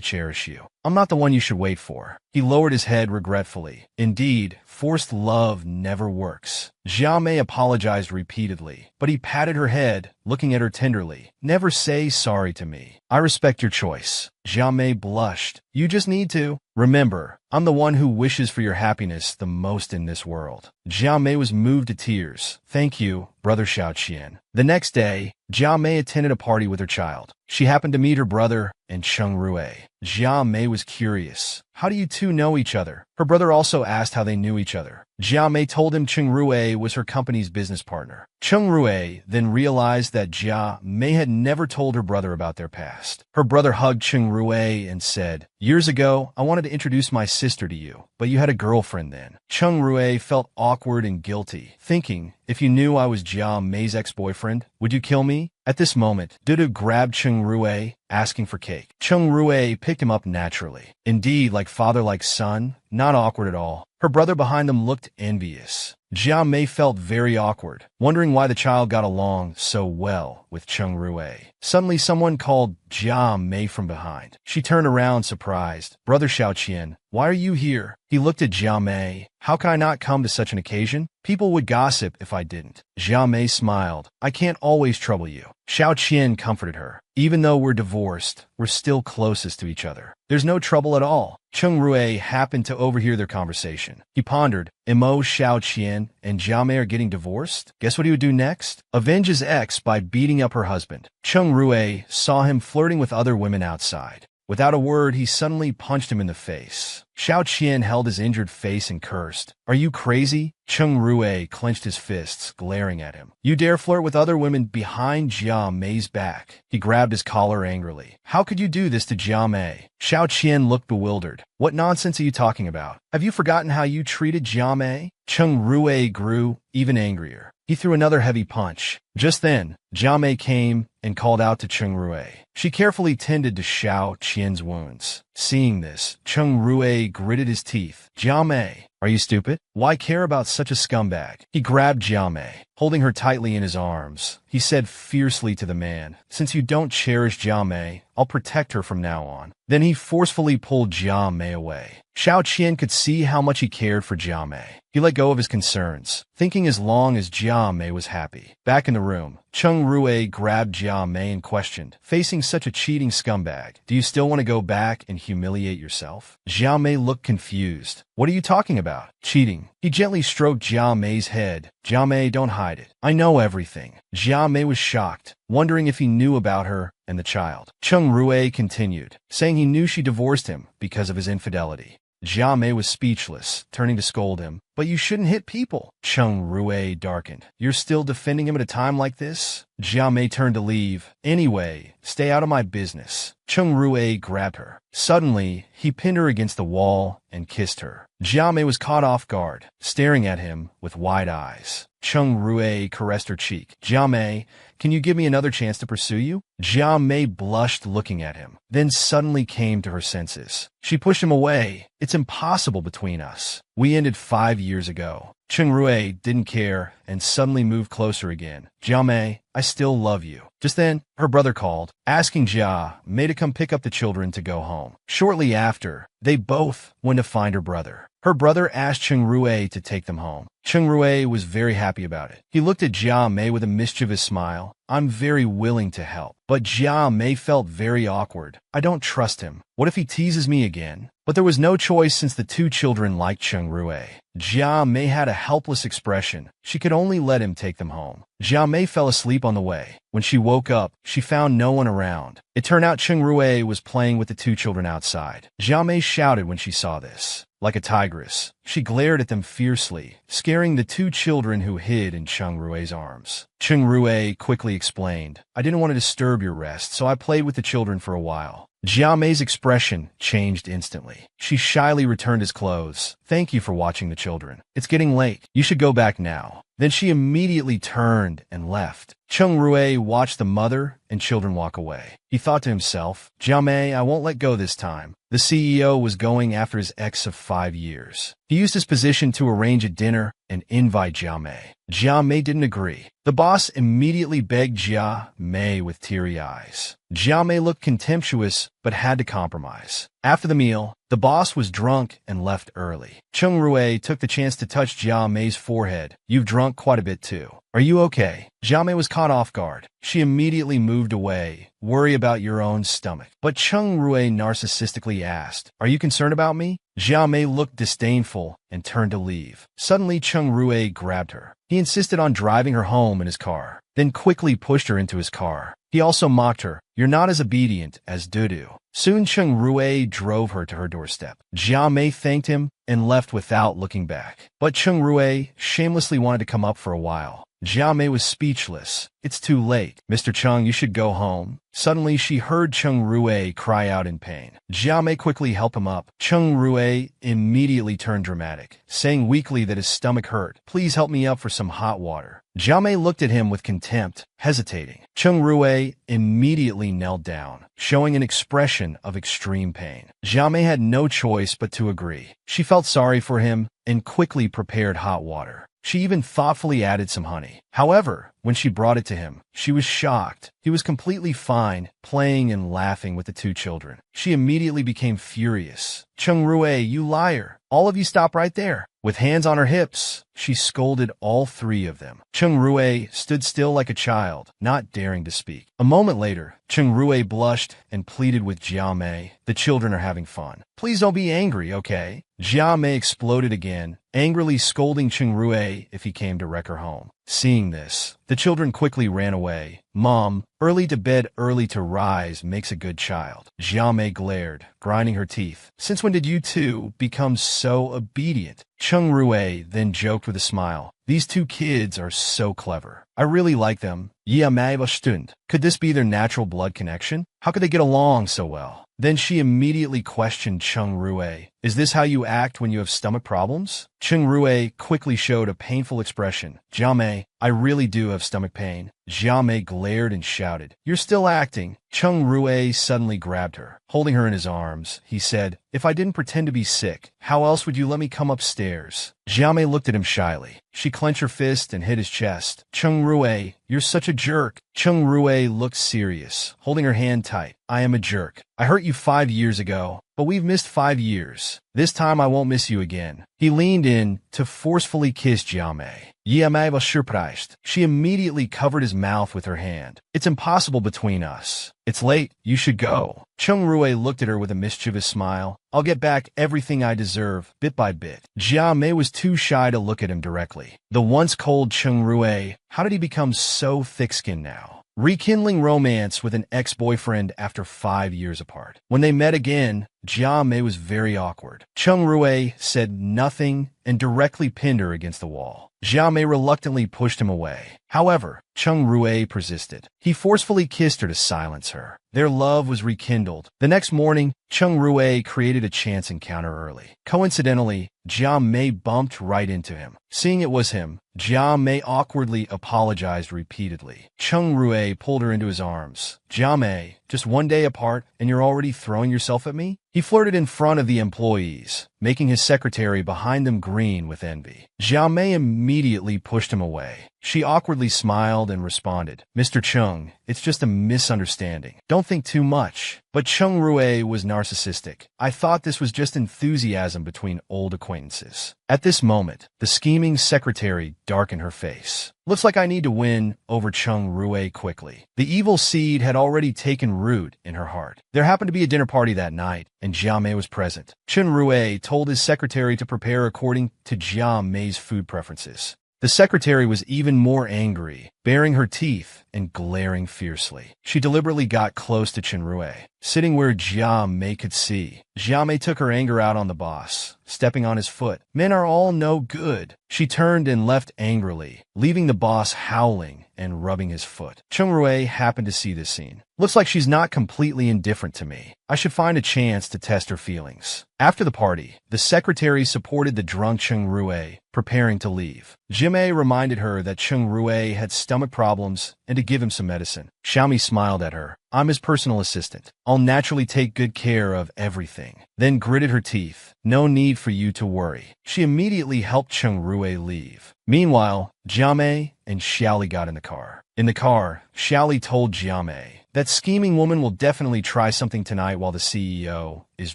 cherish you. I'm not the one you should wait for." He lowered his head regretfully. Indeed, forced love never works. Jia Mei apologized repeatedly, but he patted her head, looking at her tenderly. "Never say sorry to me. I respect your choice." Jia Mei blushed. "You just need to. Remember, I'm the one who wishes for your happiness the most in this world." Jia Mei was moved to tears. "Thank you, brother Xiao Qian." The next day, Jia Mei attended a party with her child. She happened to meet her brother and Chung Rui. Jia Mei was curious. "How do you two know each other?" Her brother also asked how they knew each other. Jia Mei told him Chung Rui was her company's business partner. Chung Rui then realized that Jia Mei had never told her brother about their past. Her brother hugged Chung Rui and said, "Years ago, I wanted to introduce my sister to you, but you had a girlfriend then." Chung Rui felt awkward and guilty, thinking, "If you knew I was Jia Mei's ex-boyfriend, would you kill me?" At this moment, Dudu grabbed Chung Rui, asking for cake. Chung Rui picked him up naturally. Indeed, like father like son, not awkward at all. Her brother behind them looked envious. Jia Mei felt very awkward, wondering why the child got along so well with Chung Rui. Suddenly, someone called Jia Mei from behind. She turned around, surprised. "Brother Xiao Qian, why are you here?" He looked at Jia Mei. "How can I not come to such an occasion? People would gossip if I didn't." Jia Mei smiled. "I can't always trouble you." Xiao Qian comforted her. "Even though we're divorced, we're still closest to each other. There's no trouble at all." Chung Rui happened to overhear their conversation. He pondered, "Imo Xiao Qian and Jia Mei are getting divorced? Guess what he would do next? Avenge his ex by beating up her husband." Chung Rui saw him flirting with other women outside. Without a word, he suddenly punched him in the face. Xiao Qian held his injured face and cursed. "Are you crazy?" Chung Rui clenched his fists, glaring at him. "You dare flirt with other women behind Jia Mei's back?" He grabbed his collar angrily. "How could you do this to Jia Mei?" Xiao Qian looked bewildered. "What nonsense are you talking about? Have you forgotten how you treated Jia Mei?" Chung Rui grew even angrier. He threw another heavy punch. Just then, Jia Mei came and called out to Chung Rue. She carefully tended to Xiao Qian's wounds. Seeing this, Chung Rue gritted his teeth. Jia Mei, are you stupid? Why care about such a scumbag? He grabbed Jia Mei, holding her tightly in his arms. He said fiercely to the man, since you don't cherish Jia Mei, I'll protect her from now on. Then he forcefully pulled Jia Mei away. Xiao Qian could see how much he cared for Jia Mei. He let go of his concerns, thinking as long as Jia Mei was happy. Back in the room, Chung Rue grabbed Jia Mei and questioned, facing such a cheating scumbag, do you still want to go back and humiliate yourself? Jia Mei looked confused. What are you talking about? Cheating. He gently stroked Jia Mei's head. Jia Mei, don't hide it. I know everything. Jia Mei was shocked, wondering if he knew about her and the child. Chung Rue continued, saying he knew she divorced him because of his infidelity. Jia Mei was speechless, turning to scold him. But you shouldn't hit people. Chung Rue darkened. You're still defending him at a time like this? Jia Mei turned to leave. Anyway, stay out of my business. Chung Rue grabbed her. Suddenly, he pinned her against the wall and kissed her. Jia Mei was caught off guard, staring at him with wide eyes. Chung Rue caressed her cheek. Jia Mei, can you give me another chance to pursue you? Jia Mei blushed looking at him, then suddenly came to her senses. She pushed him away. It's impossible between us. We ended 5 years ago. Chung Rue didn't care and suddenly moved closer again. Jia Mei, I still love you. Just then, her brother called, asking Jia Mei to come pick up the children to go home. Shortly after, they both went to find her brother. Her brother asked Chung Rue to take them home. Chung Rue was very happy about it. He looked at Jia Mei with a mischievous smile. I'm very willing to help. But Jia Mei felt very awkward. I don't trust him. What if he teases me again? But there was no choice since the two children liked Chung Rue. Jia Mei had a helpless expression. She could only let him take them home. Jia Mei fell asleep on the way. When she woke up, she found no one around. It turned out Chung Rue was playing with the two children outside. Jia Mei shouted when she saw this. Like a tigress, she glared at them fiercely, scaring the two children who hid in Chung Rue's arms. Chung Rue quickly explained, I didn't want to disturb your rest, so I played with the children for a while. Jia Mei's expression changed instantly. She shyly returned his clothes. Thank you for watching the children. It's getting late. You should go back now. Then she immediately turned and left. Chung Rue watched the mother and children walk away. He thought to himself, Jia Mei, I won't let go this time. The CEO was going after his ex of 5 years. He used his position to arrange a dinner and invite Jia Mei. Jia Mei didn't agree. The boss immediately begged Jia Mei with teary eyes. Jia Mei looked contemptuous, but had to compromise. After the meal, the boss was drunk and left early. Chung Rue took the chance to touch Jia Mei's forehead. You've drunk quite a bit too. Are you okay? Jia Mei was caught off guard. She immediately moved away. Worry about your own stomach. But Chung Rue narcissistically asked, Are you concerned about me? Jia Mei looked disdainful and turned to leave. Suddenly, Chung Rue grabbed her. He insisted on driving her home in his car, then quickly pushed her into his car. He also mocked her. You're not as obedient as Dudu. Soon Chung Rue drove her to her doorstep. Jia Mei thanked him and left without looking back. But Chung Rue shamelessly wanted to come up for a while. Jia Mei was speechless. It's too late. Mr. Chung, you should go home. Suddenly, she heard Chung Rue cry out in pain. Jia Mei quickly helped him up. Chung Rue immediately turned dramatic, saying weakly that his stomach hurt. Please help me up for some hot water. Jia Mei looked at him with contempt, hesitating. Chung Rue immediately knelt down, showing an expression of extreme pain. Jia Mei had no choice but to agree. She felt sorry for him and quickly prepared hot water. She even thoughtfully added some honey. However, when she brought it to him, she was shocked. He was completely fine, playing and laughing with the two children. She immediately became furious. Chung Rue, you liar. All of you stop right there. With hands on her hips, she scolded all three of them. Chung Rue stood still like a child, not daring to speak. A moment later, Chung Rue blushed and pleaded with Jia Mei. The children are having fun. Please don't be angry, okay? Jia Mei exploded again, angrily scolding Chung Rue if he came to wreck her home. Seeing this, the children quickly ran away. Mom, early to bed, early to rise makes a good child. Jia Mei glared, grinding her teeth. Since when did you two become so obedient? Chung Rue then joked with a smile. These two kids are so clever. I really like them. Ja, Mei bestimmt. Could this be their natural blood connection? How could they get along so well? Then she immediately questioned Chung Rue. Is this how you act when you have stomach problems? Chung Rue quickly showed a painful expression. Jia Mei, I really do have stomach pain. Jia Mei glared and shouted, "You're still acting." Cheng Rui suddenly grabbed her. Holding her in his arms, he said, "If I didn't pretend to be sick, how else would you let me come upstairs?" Jia Mei looked at him shyly. She clenched her fist and hit his chest. "Cheng Rui, you're such a jerk." Cheng Rui looked serious, holding her hand tight. "I am a jerk. I hurt you 5 years ago, but we've missed 5 years. This time I won't miss you again." He leaned in to forcefully kiss Jia Mei. Jia Mei was surprised. She immediately covered his mouth with her hand. "It's impossible between us. It's late. You should go." Cheng Rui looked at her with a mischievous smile. "I'll get back everything I deserve, bit by bit." Jia Mei was too shy to look at him directly. The once cold Cheng Rui, how did he become so thick-skinned now? Rekindling romance with an ex-boyfriend after 5 years apart. When they met again, Jia Mei was very awkward. Cheng Rui said nothing and directly pinned her against the wall. Jia Mei reluctantly pushed him away. However, Cheng Rui persisted. He forcefully kissed her to silence her. Their love was rekindled. The next morning, Cheng Rui created a chance encounter early. Coincidentally, Jia Mei bumped right into him. Seeing it was him, Jia Mei awkwardly apologized repeatedly. Cheng Rui pulled her into his arms. "Jia Mei, just one day apart and you're already throwing yourself at me?" He flirted in front of the employees, making his secretary behind them green with envy. Jia Mei immediately pushed him away. She awkwardly smiled and responded, "Mr. Chung, it's just a misunderstanding. Don't think too much." But Cheng Rui was narcissistic. "I thought this was just enthusiasm between old acquaintances." At this moment, the scheming secretary darkened her face. "Looks like I need to win over Cheng Rui quickly." The evil seed had already taken root in her heart. There happened to be a dinner party that night, and Jia Mei was present. Cheng Rui told his secretary to prepare according to Jia Mei's food preferences. The secretary was even more angry, baring her teeth and glaring fiercely. She deliberately got close to Cheng Rui, sitting where Jia Mei could see. Jia Mei took her anger out on the boss, stepping on his foot. "Men are all no good." She turned and left angrily, leaving the boss howling and rubbing his foot. Cheng Rui happened to see this scene. "Looks like she's not completely indifferent to me. I should find a chance to test her feelings." After the party, the secretary supported the drunk Cheng Rui, preparing to leave. Jia Mei reminded her that Cheng Rui had stomach problems and to give him some medicine. Xiaomi smiled at her. "I'm his personal assistant. I'll naturally take good care of everything." Then gritted her teeth. "No need for you to worry." She immediately helped Cheng Rui leave. Meanwhile, Jia Mei and Xiaoli got in the car. In the car, Xiaoli told Jia Mei, "That scheming woman will definitely try something tonight while the CEO is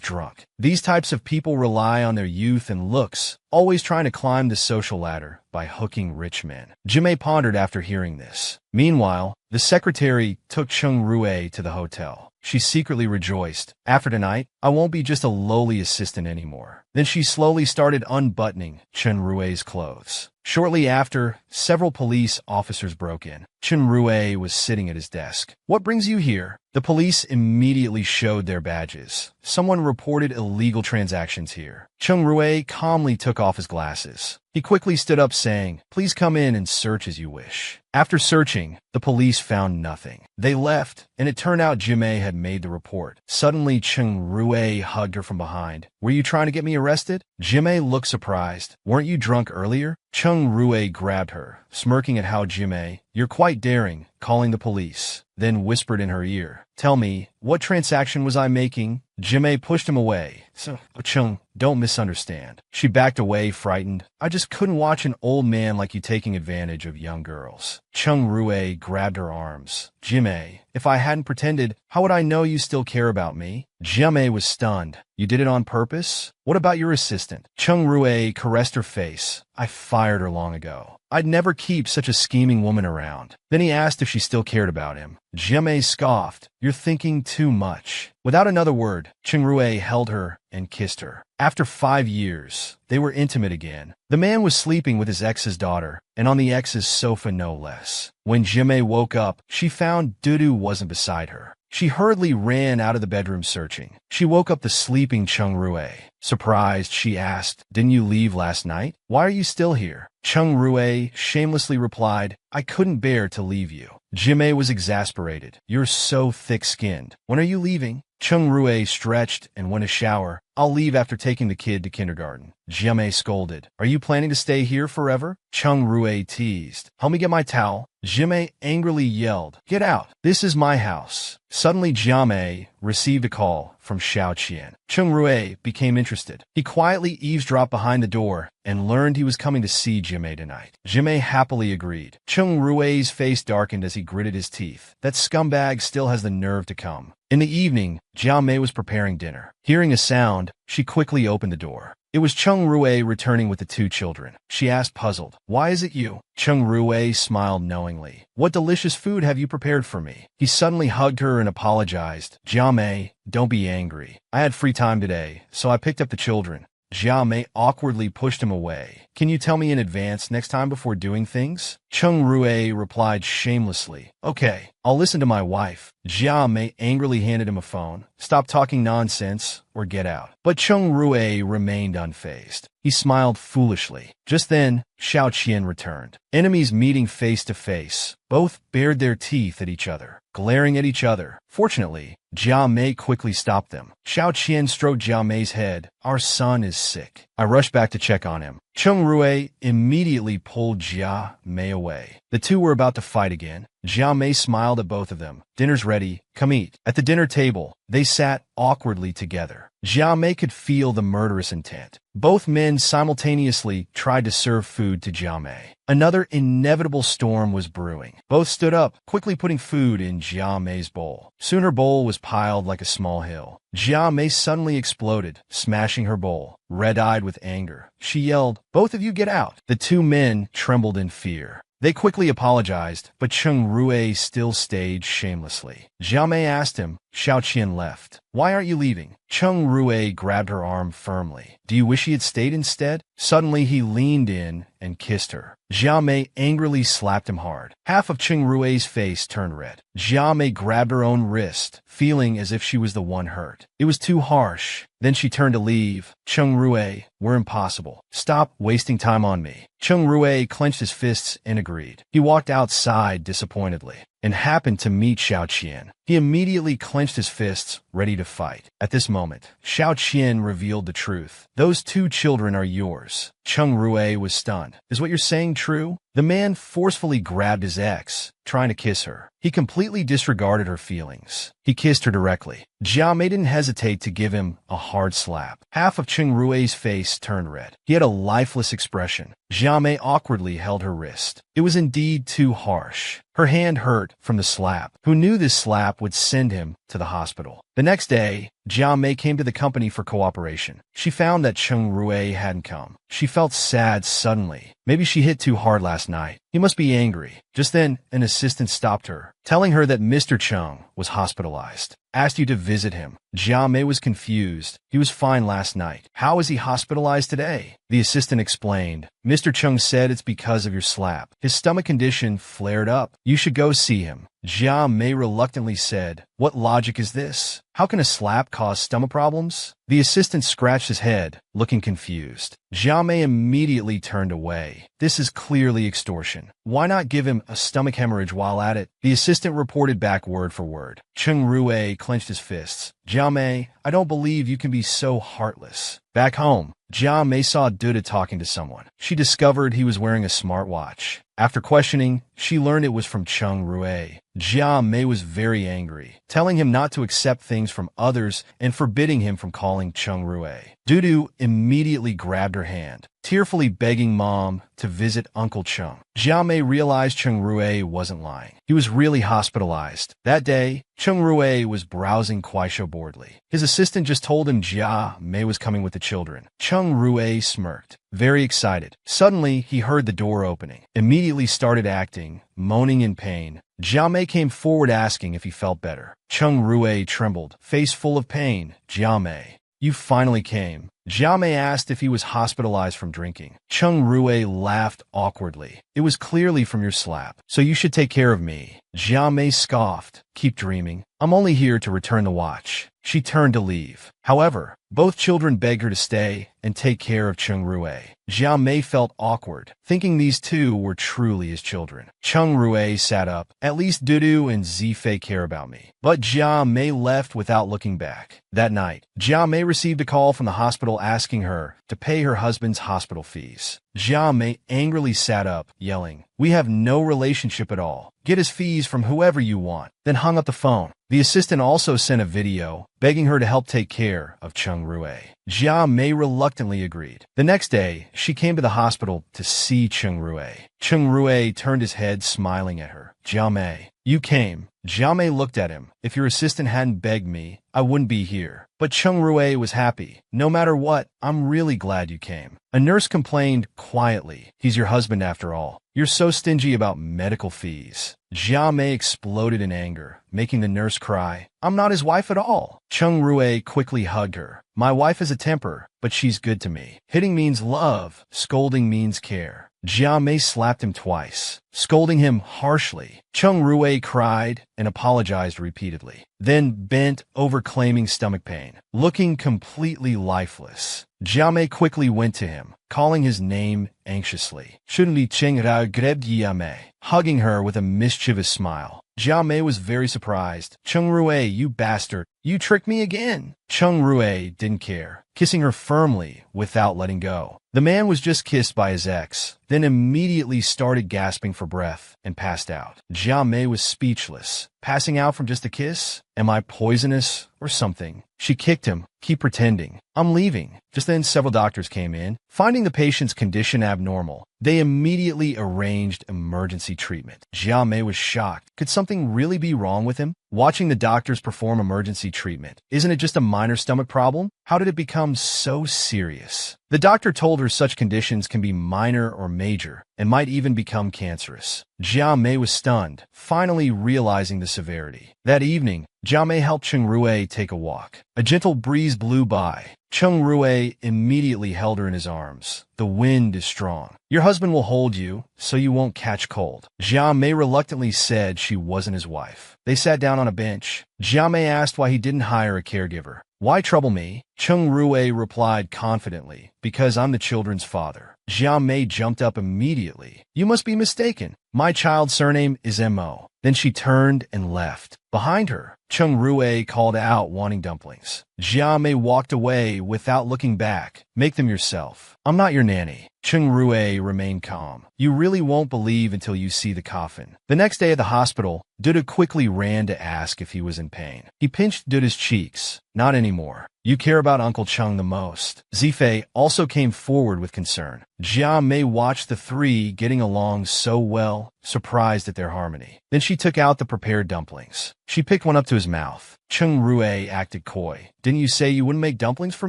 drunk." These types of people rely on their youth and looks, always trying to climb the social ladder by hooking rich men. Jia Mei pondered after hearing this. Meanwhile, the secretary took Cheng Rui to the hotel. She secretly rejoiced. "After tonight, I won't be just a lowly assistant anymore." Then she slowly started unbuttoning Cheng Rui's clothes. Shortly after, several police officers broke in. Cheng Rui was sitting at his desk. "What brings you here?" The police immediately showed their badges. Someone reported illegal transactions here. Cheng Rui calmly took off his glasses. He quickly stood up saying, "Please come in and search as you wish." After searching, the police found nothing. They left, and it turned out Jia Mei had made the report. Suddenly, Cheng Rui hugged her from behind. "Were you trying to get me arrested?" Jia Mei looked surprised. "Weren't you drunk earlier?" Cheng Rui grabbed her, smirking at how Jia Mei, "You're quite daring, calling the police." Then whispered in her ear, "Tell me, what transaction was I making?" Jia Mei pushed him away. "So, Cheng, don't misunderstand." She backed away, frightened. "I just couldn't watch an old man like you taking advantage of young girls." Cheng Rui grabbed her arms. "Jia Mei, if I hadn't pretended, how would I know you still care about me?" Jia Mei was stunned. "You did it on purpose? What about your assistant?" Cheng Rui caressed her face. "I fired her long ago. I'd never keep such a scheming woman around." Then he asked if she still cared about him. Jia Mei scoffed. "You're thinking too much." Without another word, Cheng Rui held her and kissed her. After 5 years, they were intimate again. The man was sleeping with his ex's daughter, and on the ex's sofa no less. When Jia Mei woke up, she found Dudu wasn't beside her. She hurriedly ran out of the bedroom searching. She woke up the sleeping Cheng Rui. Surprised, she asked, "Didn't you leave last night? Why are you still here?" Cheng Rui shamelessly replied, "I couldn't bear to leave you." Jia Mei was exasperated. "You're so thick-skinned. When are you leaving?" Cheng Rui stretched and went to shower. "I'll leave after taking the kid to kindergarten." Jia Mei scolded. Are you planning to stay here forever? Cheng Rui teased. Help me get my towel. Jia Mei angrily yelled. Get out. This is my house. Suddenly, Jia Mei received a call from Xiao Qian. Cheng Rui became interested. He quietly eavesdropped behind the door and learned he was coming to see Jia Mei tonight. Jia Mei happily agreed. Cheng Rui's face darkened as he gritted his teeth. That scumbag still has the nerve to come. In the evening, Jia Mei was preparing dinner. Hearing a sound, she quickly opened the door. It was Cheng Rui returning with the two children. She asked, puzzled, Why is it you? Cheng Rui smiled knowingly. What delicious food have you prepared for me? He suddenly hugged her and apologized. Jia Mei, don't be angry. I had free time today, so I picked up the children. Jia Mei awkwardly pushed him away. Can you tell me in advance next time before doing things? Cheng Rui replied shamelessly. Okay, I'll listen to my wife. Jia Mei angrily handed him a phone. Stop talking nonsense or get out. But Cheng Rui remained unfazed. He smiled foolishly. Just then, Xiao Qian returned. Enemies meeting face to face. Both bared their teeth at each other, glaring at each other. Fortunately, Jia Mei quickly stopped them. Xiao Qian stroked Jia Mei's head. Our son is sick. I rushed back to check on him. Cheng Rui immediately pulled Jia Mei away. The two were about to fight again. Jia Mei smiled at both of them. Dinner's ready. Come eat. At the dinner table, they sat awkwardly together. Jia Mei could feel the murderous intent. Both men simultaneously tried to serve food to Jia Mei. Another inevitable storm was brewing. Both stood up, quickly putting food in Jia Mei's bowl. Soon her bowl was piled like a small hill. Jia Mei suddenly exploded, smashing her bowl. Red-eyed with anger, she yelled, Both of you get out. The two men trembled in fear. They quickly apologized, but Cheng Rui still stayed shamelessly. Jia Mei asked him. Xiao Qian left. Why aren't you leaving? Cheng Rui grabbed her arm firmly. Do you wish he had stayed instead? Suddenly he leaned in and kissed her. Jia Mei angrily slapped him hard. Half of Cheng Rui's face turned red. Jia Mei grabbed her own wrist, feeling as if she was the one hurt. It was too harsh. Then she turned to leave. Cheng Rui, we're impossible. Stop wasting time on me. Cheng Rui clenched his fists and agreed. He walked outside disappointedly and happened to meet Xiao Qian. He immediately clenched his fists, ready to fight. At this moment, Xiao Qian revealed the truth. Those two children are yours. Cheng Rui was stunned. Is what you're saying true? The man forcefully grabbed his ex, trying to kiss her. He completely disregarded her feelings. He kissed her directly. Jia Mei didn't hesitate to give him a hard slap. Half of Cheng Rui's face turned red. He had a lifeless expression. Jia Mei awkwardly held her wrist. It was indeed too harsh. Her hand hurt from the slap. Who knew this slap would send him to the hospital? The next day, Jia Mei came to the company for cooperation. She found that Cheng Rui hadn't come. She felt sad suddenly. Maybe she hit too hard last night. He must be angry. Just then, an assistant stopped her, telling her that Mr. Cheng was hospitalized. Asked you to visit him. Jia Mei was confused. He was fine last night. How is he hospitalized today? The assistant explained. Mr. Cheng said it's because of your slap. His stomach condition flared up. You should go see him. Jia Mei reluctantly said, What logic is this? How can a slap cause stomach problems? The assistant scratched his head, looking confused. Jia Mei immediately turned away. This is clearly extortion. Why not give him a stomach hemorrhage while at it? The assistant reported back word for word. Cheng Rui clenched his fists. Jia Mei, I don't believe you can be so heartless. Back home, Jia Mei saw Duda talking to someone. She discovered he was wearing a smartwatch. After questioning, she learned it was from Cheng Rui. Jia Mei was very angry, telling him not to accept things from others and forbidding him from calling Cheng Rui. Dudu immediately grabbed her hand, tearfully begging Mom to visit Uncle Cheng. Jia Mei realized Cheng Rui wasn't lying. He was really hospitalized. That day, Cheng Rui was browsing Kuaishou boredly. His assistant just told him Jia Mei was coming with the children. Cheng Rui smirked, very excited. Suddenly, he heard the door opening. Immediately started acting, moaning in pain. Jia Mei came forward asking if he felt better. Cheng Rui trembled, face full of pain. Jia Mei, you finally came. Jia Mei asked if he was hospitalized from drinking. Cheng Rui laughed awkwardly. It was clearly from your slap, so you should take care of me. Jia Mei scoffed. Keep dreaming. I'm only here to return the watch. She turned to leave. However, Both children begged her to stay and take care of Chung Rue. Jia Mei felt awkward, thinking these two were truly his children. Chung Rue sat up. At least Dudu and Zifei care about me. But Jia Mei left without looking back. That night, Jia Mei received a call from the hospital asking her to pay her husband's hospital fees. Jia Mei angrily sat up, yelling, "We have no relationship at all. Get his fees from whoever you want," then hung up the phone. The assistant also sent a video, begging her to help take care of Chung Rue. Jia Mei reluctantly agreed. The next day, she came to the hospital to see Chung Rue. Chung Rue turned his head, smiling at her. "Jia Mei, you came." Jia Mei looked at him. "If your assistant hadn't begged me, I wouldn't be here." But Chung Rue was happy. "No matter what, I'm really glad you came." A nurse complained quietly, "He's your husband after all. You're so stingy about medical fees." Jia Mei exploded in anger, making the nurse cry. "I'm not his wife at all." Chung Rue quickly hugged her. "My wife has a temper, but she's good to me. Hitting means love, scolding means care." Jia Mei slapped him twice, scolding him harshly. Chung Rue cried and apologized repeatedly, then bent over claiming stomach pain, looking completely lifeless. Jia Mei quickly went to him, calling his name anxiously. "Shunli Cheng Ra Greb Jia Mei," hugging her with a mischievous smile. Jia Mei was very surprised. "Chung Rue, you bastard. You tricked me again." Chung Rue didn't care, kissing her firmly without letting go. The man was just kissed by his ex, then immediately started gasping for breath and passed out. Jia Mei was speechless. "Passing out from just a kiss? Am I poisonous or something?" She kicked him. "Keep pretending. I'm leaving." Just then, several doctors came in. Finding the patient's condition abnormal, they immediately arranged emergency treatment. Jia Mei was shocked. Could something really be wrong with him? Watching the doctors perform emergency treatment. Isn't it just a minor stomach problem? How did it become so serious? The doctor told her such conditions can be minor or major and might even become cancerous. Jia Mei was stunned, finally realizing the severity. That evening, Jia Mei helped Chung Rue take a walk. A gentle breeze blew by. Chung Rue immediately held her in his arms. "The wind is strong. Your husband will hold you, so you won't catch cold." Jia Mei reluctantly said she wasn't his wife. They sat down on a bench. Jia Mei asked why he didn't hire a caregiver. "Why trouble me?" Chung Rue replied confidently, "Because I'm the children's father." Jia Mei jumped up immediately. "You must be mistaken. My child's surname is M.O." Then she turned and left. Behind her, Chung Rue called out, wanting dumplings. Jia Mei walked away without looking back. "Make them yourself. I'm not your nanny." Chung Rue remained calm. "You really won't believe until you see the coffin." The next day at the hospital, Duda quickly ran to ask if he was in pain. He pinched Duda's cheeks. "Not anymore. You care about Uncle Chung the most." Zifei also came forward with concern. Jia Mei watched the three getting along so well, surprised at their harmony. Then she took out the prepared dumplings. She picked one up to his mouth. Chung Rue acted coy. "Didn't you say you wouldn't make dumplings for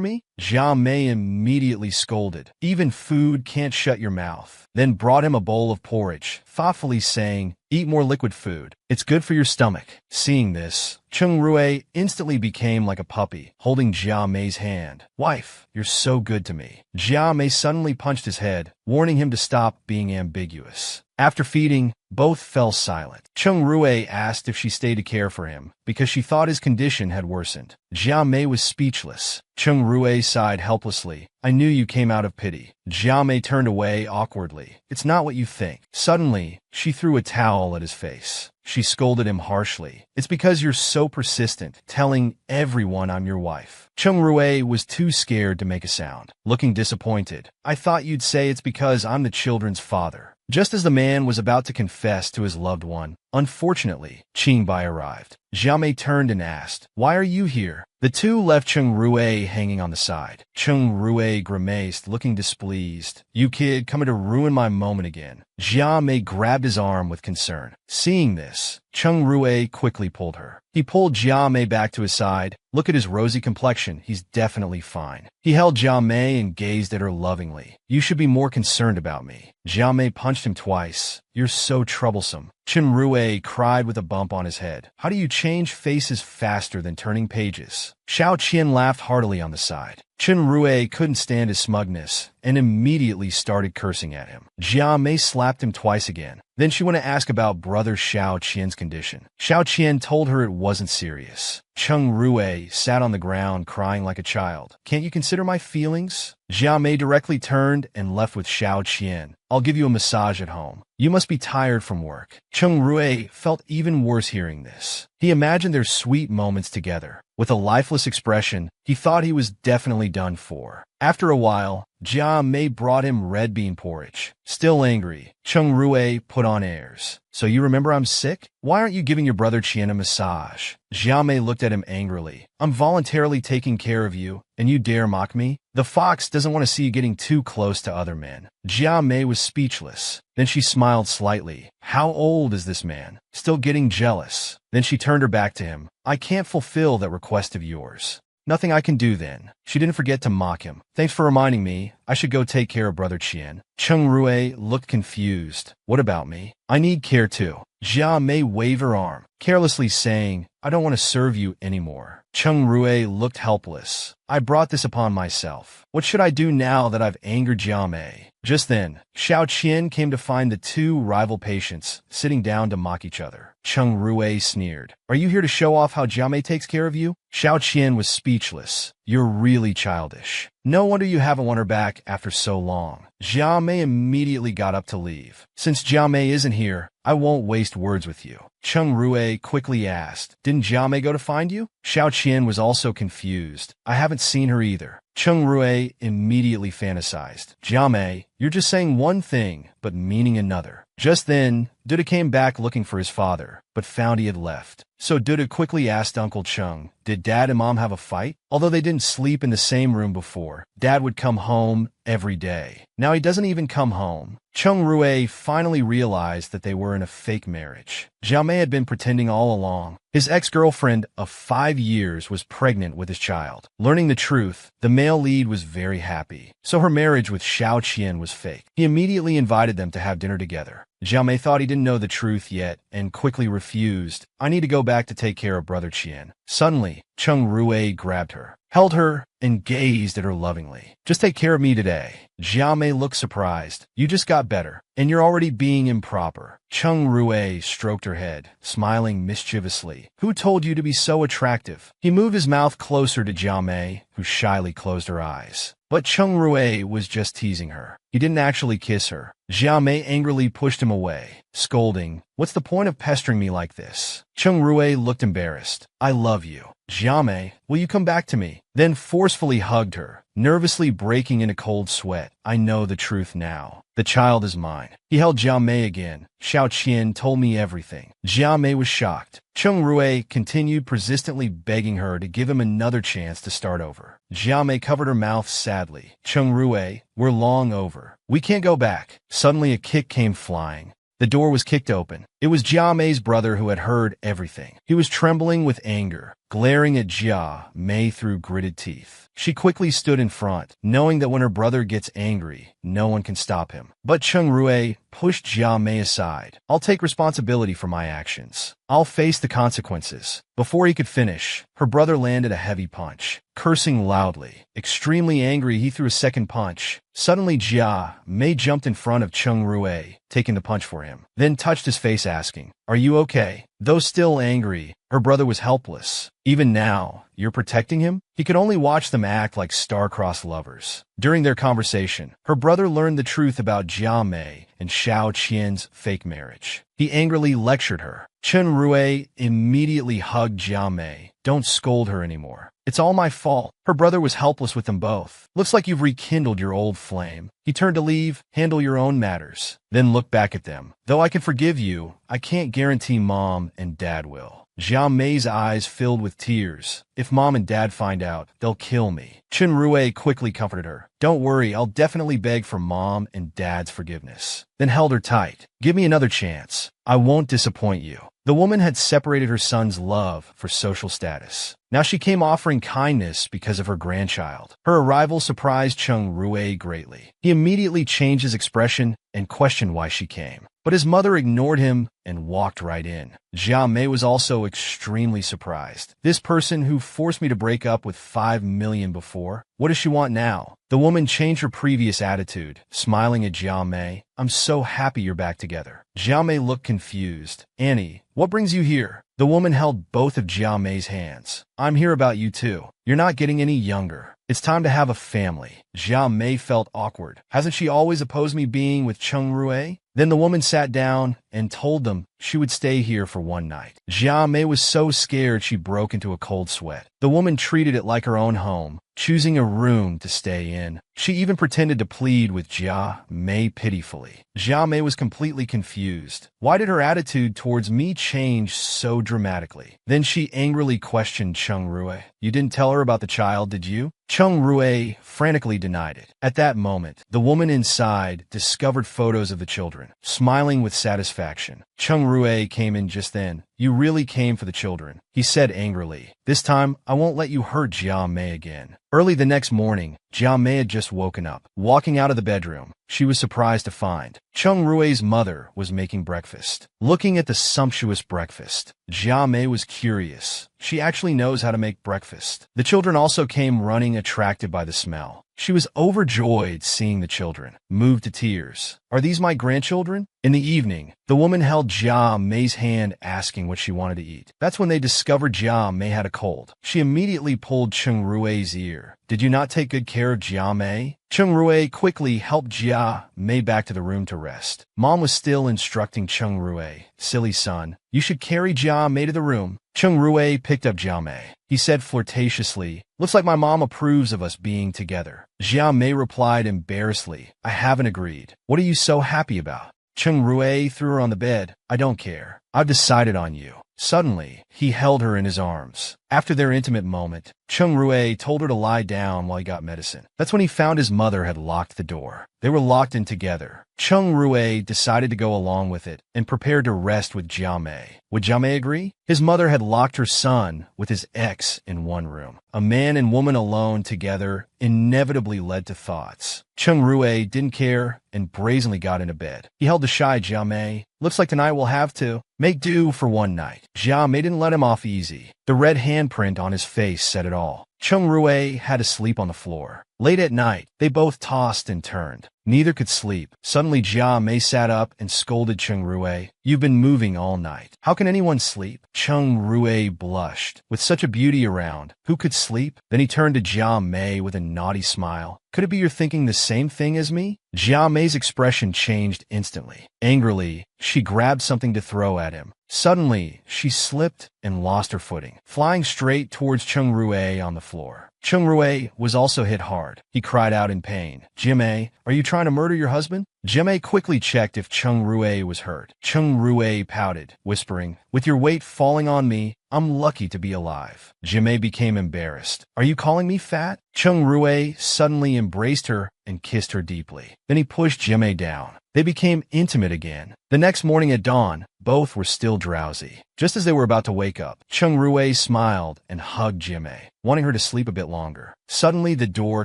me?" Jia Mei immediately scolded. "Even food can't shut your mouth." Then brought him a bowl of porridge, thoughtfully saying, "Eat more liquid food. It's good for your stomach." Seeing this, Chung Rue instantly became like a puppy, holding Jia Mei's hand. "Wife, you're so good to me." Jia Mei suddenly punched his head, warning him to stop being ambiguous. After feeding, both fell silent. Chung Rue asked if she stayed to care for him, because she thought his condition had worsened. Jia Mei was speechless. Chung Rue sighed helplessly. "I knew you came out of pity." Jia Mei turned away awkwardly. "It's not what you think." Suddenly, she threw a towel at his face. She scolded him harshly. "It's because you're so persistent, telling everyone I'm your wife." Chung Rue was too scared to make a sound, looking disappointed. "I thought you'd say it's because I'm the children's father." Just as the man was about to confess to his loved one, unfortunately, Qingbai arrived. Jia Mei turned and asked, "Why are you here?" The two left Chung Rue hanging on the side. Chung Rue grimaced, looking displeased. "You kid, coming to ruin my moment again." Jia Mei grabbed his arm with concern. Seeing this, Chung Rue quickly pulled her. He pulled Jia Mei back to his side. "Look at his rosy complexion. He's definitely fine." He held Jia Mei and gazed at her lovingly. "You should be more concerned about me." Jia Mei punched him twice. "You're so troublesome." Chung Rue cried with a bump on his head. "How do you change faces faster than turning pages?" Xiao Qian laughed heartily on the side. Chen Rui couldn't stand his smugness and immediately started cursing at him. Jia Mei slapped him twice again. Then she went to ask about brother Xiao Qian's condition. Xiao Qian told her it wasn't serious. Cheng Rui sat on the ground crying like a child. Can't you consider my feelings? Jia Mei directly turned and left with Xiao Qian. I'll give you a massage at home. You must be tired from work. Cheng Rui felt even worse hearing this. He imagined their sweet moments together. With a lifeless expression, he thought he was definitely done for. After a while, Jia Mei brought him red bean porridge. Still angry, Cheng Rui put on airs. So you remember I'm sick? Why aren't you giving your brother Qian a massage? Jia Mei looked at him angrily. I'm voluntarily taking care of you, and you dare mock me? The fox doesn't want to see you getting too close to other men. Jia Mei was speechless. Then she smiled slightly. How old is this man? Still getting jealous. Then she turned her back to him. I can't fulfill that request of yours. Nothing I can do then. She didn't forget to mock him. Thanks for reminding me. I should go take care of brother Qian. Cheng Rui looked confused. What about me? I need care too. Jia Mei waved her arm, carelessly saying, I don't want to serve you anymore. Cheng Rui looked helpless. I brought this upon myself. What should I do now that I've angered Jia Mei? Just then, Xiao Qian came to find the two rival patients sitting down to mock each other. Cheng Rui sneered. Are you here to show off how Jia Mei takes care of you? Xiao Qian was speechless. You're really childish. No wonder you haven't won her back after so long. Jia Mei immediately got up to leave. Since Jia Mei isn't here, I won't waste words with you. Cheng Rui quickly asked, Didn't Jia Mei go to find you? Xiao Qian was also confused. I haven't seen her either. Cheng Rui immediately fantasized. Jia Mei, you're just saying one thing, but meaning another. Just then, Duda came back looking for his father, but found he had left. So Duda quickly asked Uncle Cheng, did Dad and Mom have a fight? Although they didn't sleep in the same room before, Dad would come home every day. Now he doesn't even come home. Cheng Rui finally realized that they were in a fake marriage. Jia Mei had been pretending all along. His ex-girlfriend of 5 years was pregnant with his child. Learning the truth, the male lead was very happy. So her marriage with Xiao Qian was fake. He immediately invited them to have dinner together. Jia Mei thought he didn't know the truth yet and quickly refused. I need to go back to take care of brother Qian. Suddenly, Cheng Rui grabbed her, held her, and gazed at her lovingly. Just take care of me today. Jia Mei looked surprised. You just got better, and you're already being improper. Cheng Rui stroked her head, smiling mischievously. Who told you to be so attractive? He moved his mouth closer to Jia Mei, who shyly closed her eyes. But Cheng Rui was just teasing her. He didn't actually kiss her. Jia Mei angrily pushed him away, scolding, What's the point of pestering me like this? Cheng Rui looked embarrassed. I love you. Jia Mei, will you come back to me? Then forcefully hugged her, nervously breaking into cold sweat. I know the truth now. The child is mine. He held Jia Mei again. Xiao Qian told me everything. Jia Mei was shocked. Cheng Rui continued persistently begging her to give him another chance to start over. Jia Mei covered her mouth sadly. Cheng Rui, we're long over. We can't go back. Suddenly a kick came flying. The door was kicked open. It was Jia Mei's brother who had heard everything. He was trembling with anger, glaring at Jia Mei through gritted teeth. She quickly stood in front, knowing that when her brother gets angry, no one can stop him. But Cheng Rui pushed Jia Mei aside. I'll take responsibility for my actions. I'll face the consequences. Before he could finish, her brother landed a heavy punch. Cursing loudly, extremely angry, he threw a second punch. Suddenly Jia Mei jumped in front of Cheng Rui, taking the punch for him, then touched his face asking, Are you okay? Though still angry, her brother was helpless. Even now, you're protecting him? He could only watch them act like star-crossed lovers. During their conversation, her brother learned the truth about Jia Mei and Xiao Qian's fake marriage. He angrily lectured her. Chen Rui immediately hugged Jia Mei. Don't scold her anymore. It's all my fault. Her brother was helpless with them both. Looks like you've rekindled your old flame. He turned to leave, handle your own matters. Then look back at them. Though I can forgive you, I can't guarantee Mom and Dad will. Jia Mei's eyes filled with tears. If Mom and Dad find out, they'll kill me. Chen Rui quickly comforted her. Don't worry, I'll definitely beg for Mom and Dad's forgiveness. Then held her tight. Give me another chance. I won't disappoint you. The woman had separated her son's love for social status. Now she came offering kindness because of her grandchild. Her arrival surprised Cheng Rui greatly. He immediately changed his expression and questioned why she came. but his mother ignored him and walked right in. Jia Mei was also extremely surprised. This person who forced me to break up with 5 million before, what does she want now? The woman changed her previous attitude, smiling at Jia Mei. I'm so happy you're back together. Jia Mei looked confused. Annie, what brings you here? The woman held both of Jia Mei's hands. I'm here about you too. You're not getting any younger. It's time to have a family. Jia Mei felt awkward. Hasn't she always opposed me being with Cheng Rue? Then the woman sat down and told them she would stay here for one night. Jia Mei was so scared she broke into a cold sweat. The woman treated it like her own home, choosing a room to stay in. She even pretended to plead with Jia Mei pitifully. Jia Mei was completely confused. Why did her attitude towards me change so dramatically? Then she angrily questioned Cheng Rue. You didn't tell her about the child, did you? Cheng Rue frantically denied it. At that moment, the woman inside discovered photos of the children, smiling with satisfaction. Cheng Rue came in just then. You really came for the children, he said angrily. This time, I won't let you hurt Jia Mei again. Early the next morning, Jia Mei had just woken up. Walking out of the bedroom, she was surprised to find Cheng Rue's mother was making breakfast. Looking at the sumptuous breakfast, Jia Mei was curious. She actually knows how to make breakfast. The children also came running, attracted by the smell. She was overjoyed seeing the children, moved to tears. Are these my grandchildren? In the evening, the woman held Jia Mei's hand, asking what she wanted to eat. That's when they discovered Jia Mei had a cold. She immediately pulled Cheng Rue's ear. Did you not take good care of Jia Mei? Cheng Rue quickly helped Jia Mei back to the room to rest. Mom was still instructing Cheng Rue. Silly son, you should carry Jia Mei to the room. Cheng Rue picked up Jia Mei. He said flirtatiously, looks like my mom approves of us being together. Jia Mei replied embarrassedly, I haven't agreed. What are you so happy about? Cheng Rue threw her on the bed. I don't care. I've decided on you. Suddenly, he held her in his arms. After their intimate moment, Cheng Rue told her to lie down while he got medicine. That's when he found his mother had locked the door. They were locked in together. Cheng Rue decided to go along with it and prepared to rest with Jia Mei. Would Jia Mei agree? His mother had locked her son with his ex in one room. A man and woman alone together inevitably led to thoughts. Cheng Rue didn't care and brazenly got into bed. He held the shy Jia Mei. Looks like tonight we'll have to make do for one night. Jia Mei didn't let him off easy. The red handprint on his face said it all. Cheng Rue had to sleep on the floor. Late at night, they both tossed and turned. Neither could sleep. Suddenly, Jia Mei sat up and scolded Cheng Rue. You've been moving all night. How can anyone sleep? Cheng Rue blushed. With such a beauty around, who could sleep? Then he turned to Jia Mei with a naughty smile. Could it be you're thinking the same thing as me? Jia Mei's expression changed instantly. Angrily, she grabbed something to throw at him. Suddenly, she slipped and lost her footing, flying straight towards Cheng Rue on the floor. Cheng Rue was also hit hard. He cried out in pain. Jia Mei, are you trying to murder your husband? Jia Mei quickly checked if Cheng Rue was hurt. Cheng Rue pouted, whispering, with your weight falling on me, I'm lucky to be alive. Jia Mei became embarrassed. Are you calling me fat? Cheng Rue suddenly embraced her and kissed her deeply. Then he pushed Jia Mei down. They became intimate again. The next morning at dawn, both were still drowsy. Just as they were about to wake up, Cheng Rue smiled and hugged Jia Mei, wanting her to sleep a bit longer. Suddenly, the door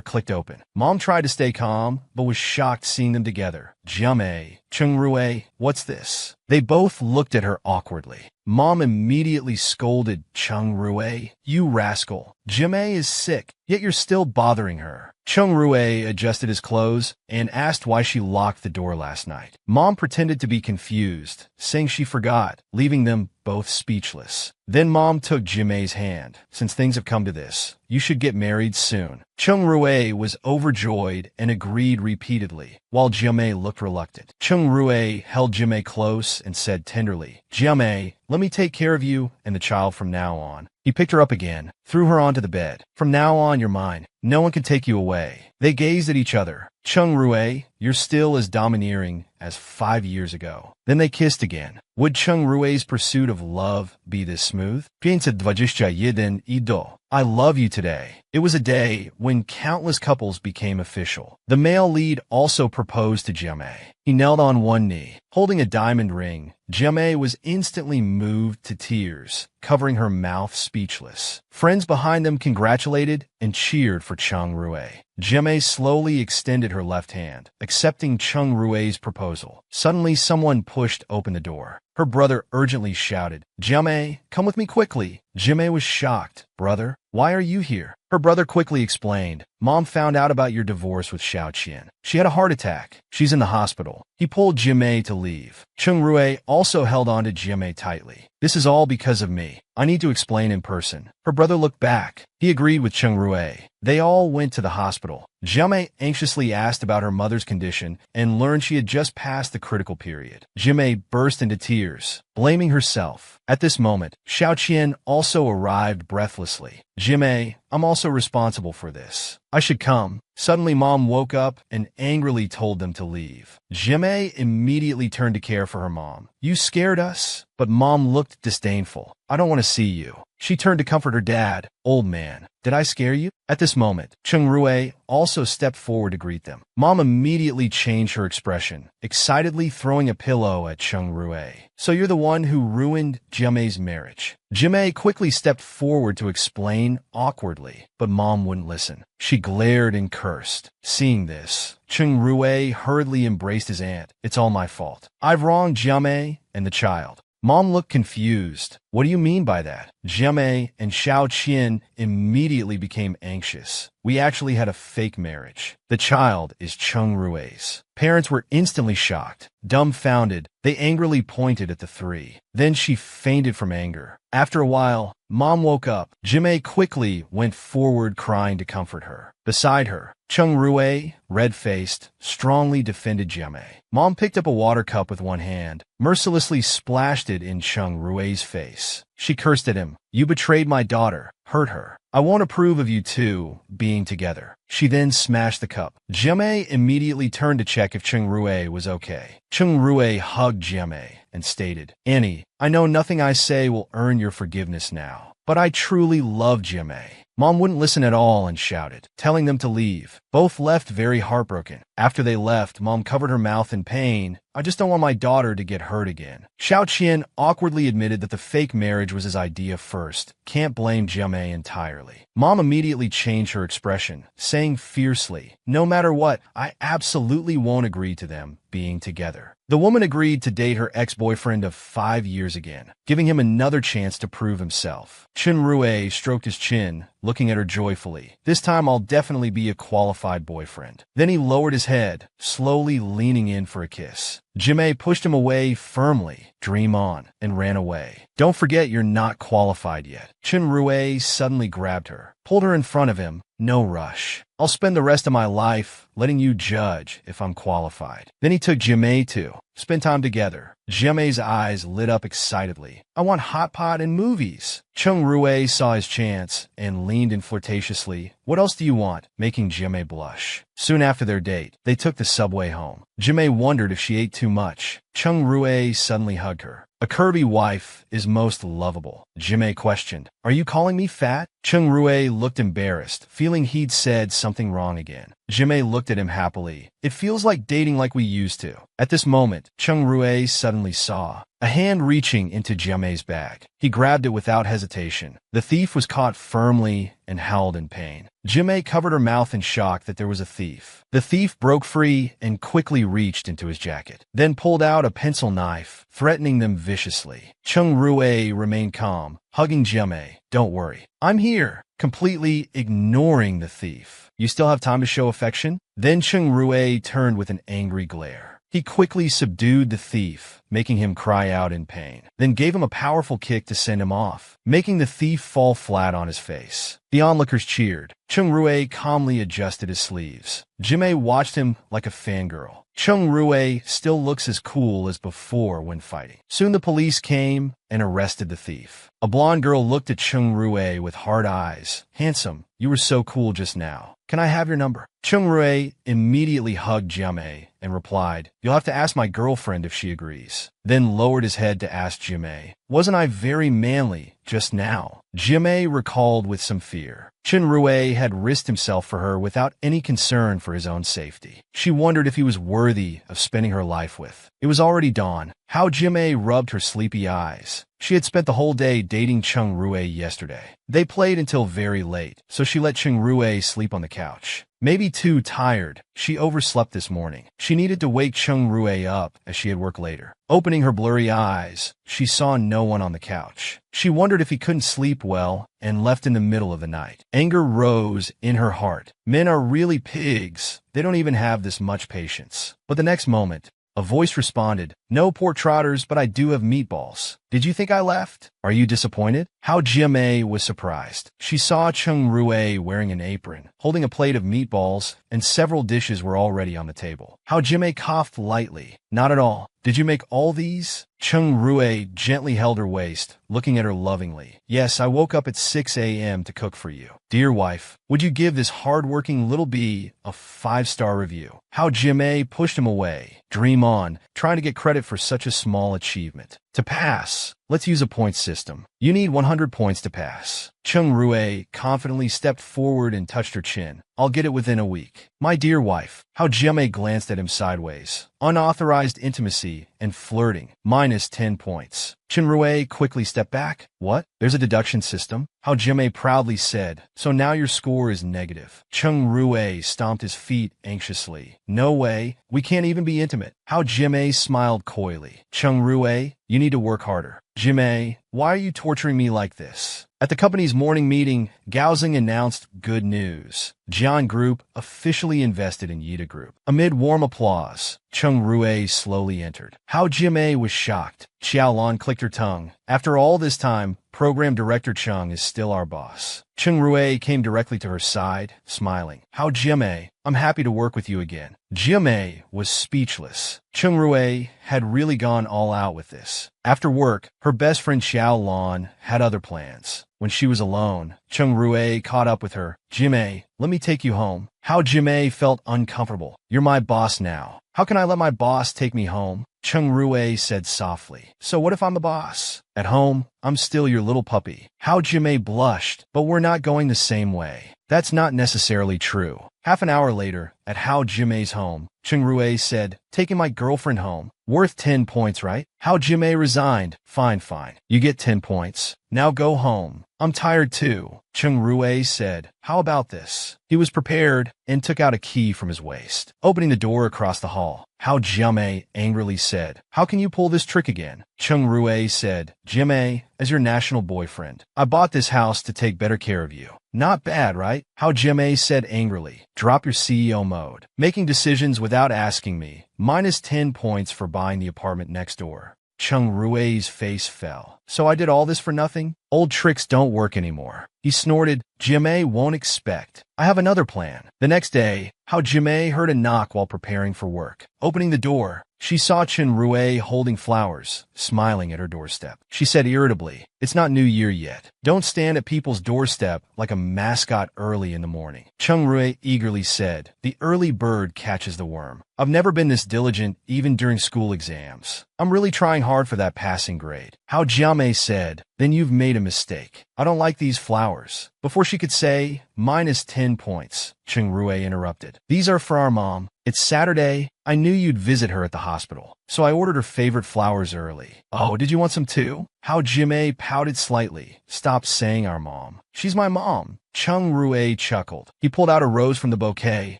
clicked open. Mom tried to stay calm, but was shocked seeing them together. Jia Mei, Cheng Rue, what's this? They both looked at her awkwardly. Mom immediately scolded Cheng Rue. You rascal. Jia Mei is sick, yet you're still bothering her. Cheng Rue adjusted his clothes and asked why she locked the door last night. Mom pretended to be confused, saying she forgot, leaving them both speechless. Then Mom took Jia Mei's hand. Since things have come to this, you should get married soon. Cheng Rue was overjoyed and agreed repeatedly, while Jia Mei looked reluctant. Cheng Rue held Jia Mei close and said tenderly, Jia Mei, let me take care of you and the child from now on. He picked her up again, threw her onto the bed. From now on, you're mine. No one can take you away. They gazed at each other. Cheng Rue, you're still as domineering as 5 years ago. Then they kissed again. Would Cheng Rue's pursuit of love be this smooth? 521 ido. I love you today. It was a day when countless couples became official. The male lead also proposed to Jia Mei. He knelt on one knee, holding a diamond ring. Jia Mei was instantly moved to tears, covering her mouth speechless. Friends behind them congratulated and cheered for Cheng Rue. Jimei slowly extended her left hand, accepting Cheng Rue's proposal. Suddenly, someone pushed open the door. Her brother urgently shouted, "Jimei, come with me quickly." Jimei was shocked. "Brother, why are you here?" Her brother quickly explained, "Mom found out about your divorce with Xiao Qian. She had a heart attack. She's in the hospital." He pulled Jimei to leave. Cheng Rue also held on to Jimei tightly. "This is all because of me. I need to explain in person." Her brother looked back. He agreed with Cheng Rue. They all went to the hospital. Jimei anxiously asked about her mother's condition and learned she had just passed the critical period. Jimei burst into tears, blaming herself. At this moment, Xiao Qian also arrived breathlessly. "Jimei, I'm also responsible for this. I should come." Suddenly, Mom woke up and angrily told them to leave. Jimei immediately turned to care for her mom. "You scared us?" But Mom looked disdainful. "I don't want to see you." She turned to comfort her dad. "Old man, did I scare you?" At this moment, Cheng Rue also stepped forward to greet them. Mom immediately changed her expression, excitedly throwing a pillow at Cheng Rue. "So you're the one who ruined Jimei's marriage." Jimei quickly stepped forward to explain awkwardly, but Mom wouldn't listen. She glared and cursed. Seeing this, Cheng Rue hurriedly embraced his aunt. "It's all my fault. I've wronged Jimei and the child." Mom looked confused. "What do you mean by that?" Jimei and Xiao Qian immediately became anxious. "We actually had a fake marriage. The child is Cheng Rue's." Parents were instantly shocked. Dumbfounded, they angrily pointed at the three. Then she fainted from anger. After a while, Mom woke up. Jimei quickly went forward crying to comfort her. Beside her, Cheng Rue, red-faced, strongly defended Jimei. Mom picked up a water cup with one hand, mercilessly splashed it in Cheng Rue's face. She cursed at him. "You betrayed my daughter, hurt her. I won't approve of you two being together." She then smashed the cup. Jimei immediately turned to check if Cheng Rue was okay. Cheng Rue hugged Jimei and stated, "Annie, I know nothing I say will earn your forgiveness now, but I truly love Jimei." Mom wouldn't listen at all and shouted, telling them to leave. Both left very heartbroken. After they left, Mom covered her mouth in pain. "I just don't want my daughter to get hurt again." Xiao Qian awkwardly admitted that the fake marriage was his idea first. Can't blame Jimei entirely. Mom immediately changed her expression, saying fiercely, "No matter what, I absolutely won't agree to them being together." The woman agreed to date her ex-boyfriend of 5 years again, giving him another chance to prove himself. Cheng Rue stroked his chin, looking at her joyfully. "This time I'll definitely be a qualified boyfriend." Then he lowered his head, slowly leaning in for a kiss. Jimei pushed him away firmly, "Dream on," and ran away. "Don't forget you're not qualified yet." Cheng Rue suddenly grabbed her, pulled her in front of him. "No rush. I'll spend the rest of my life letting you judge if I'm qualified." Then he took Jimei to spend time together. Jimei's eyes lit up excitedly. "I want hot pot and movies." Cheng Rue saw his chance and leaned in flirtatiously. "What else do you want?" making Jimei blush. Soon after their date, they took the subway home. Jimei wondered if she ate too much. Cheng Rue suddenly hugged her. "A curvy wife is most lovable." Jimei questioned, "Are you calling me fat?" Cheng Rue looked embarrassed, feeling he'd said something wrong again. Jimei looked at him happily. "It feels like dating like we used to." At this moment, Cheng Rue suddenly saw a hand reaching into Jimei's bag. He grabbed it without hesitation. The thief was caught firmly and howled in pain. Jimei covered her mouth in shock that there was a thief. The thief broke free and quickly reached into his jacket, then pulled out a pencil knife, threatening them viciously. Cheng Rue remained calm, hugging Jimei. "Don't worry, I'm here," completely ignoring the thief. "You still have time to show affection?" Then Cheng Rue turned with an angry glare. He quickly subdued the thief, making him cry out in pain, then gave him a powerful kick to send him off, making the thief fall flat on his face. The onlookers cheered. Cheng Rue calmly adjusted his sleeves. Jimei watched him like a fangirl. Cheng Rue still looks as cool as before when fighting. Soon the police came and arrested the thief. A blonde girl looked at Cheng Rue with hard eyes. "Handsome, you were so cool just now. Can I have your number?" Cheng Rue immediately hugged Jimei and replied, "You'll have to ask my girlfriend if she agrees." Then lowered his head to ask Jimei, "Wasn't I very manly just now?" Jimei recalled with some fear. Cheng Rue had risked himself for her without any concern for his own safety. She wondered if he was worthy of spending her life with. It was already dawn. How Jimei rubbed her sleepy eyes. She had spent the whole day dating Chung Rue yesterday. They played until very late, so she let Chung Rue sleep on the couch. Maybe too tired, she overslept this morning. She needed to wake Chung Rue up as she had work later. Opening her blurry eyes, she saw no one on the couch. She wondered if he couldn't sleep well and left in the middle of the night. Anger rose in her heart. Men are really pigs. They don't even have this much patience. But the next moment, a voice responded, "No pork trotters, but I do have meatballs. Did you think I left? Are you disappointed?" How Jiamei was surprised. She saw Chung Rue wearing an apron, holding a plate of meatballs, and several dishes were already on the table. How Jiamei coughed lightly. "Not at all. Did you make all these?" Chung Rue gently held her waist, looking at her lovingly. "Yes, I woke up at 6 a.m. to cook for you. Dear wife, would you give this hard-working little bee a 5-star review?" How Jiamei pushed him away. Dream on, trying to get credit for such a small achievement. To pass, let's use a point system. You need 100 points to pass. Chung Rue confidently stepped forward and touched her chin. "I'll get it within a week." "My dear wife." How Jiamei glanced at him sideways. Unauthorized intimacy and flirting, minus 10 points. Chung Rue quickly stepped back. "What? There's a deduction system?" How Jiamei proudly said, "So now your score is negative." Chung Rue stomped his feet anxiously. "No way. We can't even be intimate." How Jiamei smiled coyly. "Chung Rue, you need to work harder." "Jiamei, why are you torturing me like this?" At the company's morning meeting, Gaozing announced good news. Jian Group officially invested in Yida Group. Amid warm applause, Chung Rue slowly entered. How Jiamei was shocked. Xiaolon clicked her tongue. "After all this time, Program Director Chung is still our boss." Chung Rue came directly to her side, smiling. "How Jiamei, I'm happy to work with you again." Jiamei was speechless. Chung Rue had really gone all out with this. After work, her best friend Xiaolon had other plans. When she was alone, Chung Rue caught up with her. "Jiamei, let me take you home." How Jiamei felt uncomfortable. "You're my boss now. How can I let my boss take me home?" Chung Rue said softly. "So what if I'm the boss? At home, I'm still your little puppy." How Jiamei blushed, "But we're not going the same way." "That's not necessarily true." Half an hour later, at How Jiamei's home, Chung Rue said, "Taking my girlfriend home. Worth 10 points, right?" How Jiamei resigned. Fine. You get 10 points. Now go home. I'm tired too." Chung Rue said, "How about this?" He was prepared and took out a key from his waist, opening the door across the hall. How Jiamei angrily said, "How can you pull this trick again?" Chung Rue said, "Jiamei, as your national boyfriend, I bought this house to take better care of you." "Not bad, right?" How Jiamei said angrily. "Drop your CEO mode. Making decisions without asking me. Minus 10 points for buying the apartment next door." Chung Rue's face fell. "So I did all this for nothing? Old tricks don't work anymore." He snorted. "Jiamei won't expect. I have another plan." The next day, How Jiamei heard a knock while preparing for work. Opening the door, she saw Chung Rue holding flowers, smiling at her doorstep. She said irritably, "It's not New Year yet. Don't stand at people's doorstep like a mascot early in the morning." Chung Rue eagerly said, "The early bird catches the worm. I've never been this diligent even during school exams. I'm really trying hard for that passing grade." How Jiamei said, "Then you've made a mistake. I don't like these flowers." Before she could say, minus 10 points, Chung Rue interrupted. "These are for our mom. It's Saturday. I knew you'd visit her at the hospital, so I ordered her favorite flowers early." "Oh, did you want some too?" How Jiamei pouted slightly. "Stop saying our mom. She's my mom." Chung Rue chuckled. He pulled out a rose from the bouquet.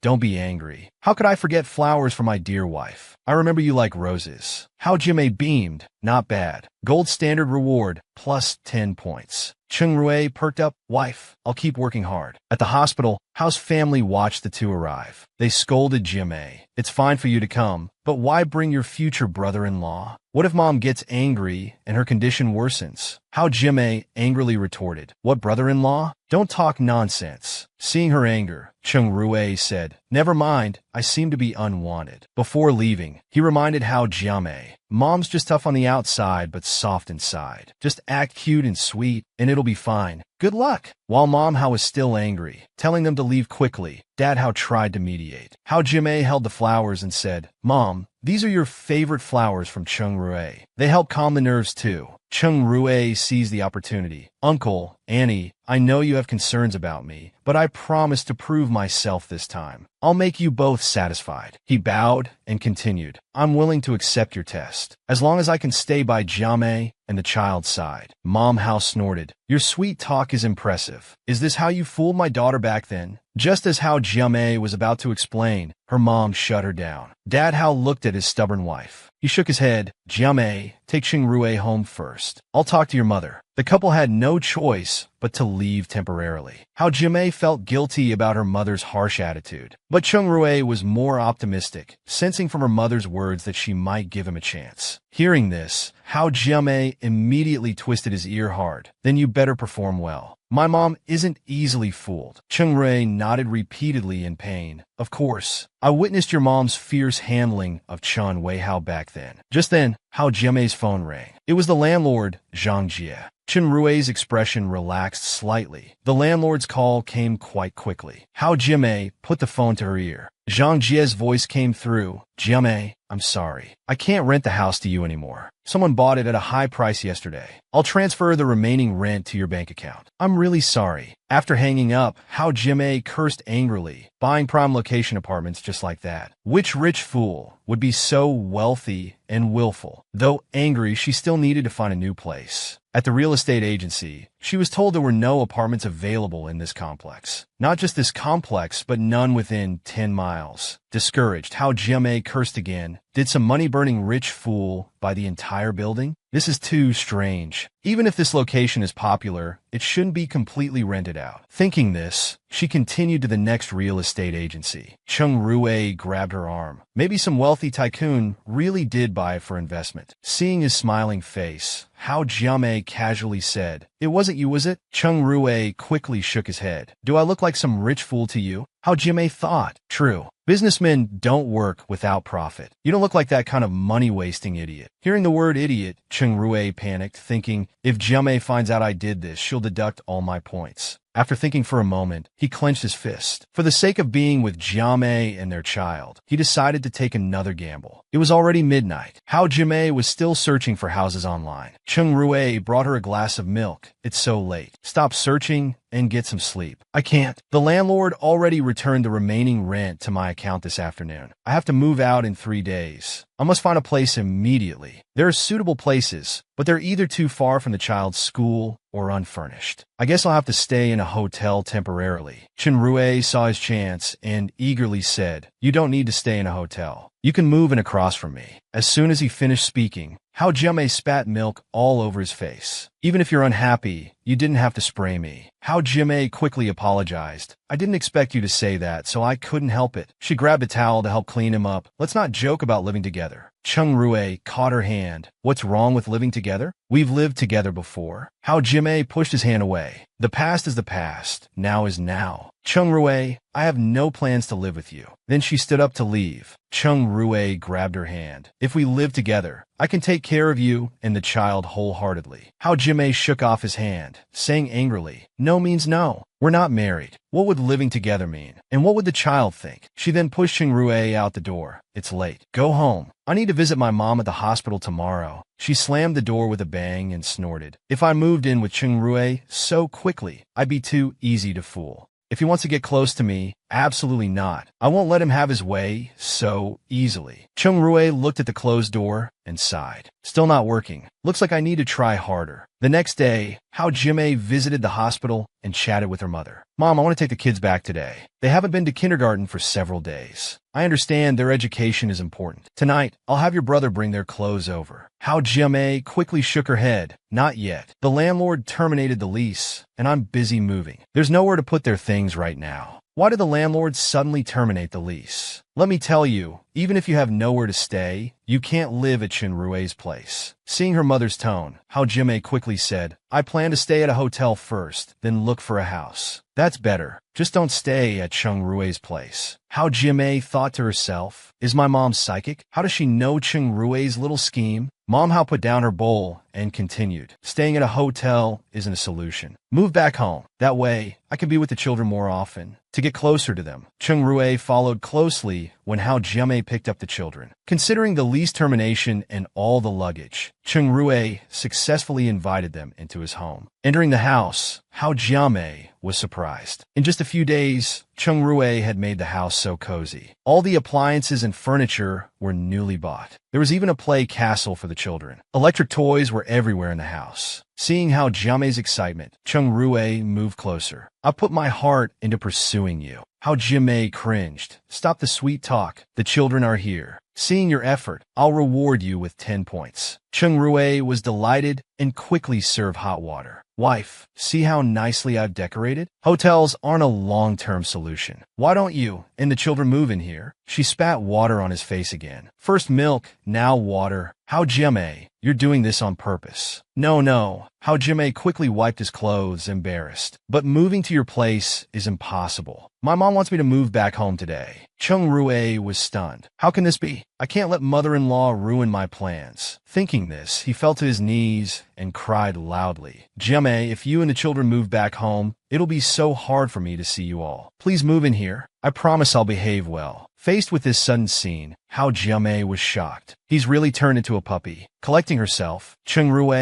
"Don't be angry. How could I forget flowers for my dear wife? I remember you like roses." How Jiamei beamed. "Not bad. Gold standard reward, plus 10 points." Chung Rue perked up. "Wife, I'll keep working hard." At the hospital, Hao's family watched the two arrive. They scolded Jiamei. "It's fine for you to come, but why bring your future brother-in-law? What if mom gets angry and her condition worsens?" How Jiamei angrily retorted, "What brother-in-law? Don't talk nonsense." Seeing her anger, Chung Rue said, "Never mind, I seem to be unwanted." Before leaving, he reminded How Jiamei, "Mom's just tough on the outside but soft inside. Just act cute and sweet, and it'll be fine. Good luck." While Mom How was still angry, telling them to leave quickly, Dad How tried to mediate. How Jiamei held the flowers and said, "Mom, these are your favorite flowers from Chung Rue. They help calm the nerves too." Chung Rue seized the opportunity. Uncle, Annie, I know you have concerns about me, but I promise to prove myself this time. I'll make you both satisfied. He bowed and continued, I'm willing to accept your test, as long as I can stay by Jiamei and the child's side. Mom House snorted. Your sweet talk is impressive. Is this how you fooled my daughter back then? Just as Hao Jiamei was about to explain, her mom shut her down. Dad Hao looked at his stubborn wife. He shook his head. Jiamei, take Xingrui home first. I'll talk to your mother. The couple had no choice but to leave temporarily. Hao Jiamei felt guilty about her mother's harsh attitude, but Xingrui was more optimistic, sensing from her mother's words that she might give him a chance. Hearing this, Hao Jiamei immediately twisted his ear hard. Then you better perform well. My mom isn't easily fooled. Xingrui nodded repeatedly in pain. Of course, I witnessed your mom's fierce handling of Chen Weihao back then. Just then, Hao Jiamei's phone rang. It was the landlord, Zhang Jie. Xinrui's expression relaxed slightly. The landlord's call came quite quickly. Hao Jiamei put the phone to her ear. Zhang Jie's voice came through. Jiamei, I'm sorry. I can't rent the house to you anymore. Someone bought it at a high price yesterday. I'll transfer the remaining rent to your bank account. I'm really sorry. After hanging up, Hao Jiamei cursed angrily, buying prime location apartments just like that. Which rich fool would be so wealthy and willful? Though angry, she still needed to find a new place. At the real estate agency, she was told there were no apartments available in this complex. Not just this complex, but none within 10 miles. Discouraged, Hao Jiamei cursed again. Did some money-burning rich fool buy the entire building? This is too strange. Even if this location is popular, it shouldn't be completely rented out. Thinking this, she continued to the next real estate agency. Cheng Rui grabbed her arm. Maybe some wealthy tycoon really did buy it for investment. Seeing his smiling face, Hao Jiamei casually said, It wasn't you, was it? Cheng Rui quickly shook his head. Do I look like some rich fool to you? Hao Jiamei thought. True. Businessmen don't work without profit. You don't look like that kind of money-wasting idiot. Hearing the word idiot, Cheng Rui panicked, thinking, if Jiamei finds out I did this, she'll deduct all my points. After thinking for a moment, he clenched his fist. For the sake of being with Jiamei and their child, he decided to take another gamble. It was already midnight. Hao Jiamei was still searching for houses online. Cheng Rui brought her a glass of milk. It's so late. Stop searching and get some sleep. I can't. The landlord already returned the remaining rent to my account this afternoon. I have to move out in 3 days. I must find a place immediately. There are suitable places, but they're either too far from the child's school or unfurnished. I guess I'll have to stay in a hotel temporarily. Chen Rui saw his chance and eagerly said, You don't need to stay in a hotel. You can move in across from me. As soon as he finished speaking, Hao Jiamei spat milk all over his face. Even if you're unhappy, you didn't have to spray me. Hao Jiamei quickly apologized. I didn't expect you to say that, so I couldn't help it. She grabbed a towel to help clean him up. Let's not joke about living together. Cheng Rui caught her hand. What's wrong with living together? We've lived together before. Hao Jiamei pushed his hand away. The past is the past. Now is now. Cheng Rui, I have no plans to live with you. Then she stood up to leave. Cheng Rui grabbed her hand. If we live together, I can take care of you and the child wholeheartedly. Hao Jiamei shook off his hand, saying angrily, No means no. We're not married. What would living together mean? And what would the child think? She then pushed Cheng Rui out the door. It's late. Go home. I need to visit my mom at the hospital tomorrow. She slammed the door with a bang and snorted. If I moved in with Cheng Rui so quickly, I'd be too easy to fool. If he wants to get close to me, absolutely not. I won't let him have his way so easily. Cheng Rui looked at the closed door and sighed. Still not working. Looks like I need to try harder. The next day, Hao Jiamei visited the hospital and chatted with her mother. Mom, I want to take the kids back today. They haven't been to kindergarten for several days. I understand their education is important. Tonight, I'll have your brother bring their clothes over. Hao Jiamei quickly shook her head. Not yet. The landlord terminated the lease, and I'm busy moving. There's nowhere to put their things right now. Why did the landlord suddenly terminate the lease? Let me tell you, even if you have nowhere to stay, you can't live at Chen Rui's place. Seeing her mother's tone, Hao Jiamei quickly said, I plan to stay at a hotel first, then look for a house. That's better. Just don't stay at Cheng Rui's place. Hao Jiamei thought to herself, is my mom psychic? How does she know Cheng Rui's little scheme? Mom Hao put down her bowl and continued, staying at a hotel isn't a solution. Move back home. That way, I can be with the children more often. to get closer to them. Chung Rue followed closely when Hao Jiamei picked up the children. Considering the lease termination and all the luggage, Chung Rue successfully invited them into his home. Entering the house, Hao Jiamei was surprised. In just a few days, Chung Rue had made the house so cozy. All the appliances and furniture were newly bought. There was even a play castle for the children. Electric toys were everywhere in the house. Seeing Hao Jiamei's excitement, Chung Rue moved closer. I put my heart into pursuing you. Hao Jiamei cringed. Stop the sweet talk. The children are here. Seeing your effort, I'll reward you with 10 points. Chung Rue was delighted and quickly served hot water. Wife, see how nicely I've decorated? Hotels aren't a long-term solution. Why don't you and the children move in here? She spat water on his face again. First milk, now water. Hao Jiamei, you're doing this on purpose. No. Hao Jiamei quickly wiped his clothes, embarrassed. But moving to your place is impossible. My mom wants me to move back home today. Chung Rue was stunned. How can this be? I can't let mother-in-law ruin my plans. Thinking this, he fell to his knees and cried loudly. Jiamei, if you and the children move back home, it'll be so hard for me to see you all. Please move in here. I promise I'll behave well. Faced with this sudden scene, Hao Jiamei was shocked. He's really turned into a puppy. Collecting herself, Chung Rue,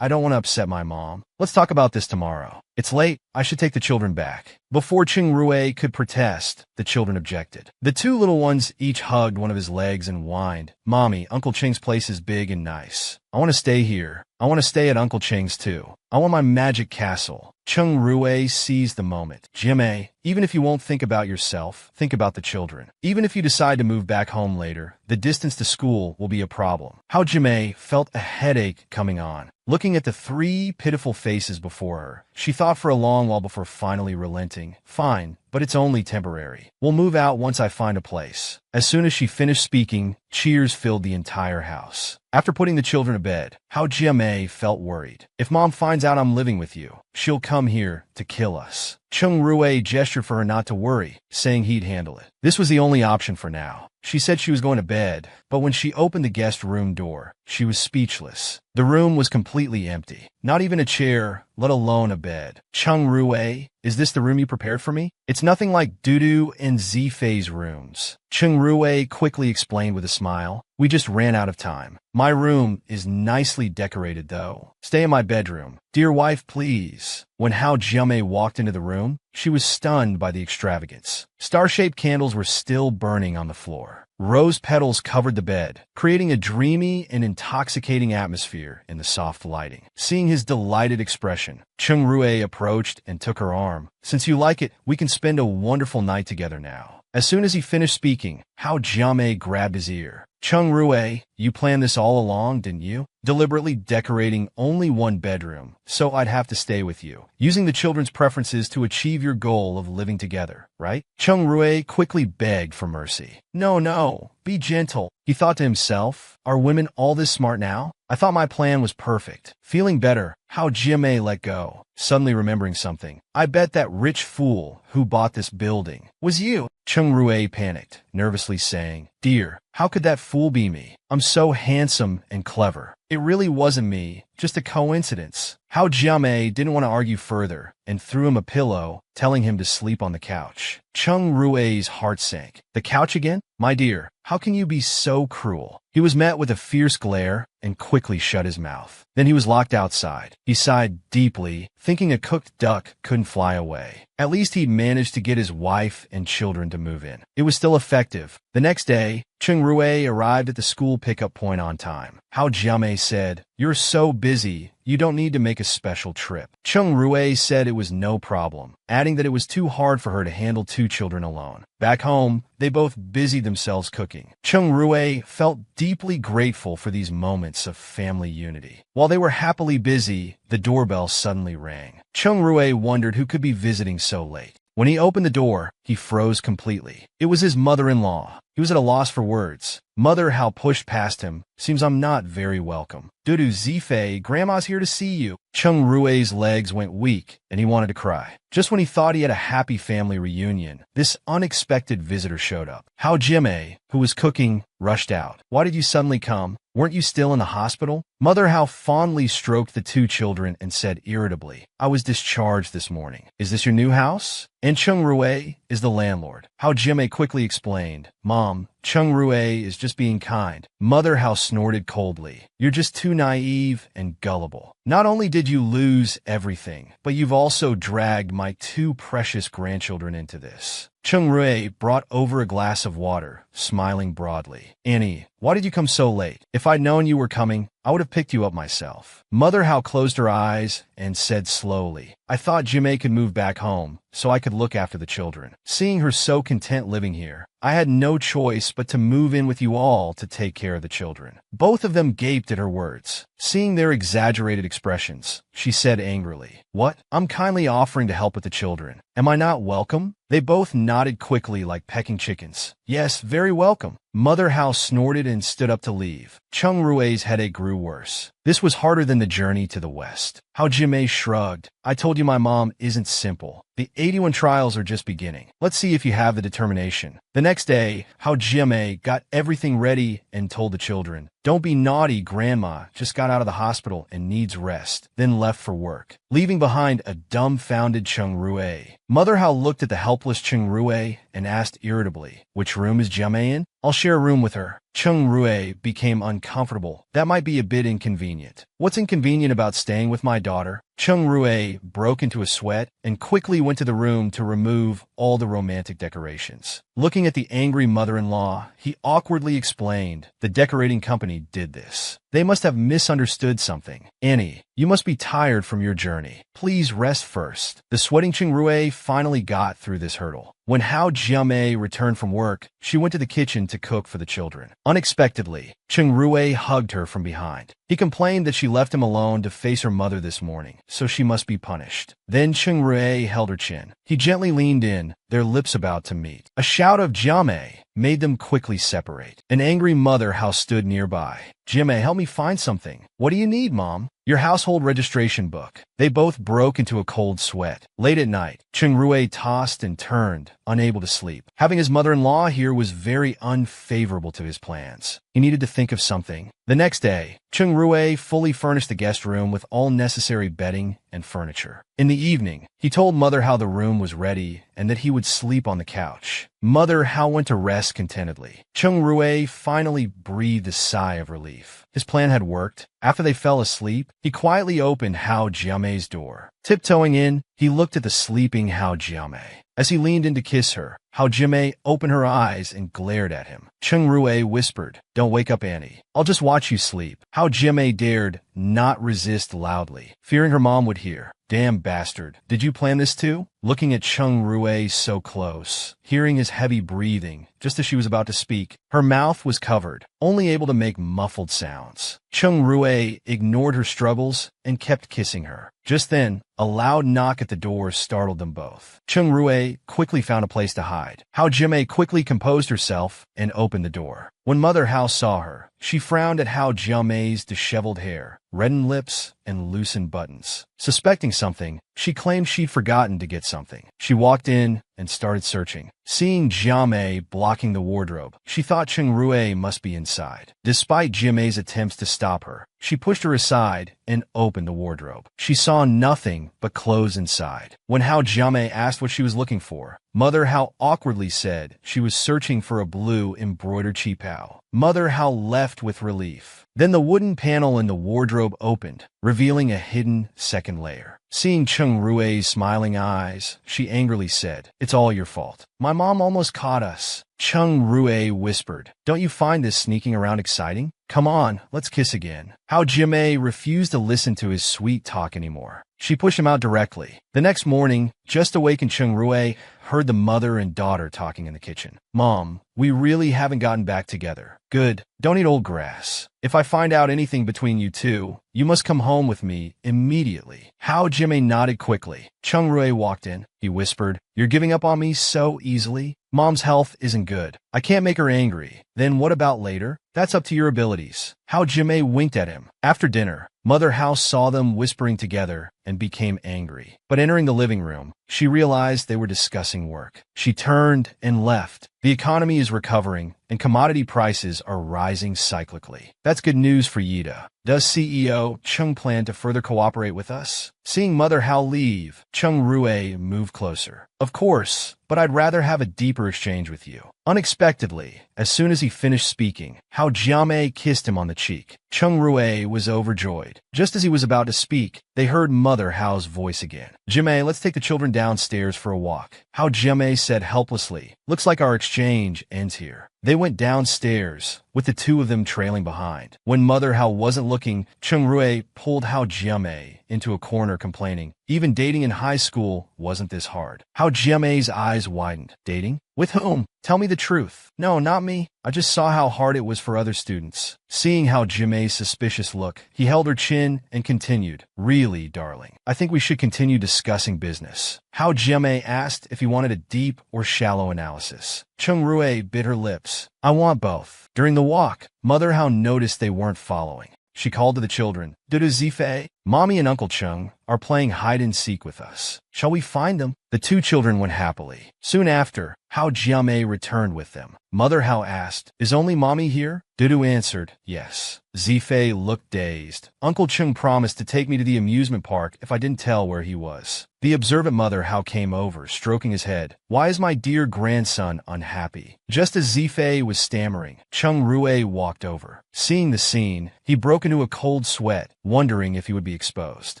I don't want to upset my mom. Let's talk about this tomorrow. It's late. I should take the children back. Before Chung Rue could protest, the children objected. The two little ones each hugged one of his legs and whined, Mommy, Uncle Ching's place is big and nice. I want to stay here. I want to stay at Uncle Ching's too. I want my magic castle. Chung Rue seized the moment. Jiamei, even if you won't think about yourself, think about the children. Even if you decide to move back home later, the distance to school will be a problem. Hao Jiamei felt a headache coming on. Looking at the three pitiful faces before her, she thought for a long while before finally relenting. Fine, but it's only temporary. We'll move out once I find a place. As soon as she finished speaking, cheers filled the entire house. After putting the children to bed, Hao Jiamei felt worried. If Mom finds out I'm living with you, she'll come here to kill us. Chung Rue gestured for her not to worry, saying he'd handle it. This was the only option for now. She said she was going to bed, but when she opened the guest room door, she was speechless. The room was completely empty. Not even a chair, let alone a bed. Chung Rue, is this the room you prepared for me? It's nothing like Dudu and Zifei's rooms. Chung Rue quickly explained with a smile. We just ran out of time. My room is nicely decorated, though. Stay in my bedroom. Dear wife, please. When Hao Jiamei walked into the room, she was stunned by the extravagance. Star-shaped candles were still burning on the floor. Rose petals covered the bed, creating a dreamy and intoxicating atmosphere in the soft lighting. Seeing his delighted expression, Chung Rue approached and took her arm. Since you like it, we can spend a wonderful night together now. As soon as he finished speaking, Hao Jiamei grabbed his ear. Chung Rue, you planned this all along, didn't you? Deliberately decorating only one bedroom, so I'd have to stay with you. Using the children's preferences to achieve your goal of living together, right? Chung Rue quickly begged for mercy. No, be gentle. He thought to himself, are women all this smart now? I thought my plan was perfect. Feeling better, Hao Jiamei let go. Suddenly remembering something. I bet that rich fool who bought this building was you. Chung Rue panicked, nervously saying, Dear, how could that fool be me? I'm so handsome and clever. It really wasn't me, just a coincidence. Hao Jiamei didn't want to argue further and threw him a pillow, telling him to sleep on the couch. Chung Rue's heart sank. The couch again? My dear, how can you be so cruel? He was met with a fierce glare and quickly shut his mouth. Then he was locked outside. He sighed deeply, thinking a cooked duck couldn't fly away. At least he'd managed to get his wife and children to move in. It was still effective. The next day, Chung Rue arrived at the school pickup point on time. Hao Jiamei said, You're so busy, you don't need to make a special trip. Chung Rue said it was no problem, adding that it was too hard for her to handle two children alone. Back home, they both busied themselves cooking. Chung Rue felt deeply grateful for these moments of family unity. While they were happily busy, the doorbell suddenly rang. Chung Rue wondered who could be visiting so late. When he opened the door, he froze completely. It was his mother-in-law. He was at a loss for words. Mother Hao pushed past him. Seems I'm not very welcome. Dudu Zifei, Grandma's here to see you. Chung Rue's legs went weak, and he wanted to cry. Just when he thought he had a happy family reunion, this unexpected visitor showed up. Hao Jiamei, who was cooking, rushed out. Why did you suddenly come? Weren't you still in the hospital? Mother Hao fondly stroked the two children and said irritably, I was discharged this morning. Is this your new house? And Chung Rue, is the landlord. Hao Jiamei quickly explained. Mom, Chung Rue is just being kind. Mother Hao snorted coldly. You're just too naive and gullible. Not only did you lose everything, but you've also dragged my two precious grandchildren into this. Chung Rue brought over a glass of water, smiling broadly. Annie, why did you come so late? If I'd known you were coming, I would have picked you up myself. Mother Hao closed her eyes and said slowly, I thought Jiamei could move back home, so I could look after the children. Seeing her so content living here, I had no choice but to move in with you all to take care of the children. Both of them gaped at her words. Seeing their exaggerated expressions, she said angrily, What? I'm kindly offering to help with the children. Am I not welcome? They both nodded quickly like pecking chickens. Yes, very welcome. Mother Hao snorted and stood up to leave. Chung Rue's headache grew worse. This was harder than the journey to the west. Hao Jiamei shrugged. I told you my mom isn't simple. The 81 trials are just beginning. Let's see if you have the determination. The next day, Hao Jiamei got everything ready and told the children, Don't be naughty, Grandma just got out of the hospital and needs rest, then left for work, leaving behind a dumbfounded Chung Rue. Mother Hao looked at the helpless Chung Rue and asked irritably, Which room is Jiamei in? I'll share a room with her. Chung Rue became uncomfortable. That might be a bit inconvenient. What's inconvenient about staying with my daughter? Chung Rue broke into a sweat and quickly went to the room to remove all the romantic decorations. Looking at the angry mother-in-law, he awkwardly explained, The decorating company did this. They must have misunderstood something. Annie, you must be tired from your journey. Please rest first. The sweating Chung Rue finally got through this hurdle. When Hao Jiamei returned from work, she went to the kitchen to cook for the children. Unexpectedly, Chung Rue hugged her from behind. He complained that she left him alone to face her mother this morning, so she must be punished. Then Chung Rue held her chin. He gently leaned in, their lips about to meet. A shout of Jiamei made them quickly separate. An angry mother Hao stood nearby. Jiamei, help me find something. What do you need, Mom? Your household registration book. They both broke into a cold sweat. Late at night, Chung Rue tossed and turned, unable to sleep. Having his mother-in-law here was very unfavorable to his plans. He needed to think of something. The next day, Chung Rue fully furnished the guest room with all necessary bedding and furniture. In the evening, he told Mother Hao the room was ready and that he would sleep on the couch. Mother Hao went to rest contentedly. Chung Rue finally breathed a sigh of relief. His plan had worked. After they fell asleep, he quietly opened Hao Jiamei's door. Tiptoeing in, he looked at the sleeping Hao Jiamei. As he leaned in to kiss her, Hao Jiamei opened her eyes and glared at him. Chung Rue whispered, Don't wake up, Annie. I'll just watch you sleep. Hao Jiamei dared not resist loudly, fearing her mom would hear. Damn bastard. Did you plan this too? Looking at Chung Rue so close, hearing his heavy breathing, just as she was about to speak, her mouth was covered, only able to make muffled sounds. Chung Rue ignored her struggles and kept kissing her. Just then, a loud knock at the door startled them both. Chung Rue quickly found a place to hide. Hao Jiamei quickly composed herself and opened the door. When Mother Hao saw her, she frowned at Hao Jiamei's disheveled hair, reddened lips, and loosened buttons. Suspecting something, she claimed she'd forgotten to get something. She walked in and started searching. Seeing Jiamei blocking the wardrobe, she thought Chung Rue must be inside. Despite Jiamei's attempts to stop her, she pushed her aside and opened the wardrobe. She saw nothing but clothes inside. When Hao Jiamei asked what she was looking for, Mother Hao awkwardly said she was searching for a blue embroidered qipao. Mother Hao left with relief. Then the wooden panel in the wardrobe opened, revealing a hidden second layer. Seeing Chung Rue's smiling eyes, she angrily said, It's all your fault. My mom almost caught us. Chung Rue whispered, Don't you find this sneaking around exciting? Come on, let's kiss again. Hao Jiamei refused to listen to his sweet talk anymore. She pushed him out directly. The next morning, just awakened Chung Rue heard the mother and daughter talking in the kitchen. Mom, we really haven't gotten back together. Good. Don't eat old grass. If I find out anything between you two, you must come home with me immediately. Hao Jiamei nodded quickly. Chung Rue walked in. He whispered, You're giving up on me so easily? Mom's health isn't good. I I can't make her angry. Then what about later? That's up to your abilities. How Jimei winked at him. After dinner, Mother House saw them whispering together and became angry. But entering the living room, she realized they were discussing work. She turned and left. The economy is recovering, and commodity prices are rising cyclically. That's good news for Yida. Does CEO Chung plan to further cooperate with us? Seeing Mother Hao leave, Chung Rue moved closer. Of course, but I'd rather have a deeper exchange with you. Unexpectedly, as soon as he finished speaking, Hao Jiamei kissed him on the cheek. Chung Rue was overjoyed. Just as he was about to speak, they heard Mother Hao's voice again. Jimei, let's take the children downstairs for a walk. Hao Jiamei said helplessly. Looks like our exchange ends here. They went downstairs, with the two of them trailing behind. When Mother Hao wasn't looking, Chung Rue pulled Hao Jiamei into a corner complaining, even dating in high school wasn't this hard. Hao Jiamei's eyes widened. Dating? With whom? Tell me the truth. No, not me. I just saw how hard it was for other students. Seeing Hao Jiamei's suspicious look, he held her chin and continued, really, darling, I think we should continue discussing business. Hao Jiamei asked if he wanted a deep or shallow analysis. Chung Rue bit her lips. I want both. During the walk, Mother Hao noticed they weren't following. She called to the children. Dudu Zifei, Mommy and Uncle Chung are playing hide-and-seek with us. Shall we find them? The two children went happily. Soon after, Hao Jiamei returned with them. Mother Hao asked, is only Mommy here? Dudu answered, yes. Zifei looked dazed. Uncle Chung promised to take me to the amusement park if I didn't tell where he was. The observant Mother Hao came over, stroking his head. Why is my dear grandson unhappy? Just as Zifei was stammering, Chung Rue walked over. Seeing the scene, he broke into a cold sweat, wondering if he would be exposed.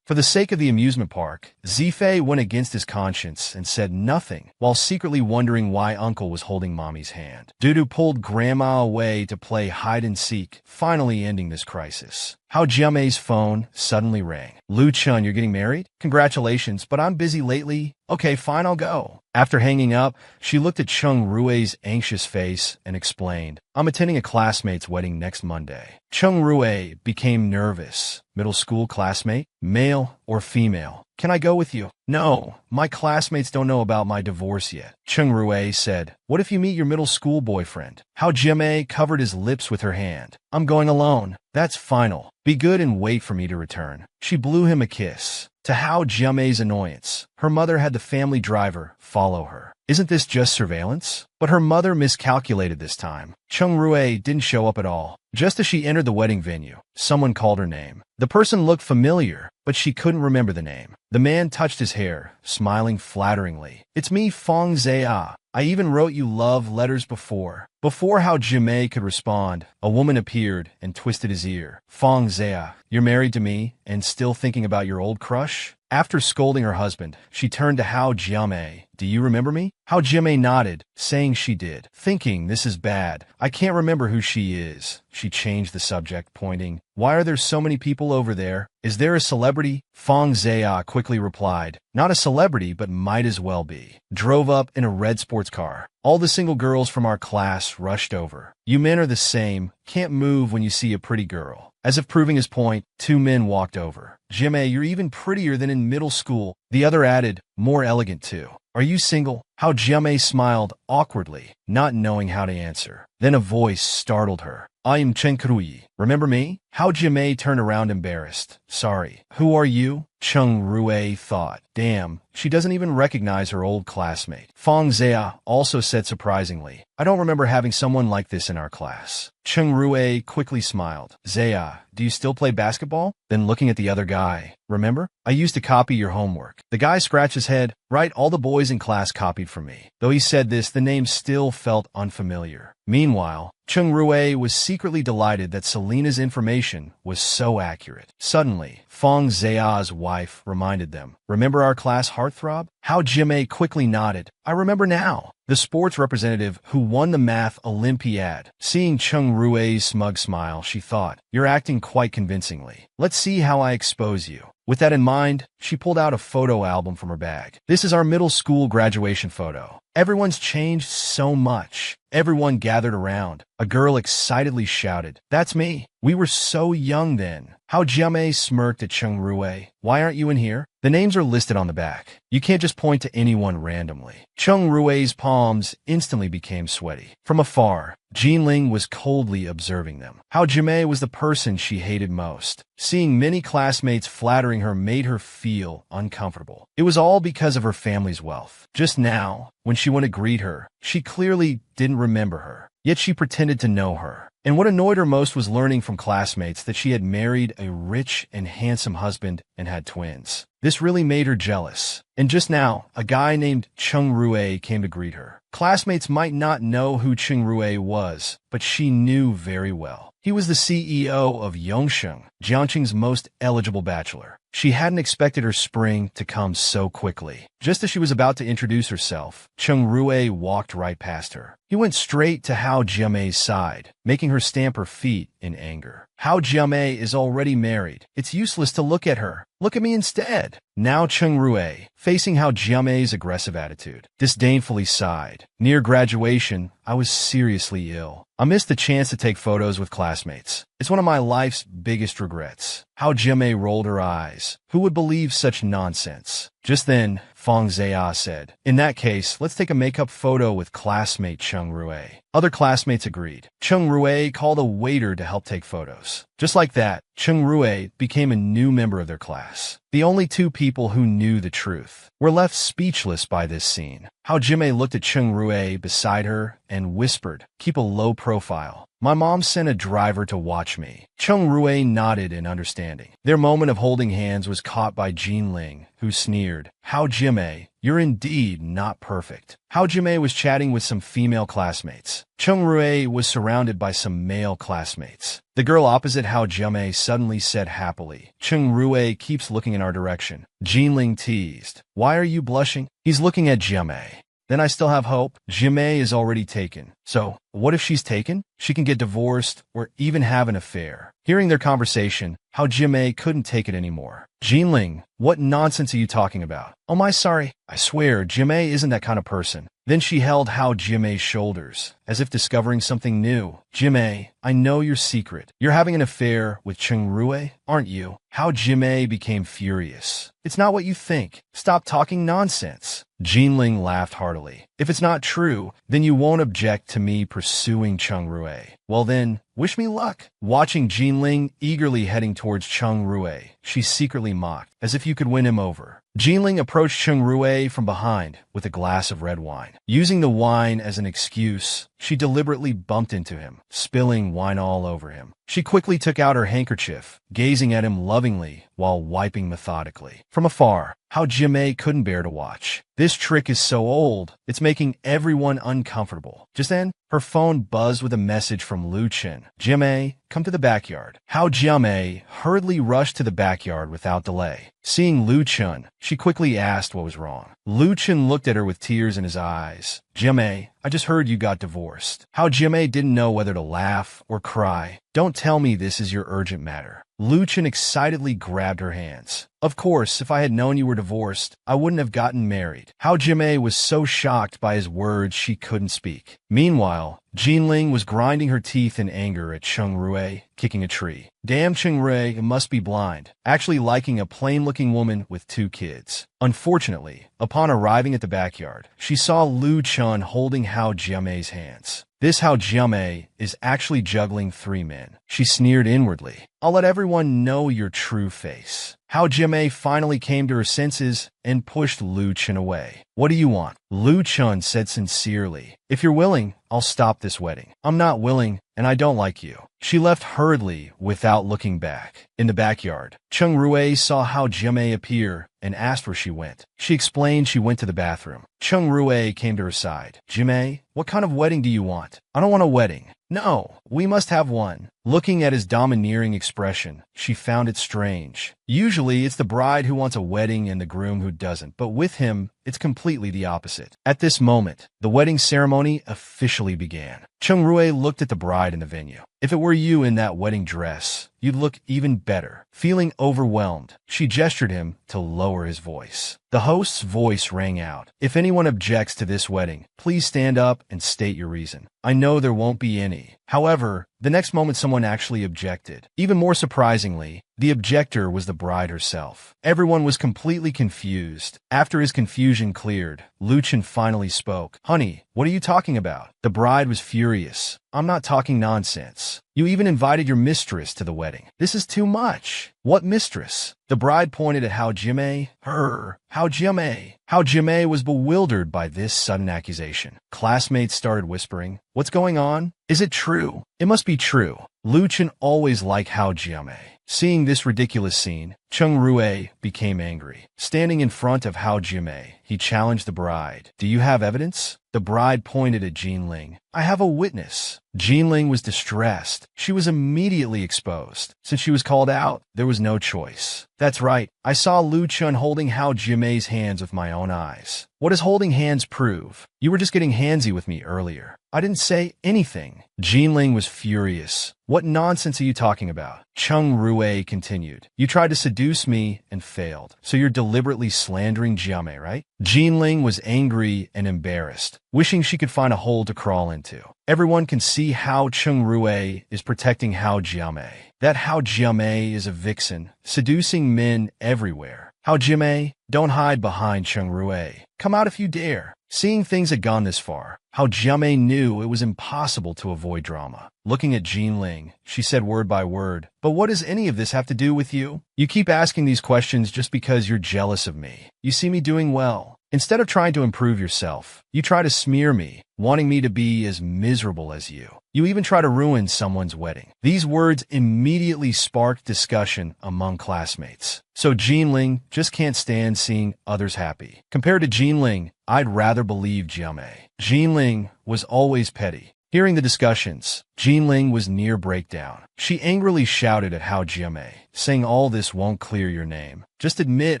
For the sake of the amusement park, Zifei went against his conscience and said nothing, while secretly wondering why Uncle was holding Mommy's hand. Dudu pulled Grandma away to play hide-and-seek, finally ending this crisis. Hao Jiamei's phone suddenly rang. Lu Chun, you're getting married? Congratulations, but I'm busy lately. Okay, fine, I'll go. After hanging up, she looked at Chung Rue's anxious face and explained, I'm attending a classmate's wedding next Monday. Chung Rue became nervous. Middle school classmate? Male or female? Can I go with you? No, my classmates don't know about my divorce yet. Chung Rue said, what if you meet your middle school boyfriend? Hao Jiamei covered his lips with her hand. I'm going alone. That's final. Be good and wait for me to return. She blew him a kiss. To Hao Jiamei's annoyance, her mother had the family driver follow her. Isn't this just surveillance? But her mother miscalculated this time. Chung Rue didn't show up at all. Just as she entered the wedding venue, someone called her name. The person looked familiar, but she couldn't remember the name. The man touched his hair, smiling flatteringly. It's me, Fong Zia. I even wrote you love letters before. Before Hao Jiamei could respond, a woman appeared and twisted his ear. Fong Zia, you're married to me and still thinking about your old crush? After scolding her husband, she turned to Hao Jiamei. Do you remember me? Hao Jiamei nodded, saying she did. Thinking, this is bad. I can't remember who she is. She changed the subject, pointing. Why are there so many people over there? Is there a celebrity? Fong Zia quickly replied. Not a celebrity, but might as well be. Drove up in a red sports car. All the single girls from our class rushed over. You men are the same. Can't move when you see a pretty girl. As if proving his point, two men walked over. Jiamei, you're even prettier than in middle school. The other added, more elegant too. Are you single? Hao Jiamei smiled awkwardly, not knowing how to answer. Then a voice startled her. I am Chen Krui. Remember me? Hao Jiamei turned around embarrassed. Sorry. Who are you? Chung Rue thought. Damn, she doesn't even recognize her old classmate. Fong Zia also said surprisingly, I don't remember having someone like this in our class. Chung Rue quickly smiled. Zia, do you still play basketball? Then looking at the other guy. Remember? I used to copy your homework. The guy scratched his head. Right, all the boys in class copied from me. Though he said this, the name still felt unfamiliar. Meanwhile, Chung Rue was secretly delighted that Selena's information was so accurate. Suddenly, Fong Zia's wife reminded them, remember our class heartthrob? Hao Jiamei quickly nodded. I remember now. The sports representative who won the math Olympiad. Seeing Chung Rue's smug smile, she thought, you're acting quite convincingly. Let's see how I expose you. With that in mind, she pulled out a photo album from her bag. This is our middle school graduation photo. Everyone's changed so much. Everyone gathered around. A girl excitedly shouted, That's me. We were so young then. How Jiamei smirked at Cheng Rui. Why aren't you in here? The names are listed on the back. You can't just point to anyone randomly. Cheng Rui's palms instantly became sweaty. From afar, Jinling was coldly observing them. How Jiamei was the person she hated most. Seeing many classmates flattering her made her feel uncomfortable. It was all because of her family's wealth. Just now, when she went to greet her, she clearly didn't remember her. Yet she pretended to know her. And what annoyed her most was learning from classmates that she had married a rich and handsome husband and had twins. This really made her jealous. And just now, a guy named Cheng Rui came to greet her. Classmates might not know who Cheng Rui was, but she knew very well. He was the CEO of Yongsheng, Jiangqing's most eligible bachelor. She hadn't expected her spring to come so quickly. Just as she was about to introduce herself, Cheng Rui walked right past her. He went straight to Hao Jiamei's side, making her stamp her feet in anger. Hao Jiamei is already married. It's useless to look at her. Look at me instead. Now Cheng Rui, facing Hao Jiamei's aggressive attitude, disdainfully sighed. Near graduation, I was seriously ill. I missed the chance to take photos with classmates. It's one of my life's biggest regrets. Hao Jiamei rolled her eyes. Who would believe such nonsense? Just then, Feng Zia said, "In that case, let's take a makeup photo with classmate Cheng Rui." Other classmates agreed. Cheng Rui called a waiter to help take photos. Just like that, Cheng Rui became a new member of their class. The only two people who knew the truth were left speechless by this scene. Hao Jiamei looked at Cheng Rui beside her and whispered, "Keep a low profile. My mom sent a driver to watch me." Cheng Rui nodded in understanding. Their moment of holding hands was caught by Jinling, who sneered, "Hao Jiamei, you're indeed not perfect." Hao Jiamei was chatting with some female classmates. Cheng Rui was surrounded by some male classmates. The girl opposite Hao Jiamei suddenly said happily, "Cheng Rui keeps looking in our direction." Jinling teased, "Why are you blushing?" "He's looking at Jiamei." "Then I still have hope. Jiamei is already taken. So, what if she's taken? She can get divorced or even have an affair." Hearing their conversation, Hao Jiamei couldn't take it anymore. "Jinling, what nonsense are you talking about?" "Oh my, sorry. I swear, Jiamei isn't that kind of person." Then she held Hao Jiamei's shoulders, as if discovering something new. "Jiamei, I know your secret. You're having an affair with Cheng Rui, aren't you?" Hao Jiamei became furious. "It's not what you think. Stop talking nonsense." Jinling laughed heartily. "If it's not true, then you won't object to me pursuing Cheng Rui. Well then, wish me luck." Watching Jinling eagerly heading towards Cheng Rui, she secretly mocked, "As if you could win him over." Jinling approached Cheng Rui from behind with a glass of red wine. Using the wine as an excuse, she deliberately bumped into him, spilling wine all over him. She quickly took out her handkerchief, gazing at him lovingly while wiping methodically. From afar, Hao Jiamei couldn't bear to watch. This trick is so old, it's making everyone uncomfortable. Just then, her phone buzzed with a message from Lu Chen. "Jiamei, come to the backyard." Hao Jiamei hurriedly rushed to the backyard without delay. Seeing Lu Chen, she quickly asked what was wrong. Lu Chen looked at her with tears in his eyes. "Jiamei, I just heard you got divorced." Hao Jiamei didn't know whether to laugh or cry. "Don't tell me this is your urgent matter." Lu Chen excitedly grabbed her hands. "Of course, if I had known you were divorced, I wouldn't have gotten married." Hao Jiamei was so shocked by his words she couldn't speak. Meanwhile, Jinling was grinding her teeth in anger at Cheng Rui, kicking a tree. Damn Cheng Rui must be blind, actually liking a plain-looking woman with 2 kids. Unfortunately, upon arriving at the backyard, she saw Lu Chen holding Hao Jiamei's hands. This Hao Jiamei is actually juggling 3 men. She sneered inwardly. "I'll let everyone know your true face." Hao Jiamei finally came to her senses and pushed Lu Chen away. "What do you want?" Lu Chen said sincerely. "If you're willing, I'll stop this wedding." "I'm not willing, and I don't like you." She left hurriedly without looking back. In the backyard, Cheng Rui saw Hao Jiamei appear and asked where she went. She explained she went to the bathroom. Cheng Rui came to her side. "Jiamei, what kind of wedding do you want?" "I don't want a wedding." "No, we must have one." Looking at his domineering expression, she found it strange. Usually, it's the bride who wants a wedding and the groom who doesn't, but with him, it's completely the opposite. At this moment, the wedding ceremony officially began. Cheng Rui looked at the bride in the venue. "If it were you in that wedding dress, you'd look even better." Feeling overwhelmed, she gestured him to lower his voice. The host's voice rang out. "If anyone objects to this wedding, please stand up and state your reason." "I know there won't be any." However, the next moment someone actually objected. Even more surprisingly, the objector was the bride herself. Everyone was completely confused. After his confusion cleared, Luchin finally spoke. "Honey, what are you talking about?" The bride was furious. "I'm not talking nonsense. You even invited your mistress to the wedding. This is too much." "What mistress?" The bride pointed at Hao Jiamei. Hao Jiamei. Hao Jiamei was bewildered by this sudden accusation. Classmates started whispering, "What's going on? Is it true? It must be true." Luchin always liked Hao Jiamei. Seeing this ridiculous scene, Cheng Rui became angry. Standing in front of Hao Jiamei, he challenged the bride. "Do you have evidence?" The bride pointed at Jinling. "I have a witness." Jinling was distressed. She was immediately exposed. Since she was called out, there was no choice. "That's right. I saw Lu Chun holding Hao Jiamei's hands with my own eyes." "What does holding hands prove? You were just getting handsy with me earlier." "I didn't say anything." Jinling was furious. "What nonsense are you talking about?" Cheng Rui continued. "You tried to seduce me and failed. So you're deliberately slandering Jiamei, right?" Jinling was angry and embarrassed, wishing she could find a hole to crawl into. Everyone can see how Cheng Rui is protecting Hao Jiamei. That Hao Jiamei is a vixen, seducing men everywhere. Hao Jiamei, don't hide behind Cheng Rui. Come out if you dare. Seeing things had gone this far, Hao Jiamei knew it was impossible to avoid drama. Looking at Jinling, she said word by word, "But what does any of this have to do with you? You keep asking these questions just because you're jealous of me. You see me doing well. Instead of trying to improve yourself, you try to smear me, wanting me to be as miserable as you. You even try to ruin someone's wedding." These words immediately sparked discussion among classmates. So Jinling just can't stand seeing others happy. Compared to Jinling, I'd rather believe Jiamei. Jinling was always petty. Hearing the discussions, Jinling was near breakdown. She angrily shouted at Hao Jiamei, saying all this won't clear your name. Just admit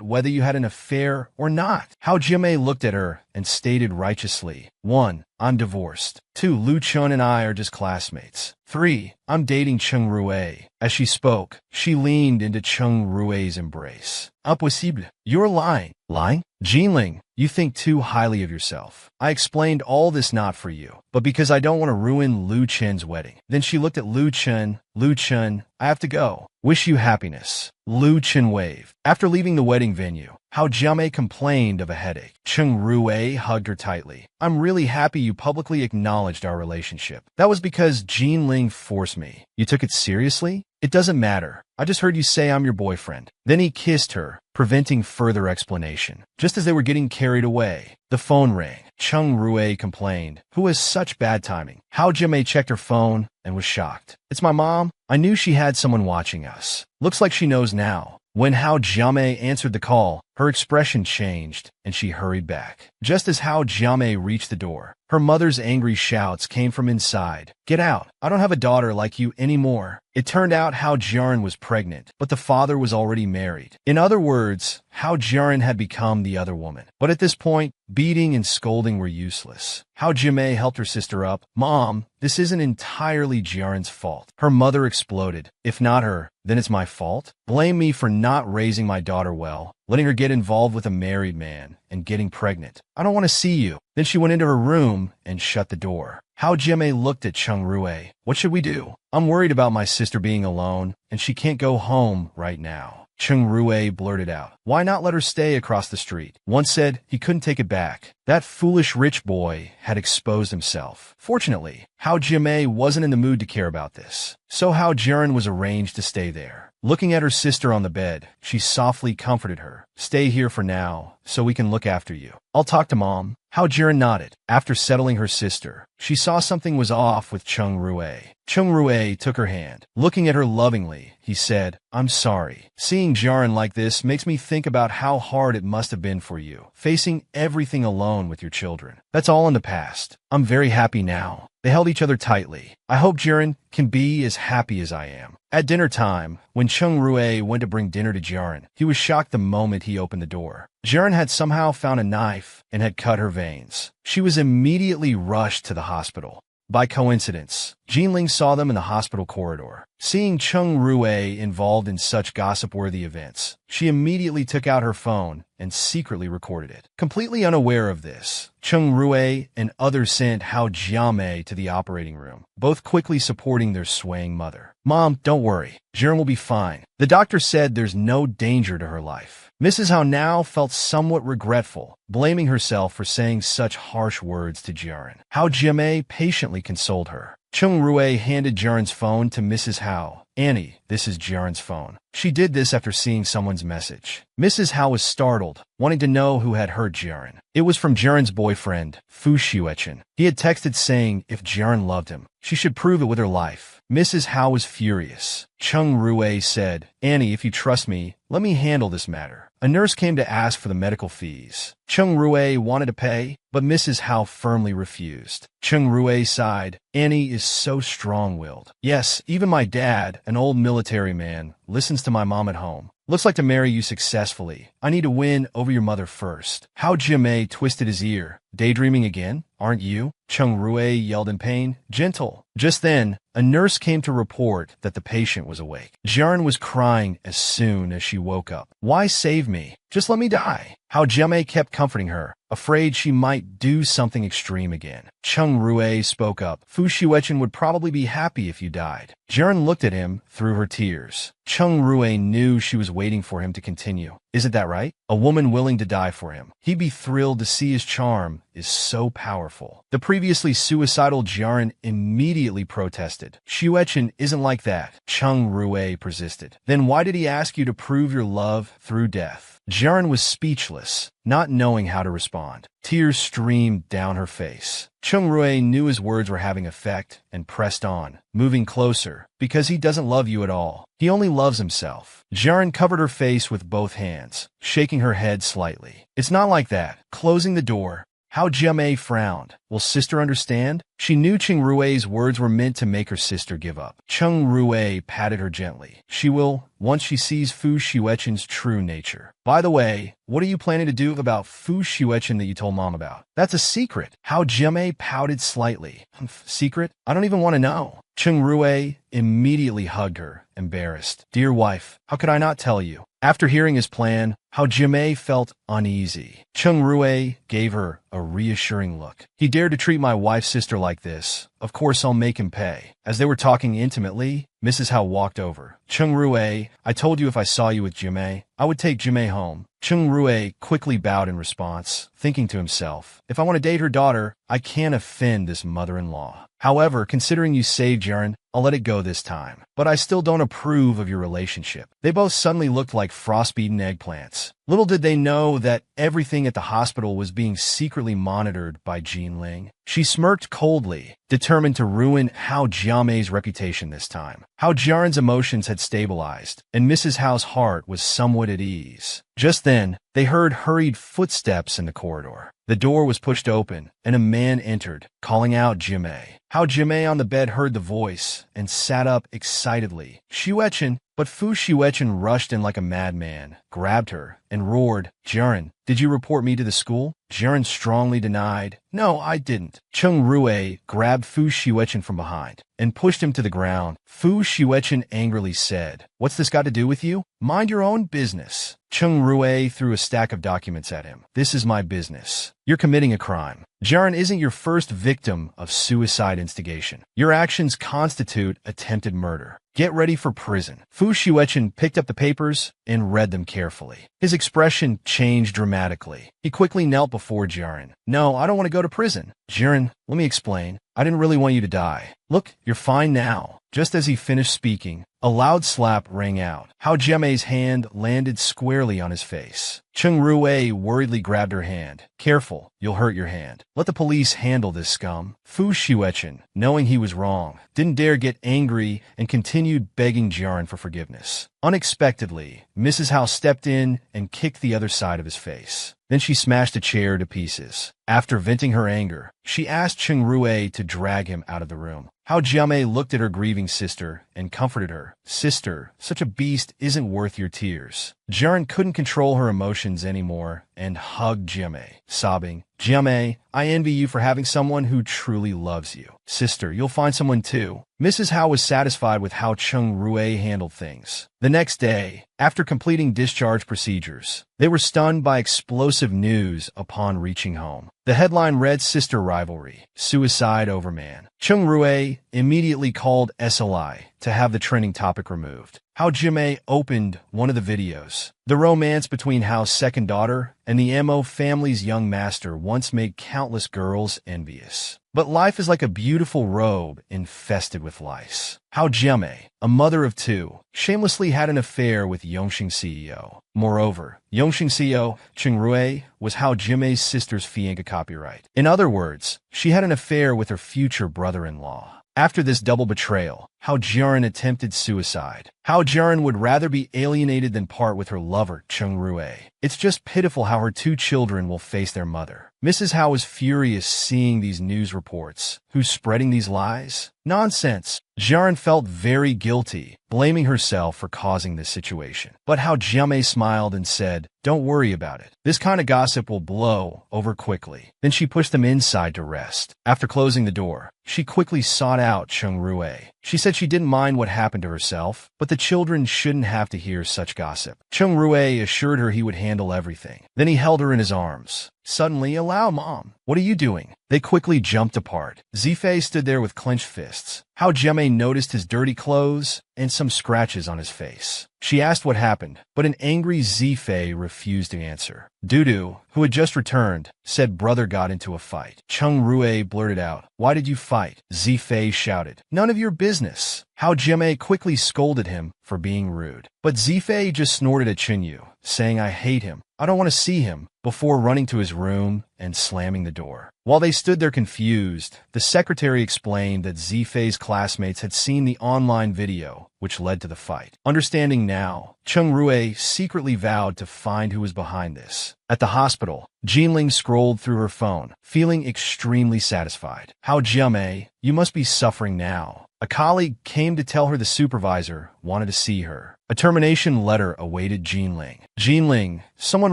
whether you had an affair or not. Hao Jiamei looked at her and stated righteously, 1. I'm divorced. 2. Lu Chun and I are just classmates. 3. I'm dating Cheng Rui. As she spoke, she leaned into Cheng Rui's embrace. Impossible. You're lying. Lying? Jinling, you think too highly of yourself. I explained all this not for you, but because I don't want to ruin Lu Chen's wedding. Then she looked at Lu Chen. Lu Chen, I have to go. Wish you happiness. Lu Chen waved. After leaving the wedding venue, Hao Jiamei complained of a headache. Cheng Rui hugged her tightly. I'm really happy you publicly acknowledged our relationship. That was because Jinling forced me. You took it seriously? It doesn't matter. I just heard you say I'm your boyfriend. Then he kissed her, preventing further explanation. Just as they were getting carried away, the phone rang. Cheng Rui complained. Who has such bad timing? Hao Jiamei checked her phone and was shocked. It's my mom. I knew she had someone watching us. Looks like she knows now. When Hao Jiamei answered the call, her expression changed, and she hurried back. Just as Hao Jiamei reached the door, her mother's angry shouts came from inside. Get out! I don't have a daughter like you anymore. It turned out Hao Jiaren was pregnant, but the father was already married. In other words, Hao Jiaren had become the other woman. But at this point, beating and scolding were useless. Hao Jiamei helped her sister up. Mom, this isn't entirely Jiaren's fault. Her mother exploded. If not her, then it's my fault? Blame me for not raising my daughter well, letting her get involved with a married man, and getting pregnant. I don't want to see you. Then she went into her room and shut the door. Hao Jiamei looked at Cheng Rui. What should we do? I'm worried about my sister being alone, and she can't go home right now. Cheng Rui blurted out. Why not let her stay across the street? One said he couldn't take it back. That foolish rich boy had exposed himself. Fortunately, Hao Jiamei wasn't in the mood to care about this, so Hao Jiaren was arranged to stay there. Looking at her sister on the bed, she softly comforted her. Stay here for now, so we can look after you. I'll talk to Mom. Hao Jiaren nodded. After settling her sister, she saw something was off with Cheng Rui. Cheng Rui took her hand. Looking at her lovingly, he said, I'm sorry. Seeing Jiaren like this makes me think about how hard it must have been for you, facing everything alone with your children. That's all in the past. I'm very happy now. They held each other tightly. I hope Jiaren can be as happy as I am. At dinner time, when Cheng Rui went to bring dinner to Jiaren, he was shocked the moment he opened the door. Jiaren had somehow found a knife and had cut her veins. She was immediately rushed to the hospital. By coincidence, Jinling saw them in the hospital corridor. Seeing Cheng Rue involved in such gossip-worthy events, she immediately took out her phone and secretly recorded it. Completely unaware of this, Cheng Rue and others sent Hao Jiamei to the operating room, both quickly supporting their swaying mother. "Mom, don't worry. Jiren will be fine. The doctor said there's no danger to her life." Mrs. Hao now felt somewhat regretful, blaming herself for saying such harsh words to Jiren. Hao Jiamei patiently consoled her. Cheng Rue handed Jiren's phone to Mrs. Hao. "Annie, this is Jiren's phone." She did this after seeing someone's message. Mrs. Hao was startled, wanting to know who had hurt Jiren. It was from Jiren's boyfriend, Fu Xuechen. He had texted saying if Jiren loved him, she should prove it with her life. Mrs. Hao was furious. Cheng Rue said, "Annie, if you trust me, let me handle this matter." A nurse came to ask for the medical fees. Cheng Rue wanted to pay, but Mrs. Hao firmly refused. Cheng Rue sighed. "Annie is so strong-willed. Yes, even my dad, an old military man, listens to my mom at home. Looks like to marry you successfully. I need to win over your mother first." Hao Jiamei twisted his ear. "Daydreaming again? Aren't you?" Cheng Rue yelled in pain. "Gentle." Just then, a nurse came to report that the patient was awake. Jiren was crying as soon as she woke up. "Why save me? Just let me die." Hao Jiamei kept comforting her, afraid she might do something extreme again. Cheng Rue spoke up. "Fu Xuechen would probably be happy if you died." Jiren looked at him through her tears. Cheng Rue knew she was waiting for him to continue. "Isn't that right? A woman willing to die for him. He'd be thrilled to see his charm is so powerful." The previously suicidal Jiren immediately protested. "Xuechen isn't like that." Cheng Rue persisted. "Then why did he ask you to prove your love through death?" Jiren was speechless, not knowing how to respond. Tears streamed down her face. Cheng Rue knew his words were having effect and pressed on, moving closer, "Because he doesn't love you at all. He only loves himself." Jiren covered her face with both hands, shaking her head slightly. "It's not like that." Closing the door, Hao Jiamei frowned. "Will sister understand?" She knew Cheng Rue's words were meant to make her sister give up. Cheng Rue patted her gently. "She will, once she sees Fu Xuechen's true nature. By the way, what are you planning to do about Fu Xuechen that you told Mom about?" "That's a secret." Hao Jiamei pouted slightly. "Secret? I don't even want to know." Cheng Rue immediately hugged her, embarrassed. "Dear wife, how could I not tell you?" After hearing his plan, Hao Jiamei felt uneasy. Cheng Rue gave her a reassuring look. "He dared to treat my wife's sister like this. Of course I'll make him pay." As they were talking intimately, Mrs. Hao walked over. "Cheng Rue, I told you if I saw you with Jiamei, I would take Jiamei home." Cheng Rue quickly bowed in response, thinking to himself, "If I want to date her daughter, I can't offend this mother-in-law. However, considering you saved Jiren, I'll let it go this time. But I still don't approve of your relationship." They both suddenly looked like frost-beaten eggplants. Little did they know that everything at the hospital was being secretly monitored by Jinling. She smirked coldly, determined to ruin Hao Jiamei's reputation this time. Hao Jiren's emotions had stabilized, and Mrs. Hao's heart was somewhat at ease. Just then, they heard hurried footsteps in the corridor. The door was pushed open, and a man entered, calling out Jiamei. Hao Jiamei on the bed heard the voice and sat up excitedly. "Xuechen!" But Fu Xuechen rushed in like a madman, grabbed her, and roared, "Jiren, did you report me to the school?" Jiren strongly denied. "No, I didn't." Cheng Rue grabbed Fu Xuechen from behind and pushed him to the ground. Fu Xuechen angrily said, "What's this got to do with you? Mind your own business." Cheng Rue threw a stack of documents at him. "This is my business. You're committing a crime. Jiren isn't your first victim of suicide instigation. Your actions constitute attempted murder. Get ready for prison." Fu Xuechen picked up the papers and read them carefully. His expression changed dramatically. He quickly knelt before Jiren. "No, I don't want to go to prison." "Jiren, let me explain. I didn't really want you to die. Look, you're fine now." Just as he finished speaking, a loud slap rang out. Hao Jiamei's hand landed squarely on his face. Cheng Rue worriedly grabbed her hand. "Careful, you'll hurt your hand. Let the police handle this scum." Fu Xuechen, knowing he was wrong, didn't dare get angry and continued begging Jiren for forgiveness. Unexpectedly, Mrs. Howe stepped in and kicked the other side of his face. Then she smashed a chair to pieces. After venting her anger, she asked Cheng Rui to drag him out of the room. Hao Jiamei looked at her grieving sister and comforted her. Sister, such a beast isn't worth your tears. Jiren couldn't control her emotions anymore and hugged Jiamei, sobbing, Jiamei, I envy you for having someone who truly loves you. Sister, you'll find someone too. Mrs. Hao was satisfied with how Cheng Rui handled things. The next day, after completing discharge procedures, they were stunned by explosive news upon reaching home. The headline read Sister Rivalry, Suicide Over Man. Cheng Rui immediately called SLI to have the trending topic removed. Hao Jiamei opened one of the videos. The romance between Hao's second daughter and the Mo family's young master once made countless girls envious. But life is like a beautiful robe infested with lice. Hao Jiamei, a mother of two, shamelessly had an affair with Yongxing CEO. Moreover, Yongxing CEO Cheng Rui was Hao Jiamei's sister's fiancé copyright. In other words, she had an affair with her future brother-in-law. After this double betrayal, Hao Jiren attempted suicide. Hao Jiren would rather be alienated than part with her lover, Cheng Rui. It's just pitiful how her two children will face their mother. Mrs. Hao was furious seeing these news reports. Who's spreading these lies? Nonsense. Jiren felt very guilty, blaming herself for causing this situation. But Hao Jiamei smiled and said, don't worry about it. This kind of gossip will blow over quickly. Then she pushed them inside to rest. After closing the door, she quickly sought out Cheng Rui. She said she didn't mind what happened to herself, but the children shouldn't have to hear such gossip. Cheng Rui assured her he would handle everything. Then he held her in his arms. Suddenly, allow Mom. What are you doing? They quickly jumped apart. Zifei stood there with clenched fists. Hao Jiamei noticed his dirty clothes and some scratches on his face. She asked what happened, but an angry Zifei refused to answer. Dudu, who had just returned, said brother got into a fight. Cheng Rui blurted out, why did you fight? Zifei shouted, none of your business. Hao Jiamei quickly scolded him for being rude. But Zifei just snorted at Chinyu, saying I hate him. I don't want to see him, before running to his room and slamming the door. While they stood there confused, the secretary explained that Zifei's classmates had seen the online video, which led to the fight. Understanding now, Cheng Rui secretly vowed to find who was behind this. At the hospital, Jinling scrolled through her phone, feeling extremely satisfied. Hao Jiamei, you must be suffering now. A colleague came to tell her the supervisor wanted to see her. A termination letter awaited Jinling. Jinling, someone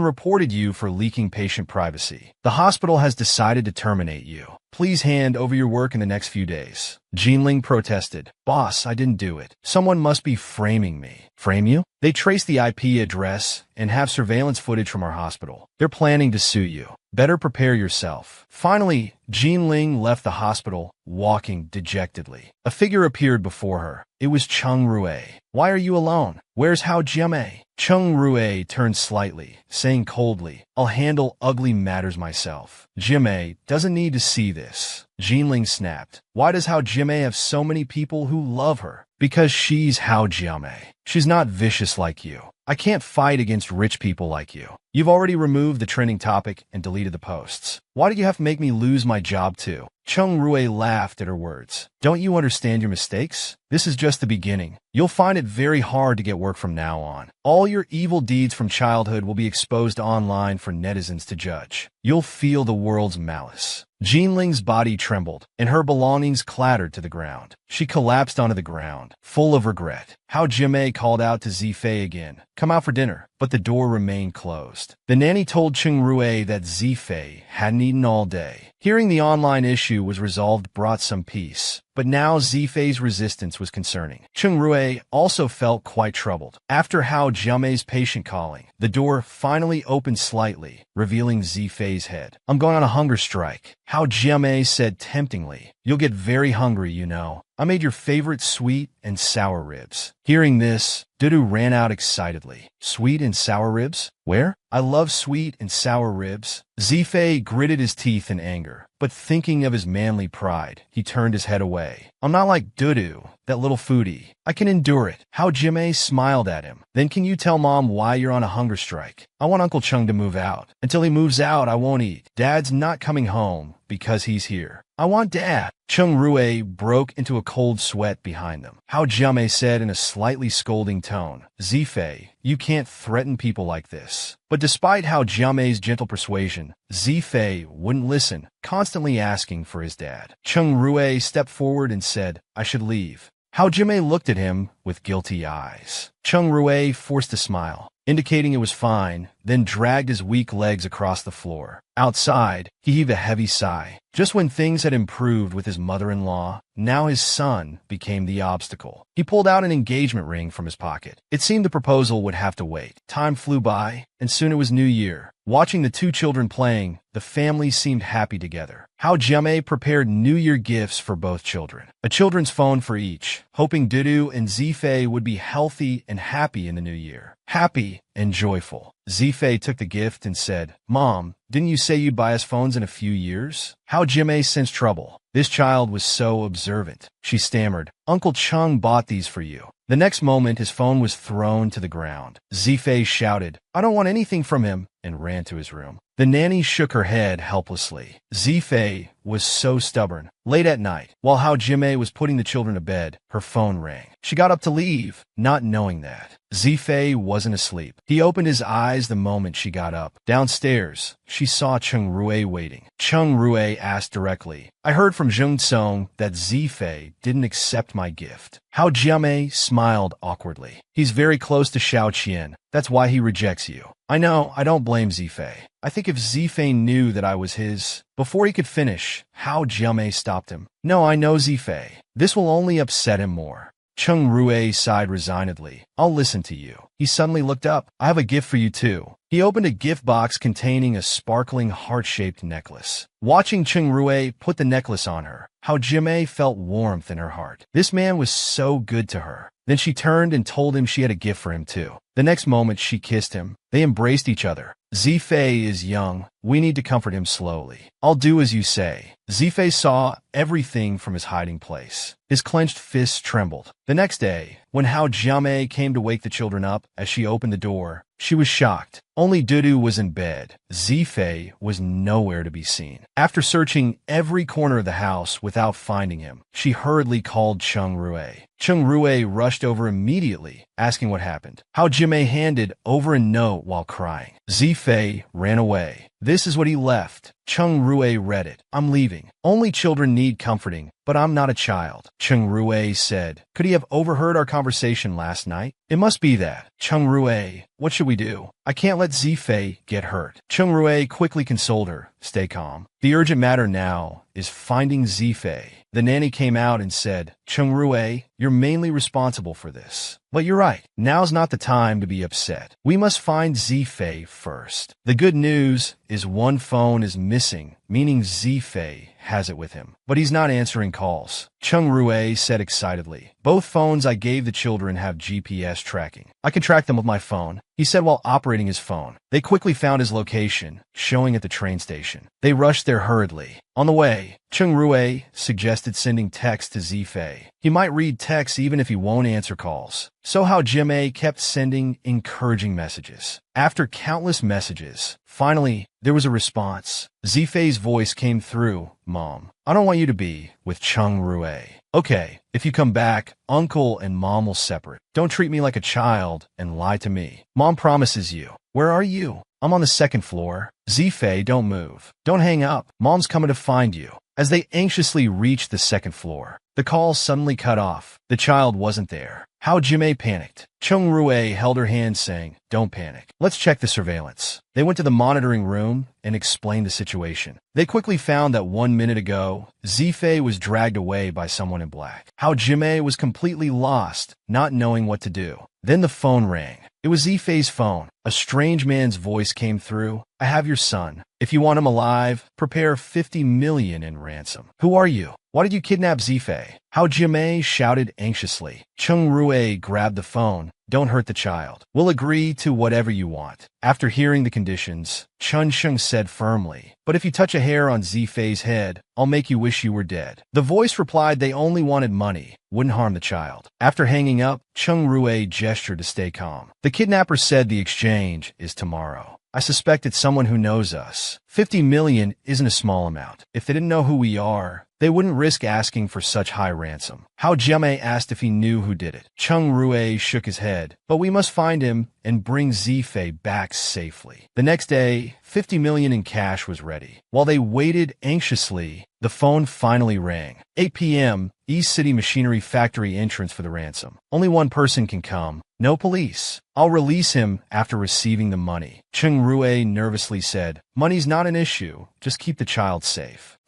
reported you for leaking patient privacy. The hospital has decided to terminate you. Please hand over your work in the next few days. Jinling protested. Boss, I didn't do it. Someone must be framing me. Frame you? They traced the IP address and have surveillance footage from our hospital. They're planning to sue you. Better prepare yourself. Finally, Jinling left the hospital, walking dejectedly. A figure appeared before her. It was Cheng Rui. Why are you alone? Where's Hao Jiamei? Cheng Rui turned slightly, saying coldly, I'll handle ugly matters myself. Jiamei doesn't need to see this. Jinling snapped. Why does Hao Jiamei have so many people who love her? Because she's Hao Jiamei. She's not vicious like you. I can't fight against rich people like you. You've already removed the trending topic and deleted the posts. Why do you have to make me lose my job too? Cheng Rui laughed at her words. Don't you understand your mistakes? This is just the beginning. You'll find it very hard to get work from now on. All your evil deeds from childhood will be exposed online for netizens to judge. You'll feel the world's malice. Jinling's body trembled, and her belongings clattered to the ground. She collapsed onto the ground, full of regret. Hao Jiamei called out to Zifei again, come out for dinner, but the door remained closed. The nanny told Cheng Rui that Zifei hadn't eaten all day. Hearing the online issue was resolved brought some peace. But now Zifei's resistance was concerning. Cheng Rui also felt quite troubled. After Hao Jiamei's patient calling, the door finally opened slightly, revealing Zifei's head. I'm going on a hunger strike. Hao Jiamei said temptingly, you'll get very hungry, you know. I made your favorite sweet and sour ribs. Hearing this, Dudu ran out excitedly. Sweet and sour ribs? Where? I love sweet and sour ribs. Zifei gritted his teeth in anger, but thinking of his manly pride, he turned his head away. I'm not like Dudu, that little foodie. I can endure it. Hao Jiamei smiled at him. Then can you tell Mom why you're on a hunger strike? I want Uncle Cheng to move out. Until he moves out, I won't eat. Dad's not coming home because he's here. I want Dad. Chung Rui broke into a cold sweat behind them. Hao Jiamei said in a slightly scolding tone, Zifei, you can't threaten people like this. But despite Hao Jiamei's gentle persuasion, Zifei wouldn't listen, constantly asking for his dad. Chung Rui stepped forward and said, I should leave. Hao Jiamei looked at him with guilty eyes. Chung Rui forced a smile, indicating it was fine, then dragged his weak legs across the floor. Outside, he heaved a heavy sigh. Just when things had improved with his mother-in-law, now his son became the obstacle. He pulled out an engagement ring from his pocket. It seemed the proposal would have to wait. Time flew by, and soon it was New Year. Watching the two children playing, the family seemed happy together. Hao Jiamei prepared New Year gifts for both children. A children's phone for each, hoping Dudu and Zifei would be healthy and happy in the new year. Happy and joyful. Zifei took the gift and said, Mom, didn't you say you'd buy us phones in a few years? Hao Jiamei sensed trouble. This child was so observant. She stammered, Uncle Chung bought these for you. The next moment, his phone was thrown to the ground. Zifei shouted, I don't want anything from him, and ran to his room. The nanny shook her head helplessly. Zifei was so stubborn. Late at night, while Hao Jiamei was putting the children to bed, her phone rang. She got up to leave, not knowing that Zifei wasn't asleep. He opened his eyes the moment she got up. Downstairs, she saw Chung Rui waiting. Chung Rui asked directly, I heard from Zheng Song that Zifei didn't accept my gift. Hao Jiamei smiled awkwardly. He's very close to Xiao Qian. That's why he rejects you. I know, I don't blame Zifei. I think if Zifei knew that I was his... Before he could finish, Hao Jiamei stopped him. No, I know Zifei. This will only upset him more. Chung Rui sighed resignedly. I'll listen to you. He suddenly looked up. I have a gift for you too. He opened a gift box containing a sparkling heart-shaped necklace. Watching Chung Rui put the necklace on her, Hao Jiamei felt warmth in her heart. This man was so good to her. Then she turned and told him she had a gift for him too. The next moment, she kissed him. They embraced each other. Zifei is young. We need to comfort him slowly. I'll do as you say. Zifei saw everything from his hiding place. His clenched fists trembled. The next day, when Hao Jiamei came to wake the children up as she opened the door, she was shocked. Only Dudu was in bed. Zifei was nowhere to be seen. After searching every corner of the house without finding him, she hurriedly called Chung Rui. Chung Rui rushed over immediately, asking what happened. Hao Jiamei handed over a note while crying. Zifei ran away. This is what he left. Chung Rui read it. I'm leaving. Only children need comforting, but I'm not a child. Chung Rui said, could he have overheard our conversation last night? It must be that. Chung Rui, what should we do? I can't let Zifei get hurt. Chung Rui quickly consoled her. Stay calm. The urgent matter now is finding Zifei. The nanny came out and said, Chung Rui, you're mainly responsible for this. But you're right. Now's not the time to be upset. We must find Zifei first. The good news is one phone is missing, meaning Zifei has it with him. But he's not answering calls. Chung Rui said excitedly, both phones I gave the children have GPS tracking. I can track them with my phone, he said while operating his phone. They quickly found his location, showing at the train station. They rushed there hurriedly. On the way, Chung Rui suggested sending text to Zifei. He might read texts even if he won't answer calls. So Hao Jiamei kept sending encouraging messages. After countless messages, finally, there was a response. Zifei's voice came through. Mom, I don't want you to be with Chung Rui. Okay, if you come back, Uncle and Mom will separate. Don't treat me like a child and lie to me. Mom promises you. Where are you? I'm on the second floor. Zifei, don't move. Don't hang up. Mom's coming to find you. As they anxiously reached the second floor, the call suddenly cut off. The child wasn't there. Hao Jiamei panicked. Chung Rui held her hand saying, don't panic. Let's check the surveillance. They went to the monitoring room and explained the situation. They quickly found that 1 minute ago, Zifei was dragged away by someone in black. Hao Jiamei was completely lost, not knowing what to do. Then the phone rang. It was Zifei's phone. A strange man's voice came through. I have your son. If you want him alive, prepare 50 million in ransom. Who are you? Why did you kidnap Zifei? Hao Jiamei shouted anxiously. Chung Rui grabbed the phone. Don't hurt the child. We'll agree to whatever you want. After hearing the conditions, Chun Sheng said firmly, but if you touch a hair on Zifei's head, I'll make you wish you were dead. The voice replied they only wanted money, wouldn't harm the child. After hanging up, Chung Rui gestured to stay calm. The kidnapper said the exchange is tomorrow. I suspect it's someone who knows us. 50 million isn't a small amount. If they didn't know who we are, They wouldn't risk asking for such high ransom. Hao Jiamei asked if he knew who did it. Cheng Rui shook his head. But we must find him and bring Zifei back safely. The next day, 50 million in cash was ready. While they waited anxiously, the phone finally rang. 8 p.m., East City Machinery Factory entrance for the ransom. Only one person can come. No police. I'll release him after receiving the money. Cheng Rui nervously said, money's not an issue. Just keep the child safe.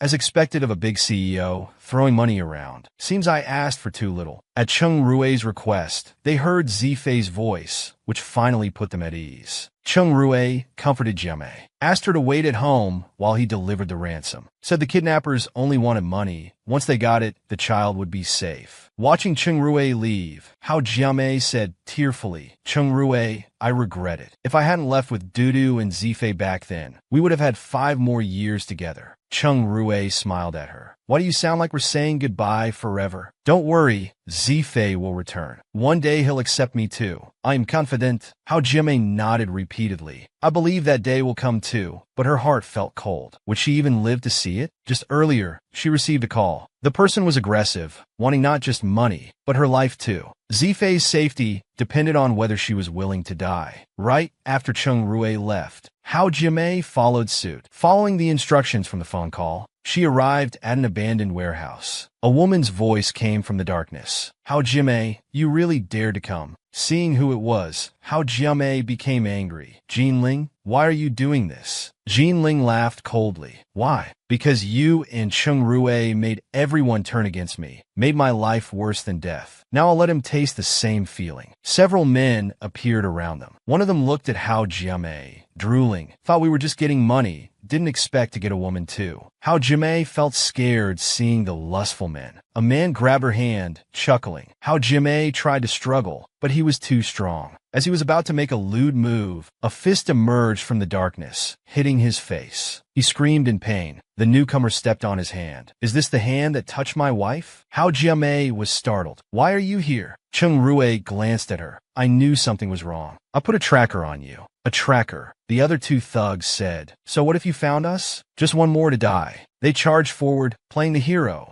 As expected of a big CEO, throwing money around. Seems I asked for too little. At Cheng Rui's request, they heard Zifei's voice, which finally put them at ease. Cheng Rui comforted Jiamei, asked her to wait at home while he delivered the ransom. Said the kidnappers only wanted money. Once they got it, the child would be safe. Watching Cheng Rui leave, Hao Jiamei said tearfully, Cheng Rui, I regret it. If I hadn't left with Dudu and Zifei back then, we would have had 5 more years together. Cheng Rui smiled at her. Why do you sound like we're saying goodbye forever? Don't worry, Zifei will return. One day he'll accept me too. I am confident. Hao Jiamei nodded repeatedly. I believe that day will come too, but her heart felt cold. Would she even live to see it? Just earlier, she received a call. The person was aggressive, wanting not just money, but her life too. Zifei's safety depended on whether she was willing to die. Right after Cheng Rui left, Hao Jiamei followed suit. Following the instructions from the phone call, she arrived at an abandoned warehouse. A woman's voice came from the darkness. Hao Jiamei, you really dared to come. Seeing who it was, Hao Jiamei became angry. Jinling, why are you doing this? Jinling laughed coldly. Why? Because you and Cheng Rui made everyone turn against me, made my life worse than death. Now I'll let him taste the same feeling. Several men appeared around them. One of them looked at Hao Jiamei, drooling, thought we were just getting money, didn't expect to get a woman too. Hao Jiamei felt scared seeing the lustful men. A man grabbed her hand, chuckling. Hao Jiamei tried to struggle, but he was too strong. As he was about to make a lewd move, a fist emerged from the darkness, hitting his face. He screamed in pain. The newcomer stepped on his hand. Is this the hand that touched my wife? Hao Jiamei was startled. Why are you here? Cheng Rui glanced at her. I knew something was wrong. I put a tracker on you. A tracker. The other 2 thugs said. So what if you found us? Just one more to die. They charged forward, playing the hero.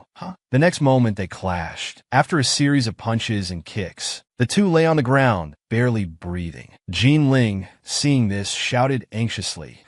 The next moment they clashed. After a series of punches and kicks, the 2 lay on the ground, barely breathing. Jinling, seeing this, shouted anxiously,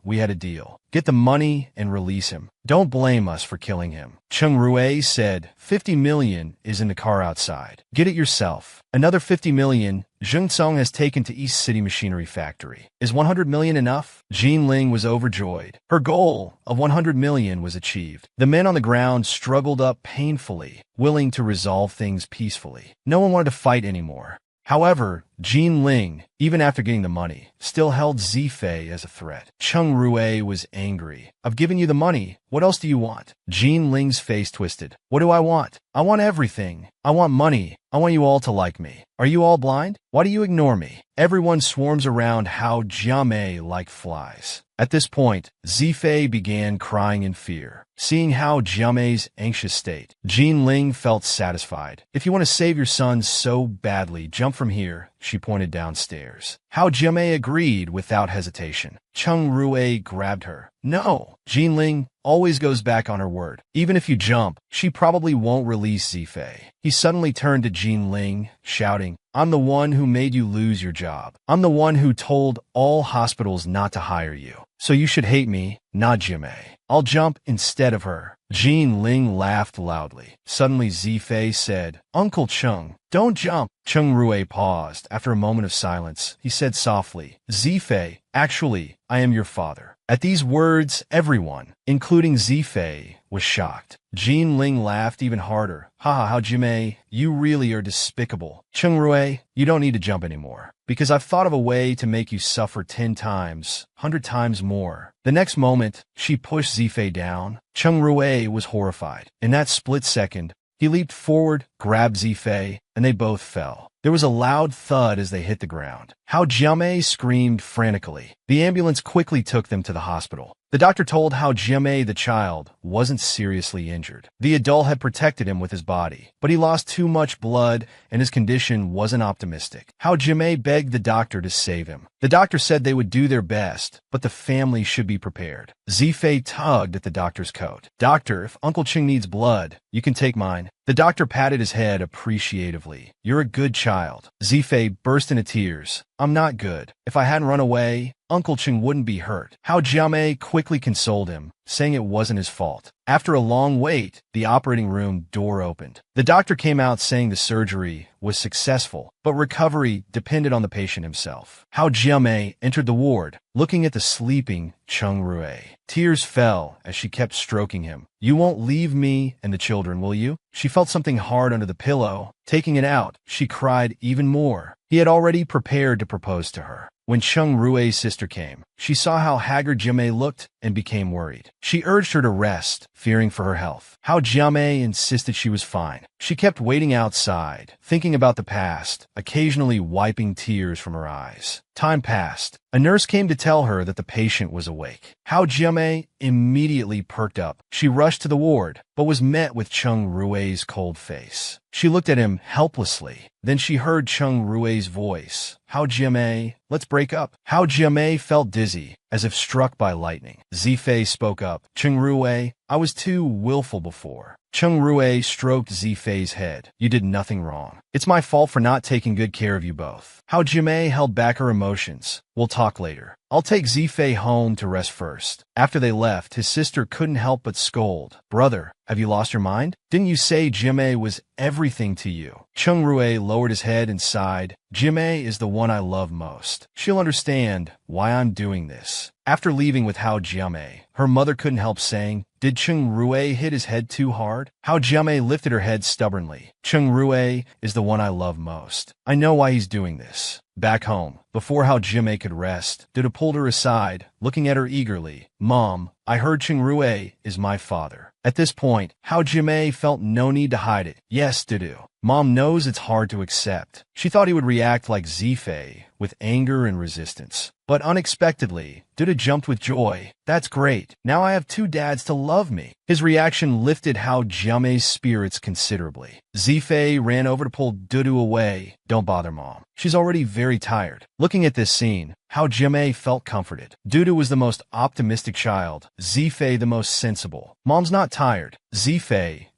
we had a deal. Get the money and release him. Don't blame us for killing him. Cheng Rui said, 50 million is in the car outside. Get it yourself. Another 50 million Zheng Song has taken to East City Machinery Factory. Is 100 million enough? Jinling was overjoyed. Her goal of 100 million was achieved. The men on the ground struggled up painfully, willing to resolve things peacefully. No one wanted to fight anymore. However, Jinling, even after getting the money, still held Zifei as a threat. Cheng Rui was angry. I've given you the money. What else do you want? Jinling's face twisted. What do I want? I want everything. I want money. I want you all to like me. Are you all blind? Why do you ignore me? Everyone swarms around Hao Jiamei like flies. At this point, Zifei began crying in fear. Seeing Hao Jiamei's anxious state, Jinling felt satisfied. If you want to save your son so badly, jump from here. She pointed downstairs. Hao Jiamei agreed without hesitation. Cheng Rui grabbed her. No. Jinling always goes back on her word. Even if you jump, she probably won't release Zifei. He suddenly turned to Jinling, shouting, I'm the one who made you lose your job. I'm the one who told all hospitals not to hire you. So you should hate me, not Jiamei. I'll jump instead of her. Jinling laughed loudly. Suddenly Zifei said, Uncle Cheng, don't jump. Cheng Rui paused. After a moment of silence, he said softly, Zifei, actually, I am your father. At these words, everyone, including Zifei, was shocked. Jinling laughed even harder. Haha, Hao Jiamei, you really are despicable. Cheng Rui, you don't need to jump anymore, because I've thought of a way to make you suffer 10 times, 100 times more. The next moment, she pushed Zifei down. Cheng Rui was horrified. In that split second, he leaped forward, grabbed Zifei, and they both fell. There was a loud thud as they hit the ground. Hao Jiamei screamed frantically. The ambulance quickly took them to the hospital. The doctor told how Jiamei, the child, wasn't seriously injured. The adult had protected him with his body, but he lost too much blood and his condition wasn't optimistic. How Jiamei begged the doctor to save him. The doctor said they would do their best, but the family should be prepared. Zifei tugged at the doctor's coat. "Doctor, if Uncle Ching needs blood, you can take mine." The doctor patted his head appreciatively. "You're a good child." Zifei burst into tears. "I'm not good. If I hadn't run away, Uncle Ching wouldn't be hurt." How Jiamei quickly consoled him, saying it wasn't his fault. After a long wait, the operating room door opened. The doctor came out saying the surgery was successful, but recovery depended on the patient himself. How Jiamei entered the ward, looking at the sleeping Cheng Rui. Tears fell as she kept stroking him. "You won't leave me and the children, will you?" She felt something hard under the pillow. Taking it out, she cried even more. He had already prepared to propose to her. When Cheng Rui's sister came, she saw how haggard Jiamei looked and became worried. She urged her to rest, fearing for her health. How Jiamei insisted she was fine. She kept waiting outside, thinking about the past, occasionally wiping tears from her eyes. Time passed. A nurse came to tell her that the patient was awake. How Jiamei immediately perked up. She rushed to the ward, but was met with Cheng Rui's cold face. She looked at him helplessly. Then she heard Cheng Rui's voice. "How Jiamei, let's break up." How Jiamei felt dizzy, as if struck by lightning. Zifei spoke up. "Cheng Rui, I was too willful before." Cheng Rui stroked Zifei's head. "You did nothing wrong. It's my fault for not taking good care of you both." How Jiamei held back her emotions. "We'll talk later. I'll take Zifei home to rest first." After they left, his sister couldn't help but scold. "Brother, have you lost your mind? Didn't you say Jiamei was everything to you?" Cheng Rui lowered his head and sighed. "Jiamei is the one I love most. She'll understand why I'm doing this." After leaving with How Jiamei, her mother couldn't help saying, "Did Cheng Rui hit his head too hard?" How Jiamei lifted her head stubbornly. "Cheng Rui is the one I love most. I know why he's doing this." Back home, before How Jiamei could rest, Duda pulled her aside, looking at her eagerly. "Mom, I heard Cheng Rui is my father." At this point, How Jiamei felt no need to hide it. "Yes, Dudu. Mom knows it's hard to accept." She thought he would react like Zifei, with anger and resistance. But unexpectedly, Duda jumped with joy. "That's great. Now I have two dads to love me." His reaction lifted How Jiamei's spirits considerably. Zifei ran over to pull Dudu away. "Don't bother Mom. She's already very tired." Looking at this scene, How Jiamei felt comforted. Dudu was the most optimistic child, Zifei the most sensible. "Mom's not tired." "Zifei,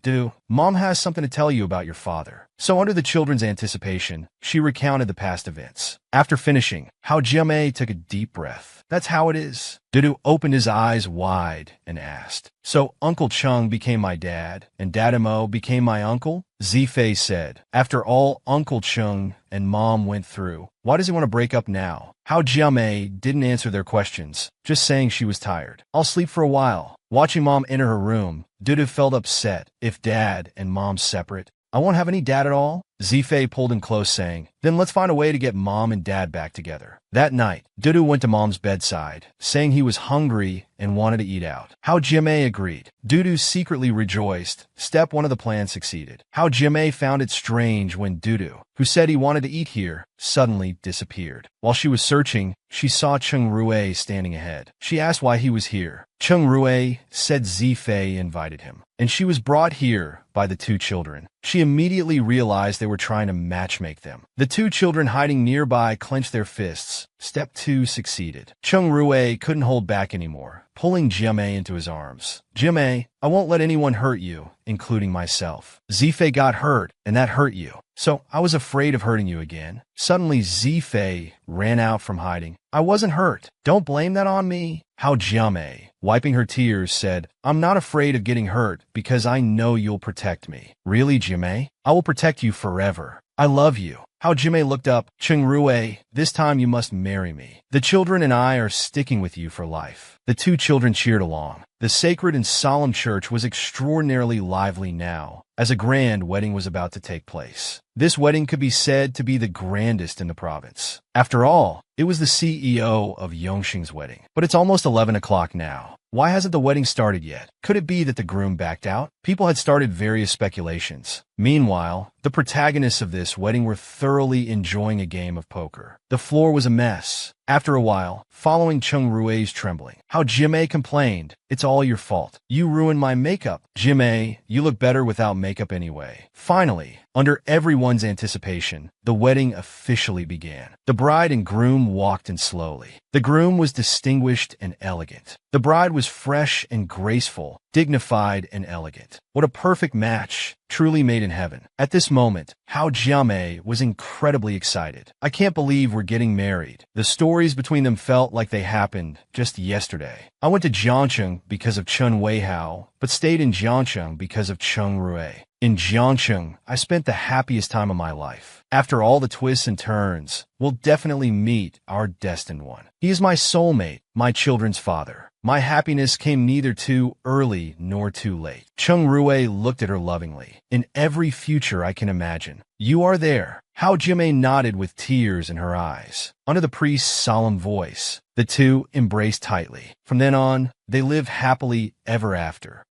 Mom has something to tell you about your father." So under the children's anticipation, she recounted the past events. After finishing, How Jiamei took a deep breath. "That's how it is." Dudu opened his eyes wide and asked, "So Uncle Cheng became my dad, and Dadamo became my uncle?" Zifei said, "After all Uncle Cheng and Mom went through, why does he want to break up now?" How Jiamei didn't answer their questions, just saying she was tired. "I'll sleep for a while." Watching Mom enter her room, Dudu felt upset. If Dad and Mom's separate, I won't have any dad at all? Zifei pulled him close, saying, "Then let's find a way to get Mom and Dad back together." That night, Dudu went to Mom's bedside, saying he was hungry and wanted to eat out. How Jiamei agreed. Dudu secretly rejoiced. Step one of the plan succeeded. How Jiamei found it strange when Dudu, who said he wanted to eat here, suddenly disappeared. While she was searching, she saw Cheng Rui standing ahead. She asked why he was here. Cheng Rui said Zifei invited him, and she was brought here by the two children. She immediately realized they were trying to matchmake them. The two children hiding nearby clenched their fists. Step 2 succeeded. Cheng Rui couldn't hold back anymore, pulling Jiamei into his arms. "Jiamei, I won't let anyone hurt you, including myself. Zifei got hurt, and that hurt you. So I was afraid of hurting you again." Suddenly, Zifei ran out from hiding. "I wasn't hurt. Don't blame that on me." How Jiamei, wiping her tears, said, "I'm not afraid of getting hurt because I know you'll protect me." "Really, Jiamei? I will protect you forever. I love you." How Jiamei looked up. "Cheng Rui, this time you must marry me. The children and I are sticking with you for life." The two children cheered along. The sacred and solemn church was extraordinarily lively now, as a grand wedding was about to take place. This wedding could be said to be the grandest in the province. After all, it was the CEO of Yongxing's wedding. But it's almost 11 o'clock now. Why hasn't the wedding started yet? Could it be that the groom backed out? People had started various speculations. Meanwhile, the protagonists of this wedding were thoroughly enjoying a game of poker. The floor was a mess. After a while, following Chung Rue's trembling, how Jimei complained, "It's all your fault. You ruined my makeup." "Jimei, you look better without makeup anyway." Finally, under everyone's anticipation, the wedding officially began. The bride and groom walked in slowly. The groom was distinguished and elegant. The bride was fresh and graceful, dignified and elegant. What a perfect match, truly made in heaven. At this moment, Hao Jiamei was incredibly excited. "I can't believe we're getting married." The stories between them felt like they happened just yesterday. "I went to Jiangcheng because of Chen Weihao, but stayed in Jiangcheng because of Cheng Rue. In Jiangcheng, I spent the happiest time of my life. After all the twists and turns, we'll definitely meet our destined one. He is my soulmate, my children's father. My happiness came neither too early nor too late." Cheng Rue looked at her lovingly. "In every future I can imagine, you are there." Hao Jimei nodded with tears in her eyes. Under the priest's solemn voice, the two embraced tightly. From then on, they lived happily ever after.